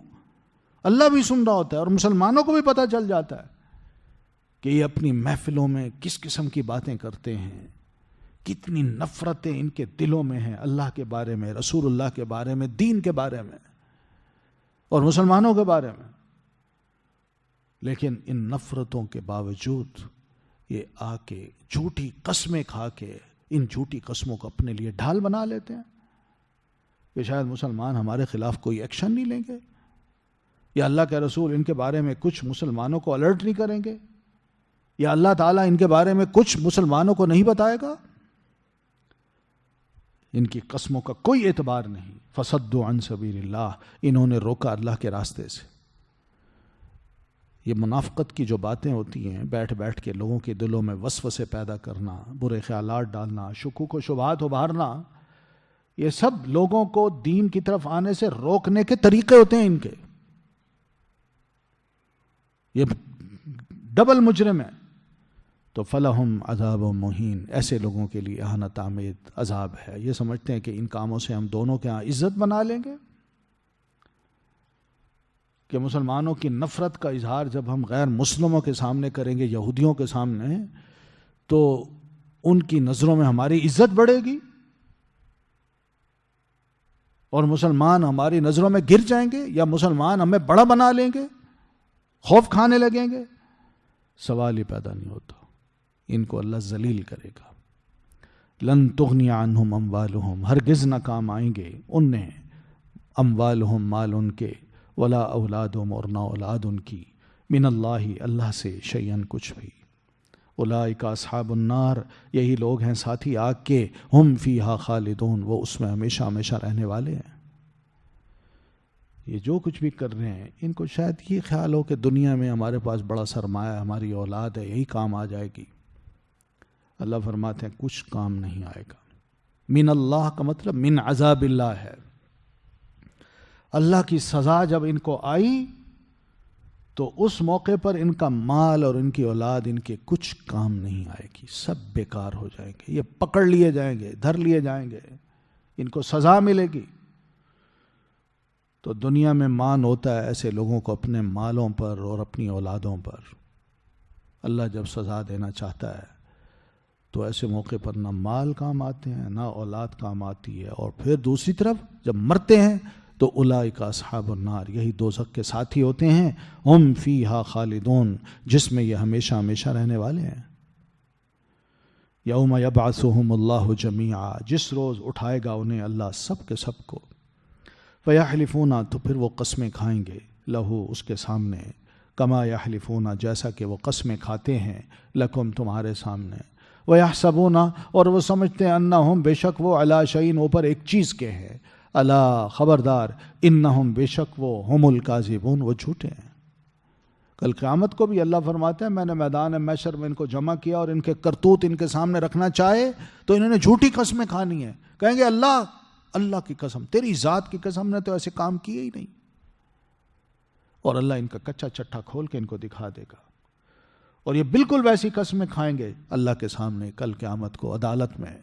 اللہ بھی سن رہا ہوتا ہے اور مسلمانوں کو بھی پتہ چل جاتا ہے کہ یہ اپنی محفلوں میں کس قسم کی باتیں کرتے ہیں، کتنی نفرتیں ان کے دلوں میں ہیں اللہ کے بارے میں، رسول اللہ کے بارے میں، دین کے بارے میں اور مسلمانوں کے بارے میں۔ لیکن ان نفرتوں کے باوجود یہ آ کے جھوٹی قسمیں کھا کے ان جھوٹی قسموں کو اپنے لیے ڈھال بنا لیتے ہیں کہ شاید مسلمان ہمارے خلاف کوئی ایکشن نہیں لیں گے، یا اللہ کے رسول ان کے بارے میں کچھ مسلمانوں کو الرٹ نہیں کریں گے، یا اللہ تعالیٰ ان کے بارے میں کچھ مسلمانوں کو نہیں بتائے گا۔ ان کی قسموں کا کوئی اعتبار نہیں۔ فصدوا عن سبیل اللہ، انہوں نے روکا اللہ کے راستے سے۔ یہ منافقت کی جو باتیں ہوتی ہیں، بیٹھ بیٹھ کے لوگوں کے دلوں میں وسوسے پیدا کرنا، برے خیالات ڈالنا، شکوک و شبہات ابھارنا، یہ سب لوگوں کو دین کی طرف آنے سے روکنے کے طریقے ہوتے ہیں ان کے۔ یہ ڈبل مجرم ہے۔ تو فلہم عذاب مہین، ایسے لوگوں کے لیے اہانت آمیز عذاب ہے۔ یہ سمجھتے ہیں کہ ان کاموں سے ہم دونوں کے ہاں عزت بنا لیں گے، کہ مسلمانوں کی نفرت کا اظہار جب ہم غیر مسلموں کے سامنے کریں گے، یہودیوں کے سامنے، تو ان کی نظروں میں ہماری عزت بڑھے گی اور مسلمان ہماری نظروں میں گر جائیں گے، یا مسلمان ہمیں بڑا بنا لیں گے، خوف کھانے لگیں گے۔ سوال ہی پیدا نہیں ہوتا۔ ان کو اللہ ذلیل کرے گا۔ لن تغنی عنہم اموالہم، ہرگز نہ کام آئیں گے انہیں اموالہم، مال ان کے، ولا اولادہم، اور نہ اولاد ان کی، من اللہ، اللہ سے، شیئن، کچھ بھی۔ اولئک اصحاب النار، یہی لوگ ہیں ساتھی آگ کے، ہم فیہا خالدون، وہ اس میں ہمیشہ ہمیشہ رہنے والے ہیں۔ یہ جو کچھ بھی کر رہے ہیں، ان کو شاید یہ خیال ہو کہ دنیا میں ہمارے پاس بڑا سرمایہ ہے، ہماری اولاد ہے، یہی کام آ جائے گی۔ اللہ فرماتے ہیں کچھ کام نہیں آئے گا۔ من اللہ کا مطلب من عذاب اللہ ہے۔ اللہ کی سزا جب ان کو آئی تو اس موقع پر ان کا مال اور ان کی اولاد ان کے کچھ کام نہیں آئے گی، سب بیکار ہو جائیں گے، یہ پکڑ لیے جائیں گے، دھر لیے جائیں گے، ان کو سزا ملے گی۔ تو دنیا میں مان ہوتا ہے ایسے لوگوں کو اپنے مالوں پر اور اپنی اولادوں پر۔ اللہ جب سزا دینا چاہتا ہے تو ایسے موقع پر نہ مال کام آتے ہیں، نہ اولاد کام آتی ہے، اور پھر دوسری طرف جب مرتے ہیں تو اولئک اصحاب النار، یہی دوزخ کے ساتھی ہوتے ہیں، ہم فیہا خالدون، جس میں یہ ہمیشہ ہمیشہ رہنے والے ہیں۔ یوم یبعثہم اللہ جمیعا، جس روز اٹھائے گا انہیں اللہ سب کے سب کو، فیحلفون، تو پھر وہ قسمیں کھائیں گے، لہو، اس کے سامنے، کما یحلفون، جیسا کہ وہ قسمیں کھاتے ہیں، لکم، تمہارے سامنے، ویحسبون، اور وہ سمجھتے ہیں، انہم، بے شک وہ، علی شیء، اوپر ایک چیز کے ہیں، الا، خبردار، انہم، بے شک وہ، ہم الکاذبون، وہ جھوٹے ہیں۔ کل قیامت کو بھی اللہ فرماتے ہیں میں نے میدان محشر میں ان کو جمع کیا اور ان کے کرتوت ان کے سامنے رکھنا چاہے تو انہوں نے جھوٹی قسمیں کھانی ہیں، کہیں گے اللہ کی قسم، تیری ذات کی قسم نے تو ایسے کام کیے ہی نہیں، اور اللہ ان کا کچا چٹھا کھول کے ان کو دکھا دے گا، اور یہ بالکل ویسی قسمیں کھائیں گے اللہ کے سامنے کل قیامت کو عدالت میں،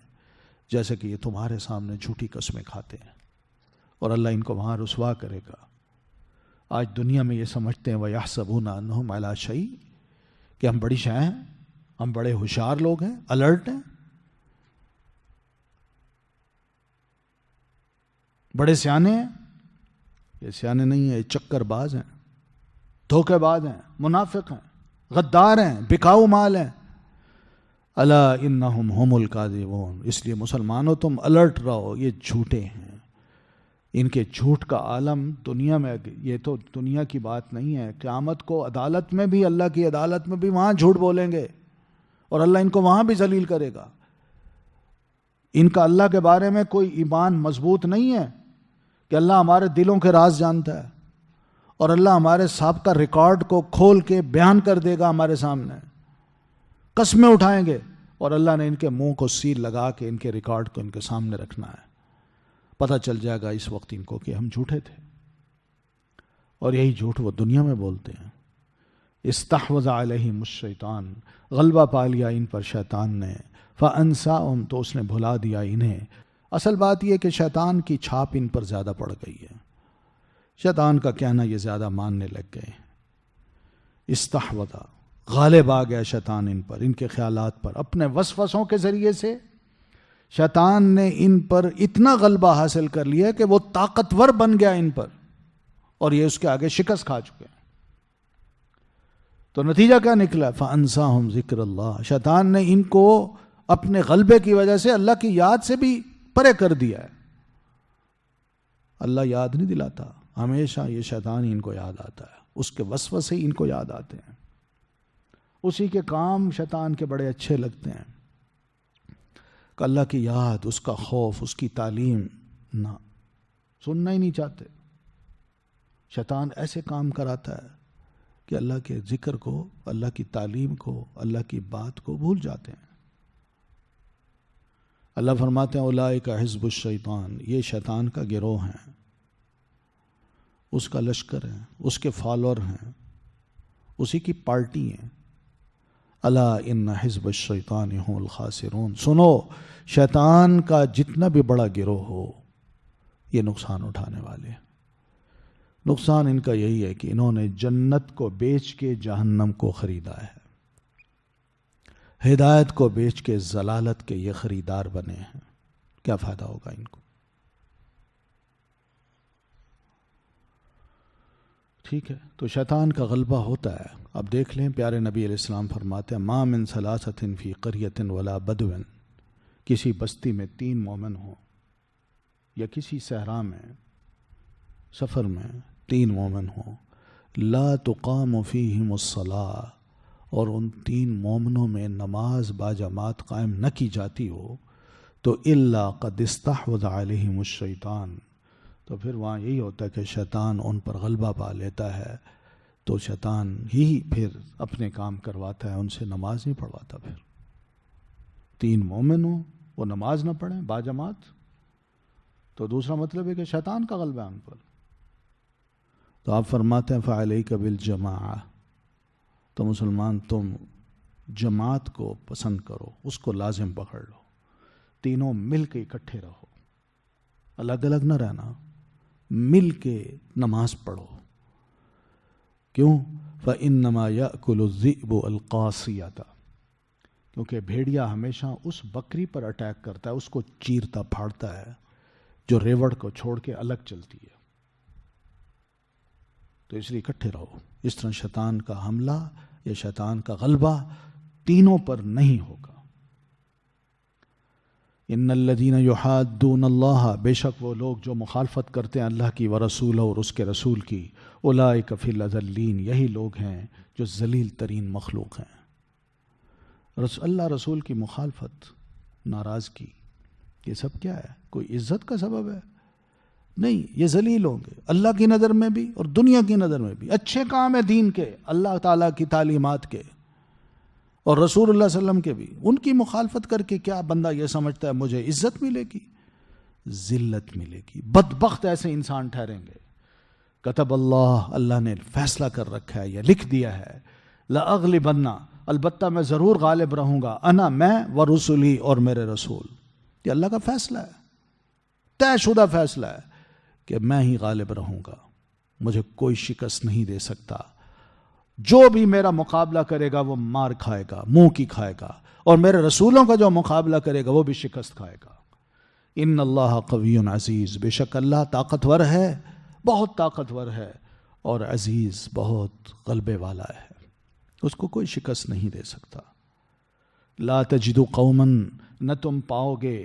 جیسے کہ یہ تمہارے سامنے جھوٹی قسمیں کھاتے ہیں، اور اللہ ان کو وہاں رسوا کرے گا۔ آج دنیا میں یہ سمجھتے ہیں وَيَحْسَبُونَ أَنَّهُمْ عَلَى شَيْءٍ، کہ ہم بڑی شے ہیں، ہم بڑے ہوشیار لوگ ہیں، الرٹ ہیں، بڑے سیانے ہیں۔ یہ سیانے نہیں ہیں، یہ چکر باز ہیں، دھوکے باز ہیں، منافق ہیں، غدار ہیں، بکاؤ مال ہیں۔ الا انہم ہم الکاذبون، اس لیے مسلمانوں تم الرٹ رہو، یہ جھوٹے ہیں، ان کے جھوٹ کا عالم دنیا میں، یہ تو دنیا کی بات نہیں ہے، قیامت کو عدالت میں بھی، اللہ کی عدالت میں بھی وہاں جھوٹ بولیں گے اور اللہ ان کو وہاں بھی ذلیل کرے گا۔ ان کا اللہ کے بارے میں کوئی ایمان مضبوط نہیں ہے کہ اللہ ہمارے دلوں کے راز جانتا ہے اور اللہ ہمارے سابقہ ریکارڈ کو کھول کے بیان کر دے گا ہمارے سامنے، قسمیں اٹھائیں گے اور اللہ نے ان کے منہ کو سیل لگا کے ان کے ریکارڈ کو ان کے سامنے رکھنا ہے۔ پتہ چل جائے گا اس وقت ان کو کہ ہم جھوٹے تھے، اور یہی جھوٹ وہ دنیا میں بولتے ہیں۔ استحوذ علیہم الشیطان، غلبہ پا لیا ان پر شیطان نے، فانساہم، تو اس نے بھلا دیا انہیں۔ اصل بات یہ کہ شیطان کی چھاپ ان پر زیادہ پڑ گئی ہے، شیطان کا کہنا یہ زیادہ ماننے لگ گئے۔ استحوذ، غالب آ گیا شیطان ان پر، ان کے خیالات پر، اپنے وسوسوں کے ذریعے سے شیطان نے ان پر اتنا غلبہ حاصل کر لیا کہ وہ طاقتور بن گیا ان پر، اور یہ اس کے آگے شکست کھا چکے ہیں۔ تو نتیجہ کیا نکلا؟ فَأَنْسَاهُمْ ذِكْرَ اللَّهِ، شیطان نے ان کو اپنے غلبے کی وجہ سے اللہ کی یاد سے بھی پرے کر دیا ہے۔ اللہ یاد نہیں دلاتا، ہمیشہ یہ شیطان ہی ان کو یاد آتا ہے، اس کے وسوسے ہی ان کو یاد آتے ہیں، اسی کے کام شیطان کے بڑے اچھے لگتے ہیں کہ اللہ کی یاد، اس کا خوف، اس کی تعلیم نہ سننا ہی نہیں چاہتے۔ شیطان ایسے کام کراتا ہے کہ اللہ کے ذکر کو، اللہ کی تعلیم کو، اللہ کی بات کو بھول جاتے ہیں۔ اللہ فرماتے ہیں اولئک حزب الشیطان، یہ شیطان کا گروہ ہیں، اس کا لشکر ہے، اس کے فالوور ہیں، اسی کی پارٹی ہیں۔ الا ان حزب الشیطان هم الخاسرون، سنو شیطان کا جتنا بھی بڑا گروہ ہو یہ نقصان اٹھانے والے ہیں۔ نقصان ان کا یہی ہے کہ انہوں نے جنت کو بیچ کے جہنم کو خریدا ہے، ہدایت کو بیچ کے ضلالت کے یہ خریدار بنے ہیں۔ کیا فائدہ ہوگا ان کو؟ ٹھیک ہے، تو شیطان کا غلبہ ہوتا ہے۔ اب دیکھ لیں، پیارے نبی علیہ السلام فرماتے ہیں ما من ثلاثۃ فی قریۃ ولا بدو، کسی بستی میں 3 مومن ہوں یا کسی صحرا میں، سفر میں 3 مومن ہوں، لا تقام فیہم الصلاۃ، اور ان 3 مومنوں میں نماز باجماعت قائم نہ کی جاتی ہو، تو الا قد استحوذ علیہم الشیطان، تو پھر وہاں یہی ہوتا ہے کہ شیطان ان پر غلبہ پا لیتا ہے، تو شیطان ہی پھر اپنے کام کرواتا ہے، ان سے نماز نہیں پڑھواتا۔ پھر 3 مومن ہوں، وہ نماز نہ پڑھیں باجماعت، تو دوسرا مطلب ہے کہ شیطان کا غلبہ ہے ان پر۔ تو آپ فرماتے ہیں فعلیک بالجماعہ، تو مسلمان تم جماعت کو پسند کرو، اس کو لازم پکڑ لو، تینوں مل کے اکٹھے رہو، الگ الگ نہ رہنا، مل کے نماز پڑھو۔ کیوں؟ فَإِنَّمَا يَأْكُلُ الذِّئْبُ الْقَاصِيَةَ، کیونکہ بھیڑیا ہمیشہ اس بکری پر اٹیک کرتا ہے، اس کو چیرتا پھاڑتا ہے جو ریوڑ کو چھوڑ کے الگ چلتی ہے۔ تو اس لیے اکٹھے رہو۔ اس طرح شیطان کا حملہ یا شیطان کا غلبہ تینوں پر نہیں ہوگا۔ ان الذین یحادون اللہ، بے شک وہ لوگ جو مخالفت کرتے ہیں اللہ کی ورسولہ اور اس کے رسول کی، اولئک فی الاذلین، یہی لوگ ہیں جو ذلیل ترین مخلوق ہیں۔ اللہ رسول کی مخالفت، ناراضگی، یہ سب کیا ہے؟ کوئی عزت کا سبب ہے؟ نہیں، یہ ذلیل ہوں گے اللہ کی نظر میں بھی اور دنیا کی نظر میں بھی۔ اچھے کام ہے دین کے، اللہ تعالیٰ کی تعلیمات کے اور رسول اللہ صلی اللہ علیہ وسلم کے بھی، ان کی مخالفت کر کے کیا بندہ یہ سمجھتا ہے مجھے عزت ملے گی؟ ذلت ملے گی۔ بدبخت ایسے انسان ٹھہریں گے۔ کتب اللہ، اللہ نے فیصلہ کر رکھا ہے، یہ لکھ دیا ہے، لأغلبن، البتہ میں ضرور غالب رہوں گا، انا، میں، ورسلی، اور میرے رسول۔ یہ اللہ کا فیصلہ ہے، طے شدہ فیصلہ ہے کہ میں ہی غالب رہوں گا، مجھے کوئی شکست نہیں دے سکتا۔ جو بھی میرا مقابلہ کرے گا وہ مار کھائے گا، منہ کی کھائے گا، اور میرے رسولوں کا جو مقابلہ کرے گا وہ بھی شکست کھائے گا۔ ان اللہ قوی عزیز، بے شک اللہ طاقتور ہے، بہت طاقتور ہے، اور عزیز، بہت غلبے والا ہے، اس کو کوئی شکست نہیں دے سکتا۔ لا تجد قوما، نہ تم پاؤ گے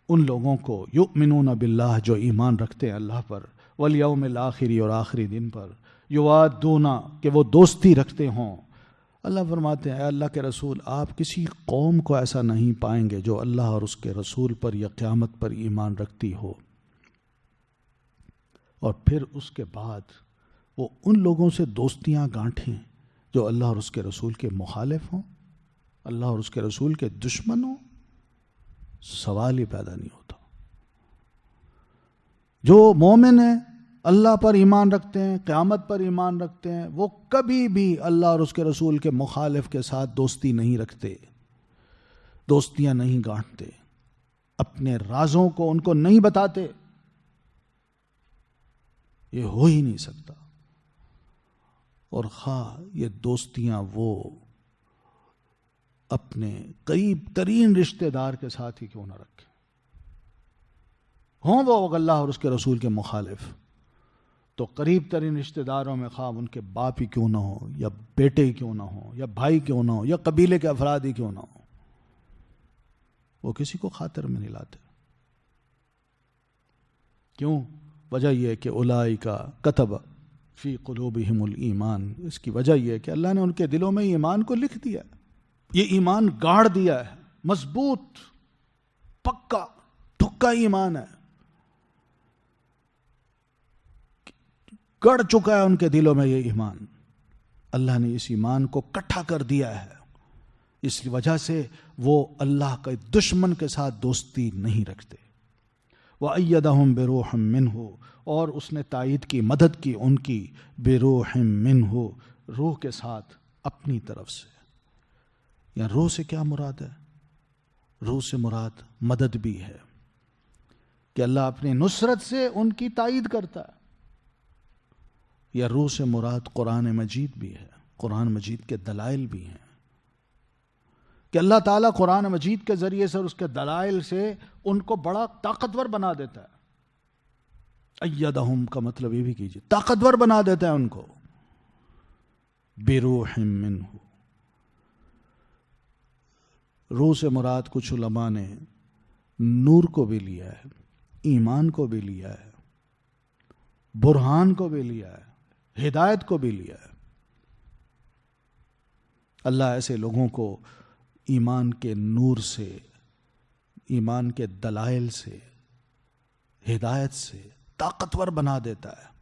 ان لوگوں کو یؤمنون باللہ جو ایمان رکھتے ہیں اللہ پر، والیوم الآخر اور آخری دن پر، یوادون کہ وہ دوستی رکھتے ہوں۔ اللہ فرماتے ہیں اے اللہ کے رسول، آپ کسی قوم کو ایسا نہیں پائیں گے جو اللہ اور اس کے رسول پر یا قیامت پر ایمان رکھتی ہو، اور پھر اس کے بعد وہ ان لوگوں سے دوستیاں گانٹھیں جو اللہ اور اس کے رسول کے مخالف ہوں، اللہ اور اس کے رسول کے دشمن ہوں۔ سوال ہی پیدا نہیں ہوتا۔ جو مومن ہیں، اللہ پر ایمان رکھتے ہیں، قیامت پر ایمان رکھتے ہیں، وہ کبھی بھی اللہ اور اس کے رسول کے مخالف کے ساتھ دوستی نہیں رکھتے، دوستیاں نہیں گانٹتے، اپنے رازوں کو ان کو نہیں بتاتے۔ یہ ہو ہی نہیں سکتا۔ اور خواہ یہ دوستیاں وہ اپنے قریب ترین رشتہ دار کے ساتھ ہی کیوں نہ رکھیں، ہوں وہ اللہ اور اس کے رسول کے مخالف، تو قریب ترین رشتہ داروں میں خواہ ان کے باپ ہی کیوں نہ ہو، یا بیٹے ہی کیوں نہ ہو، یا بھائی کیوں نہ ہو، یا قبیلے کے افراد ہی کیوں نہ ہو، وہ کسی کو خاطر میں نہیں لاتے۔ کیوں؟ وجہ یہ ہے کہ اولئک کتب فی قلوبہم الایمان، اس کی وجہ یہ ہے کہ اللہ نے ان کے دلوں میں ایمان کو لکھ دیا، یہ ایمان گاڑ دیا ہے، مضبوط پکا ٹھکا ایمان ہے، گڑ چکا ہے ان کے دلوں میں یہ ایمان۔ اللہ نے اس ایمان کو کٹھا کر دیا ہے، اس وجہ سے وہ اللہ کے دشمن کے ساتھ دوستی نہیں رکھتے۔ وَأَيَّدَهُمْ بِرُوحٍ مِّنْهُ، اور اس نے تائید کی، مدد کی ان کی، بِرُوحٍ مِّنْهُ، روح کے ساتھ اپنی طرف سے۔ یا روح سے کیا مراد ہے؟ روح سے مراد مدد بھی ہے کہ اللہ اپنی نصرت سے ان کی تائید کرتا ہے، یا روح سے مراد قرآن مجید بھی ہے، قرآن مجید کے دلائل بھی ہیں کہ اللہ تعالیٰ قرآن مجید کے ذریعے سے اور اس کے دلائل سے ان کو بڑا طاقتور بنا دیتا ہے۔ ایدہم کا مطلب یہ بھی کیجئے، طاقتور بنا دیتا ہے ان کو۔ بروح منہ، روح سے مراد کچھ علماء نے نور کو بھی لیا ہے، ایمان کو بھی لیا ہے، برہان کو بھی لیا ہے، ہدایت کو بھی لیا ہے۔ اللہ ایسے لوگوں کو ایمان کے نور سے، ایمان کے دلائل سے، ہدایت سے طاقتور بنا دیتا ہے۔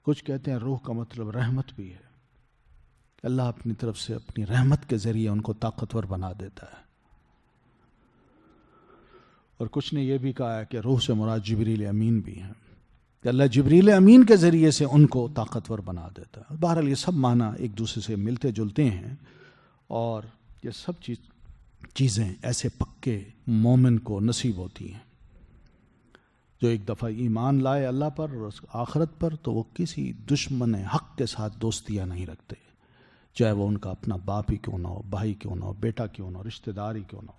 کچھ کہتے ہیں روح کا مطلب رحمت بھی ہے، اللہ اپنی طرف سے اپنی رحمت کے ذریعے ان کو طاقتور بنا دیتا ہے۔ اور کچھ نے یہ بھی کہا ہے کہ روح سے مراد جبریل امین بھی ہیں، کہ اللہ جبریل امین کے ذریعے سے ان کو طاقتور بنا دیتا ہے۔ بہرحال یہ سب معنی ایک دوسرے سے ملتے جلتے ہیں، اور یہ سب چیزیں ایسے پکے مومن کو نصیب ہوتی ہیں جو ایک دفعہ ایمان لائے اللہ پر اور آخرت پر، تو وہ کسی دشمن حق کے ساتھ دوستیاں نہیں رکھتے، چاہے وہ ان کا اپنا باپ ہی کیوں نہ ہو، بھائی کیوں نہ ہو، بیٹا کیوں نہ ہو، رشتہ دار ہی کیوں نہ ہو۔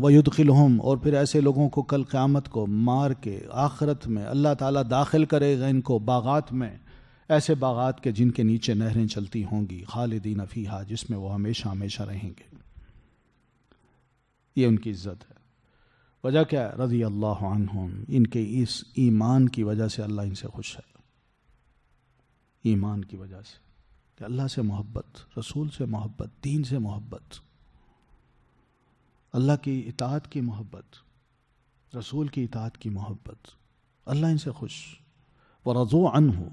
وَيُدْخِلُهُمْ، اور پھر ایسے لوگوں کو کل قیامت کو مار کے آخرت میں اللہ تعالیٰ داخل کرے گا ان کو باغات میں، ایسے باغات کے جن کے نیچے نہریں چلتی ہوں گی، خالدین فیہا، جس میں وہ ہمیشہ ہمیشہ رہیں گے۔ یہ ان کی عزت ہے۔ وجہ کیا ہے؟ رضی اللہ عنہم، ان کے اس ایمان کی وجہ سے اللہ ان سے خوش ہے، ایمان کی وجہ سے، کہ اللہ سے محبت، رسول سے محبت، دین سے محبت، اللہ کی اطاعت کی محبت، رسول کی اطاعت کی محبت، اللہ ان سے خوش۔ وَرَضُوا عَنْهُ،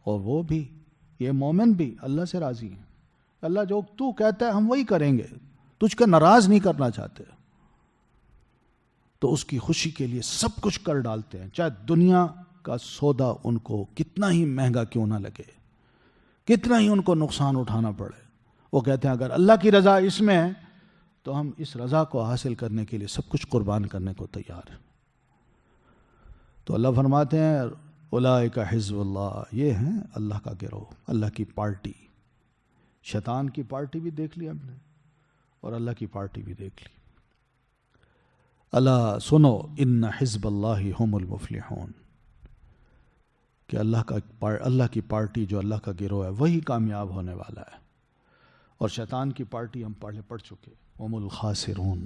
اور وہ بھی، یہ مومن بھی اللہ سے راضی ہیں۔ اللہ جو تو کہتا ہے ہم وہی کریں گے، تجھ کو ناراض نہیں کرنا چاہتے، تو اس کی خوشی کے لیے سب کچھ کر ڈالتے ہیں، چاہے دنیا کا سودا ان کو کتنا ہی مہنگا کیوں نہ لگے، کتنا ہی ان کو نقصان اٹھانا پڑے۔ وہ کہتے ہیں اگر اللہ کی رضا اس میں ہے تو ہم اس رضا کو حاصل کرنے کے لیے سب کچھ قربان کرنے کو تیار ہیں۔ تو اللہ فرماتے ہیں اولئک حزب اللہ، یہ ہیں اللہ کا گروہ، اللہ کی پارٹی۔ شیطان کی پارٹی بھی دیکھ لی ہم نے، اور اللہ کی پارٹی بھی دیکھ لی۔ اللہ سنو، ان حزب اللہ هم المفلحون، کہ اللہ کی پارٹی جو اللہ کا گروہ ہے وہی کامیاب ہونے والا ہے، اور شیطان کی پارٹی ہم پڑھ چکے، هم الخاسرون۔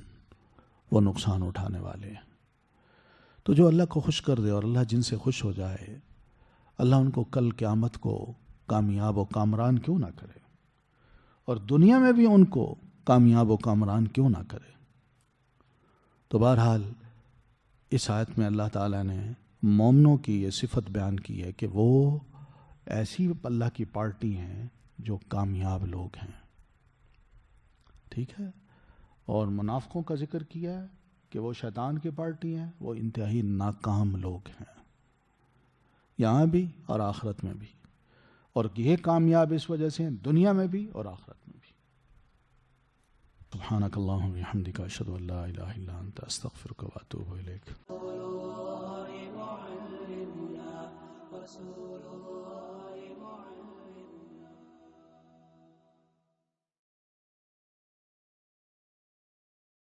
وہ نقصان اٹھانے والے ہیں۔ تو جو اللہ کو خوش کر دے اور اللہ جن سے خوش ہو جائے، اللہ ان کو کل قیامت کو کامیاب و کامران کیوں نہ کرے، اور دنیا میں بھی ان کو کامیاب و کامران کیوں نہ کرے۔ تو بہرحال اس آیت میں اللہ تعالیٰ نے مومنوں کی یہ صفت بیان کی ہے کہ وہ ایسی اللہ کی پارٹی ہیں جو کامیاب لوگ ہیں، ٹھیک ہے۔ اور منافقوں کا ذکر کیا ہے کہ وہ شیطان کی پارٹی ہیں، وہ انتہائی ناکام لوگ ہیں، یہاں بھی اور آخرت میں بھی، اور یہ کامیاب اس وجہ سے ہیں دنیا میں بھی اور آخرت میں بھی۔ سبحانک اللہم و بحمدک اشہد ان لا الہ الا انت استغفرک و اتوب الیک۔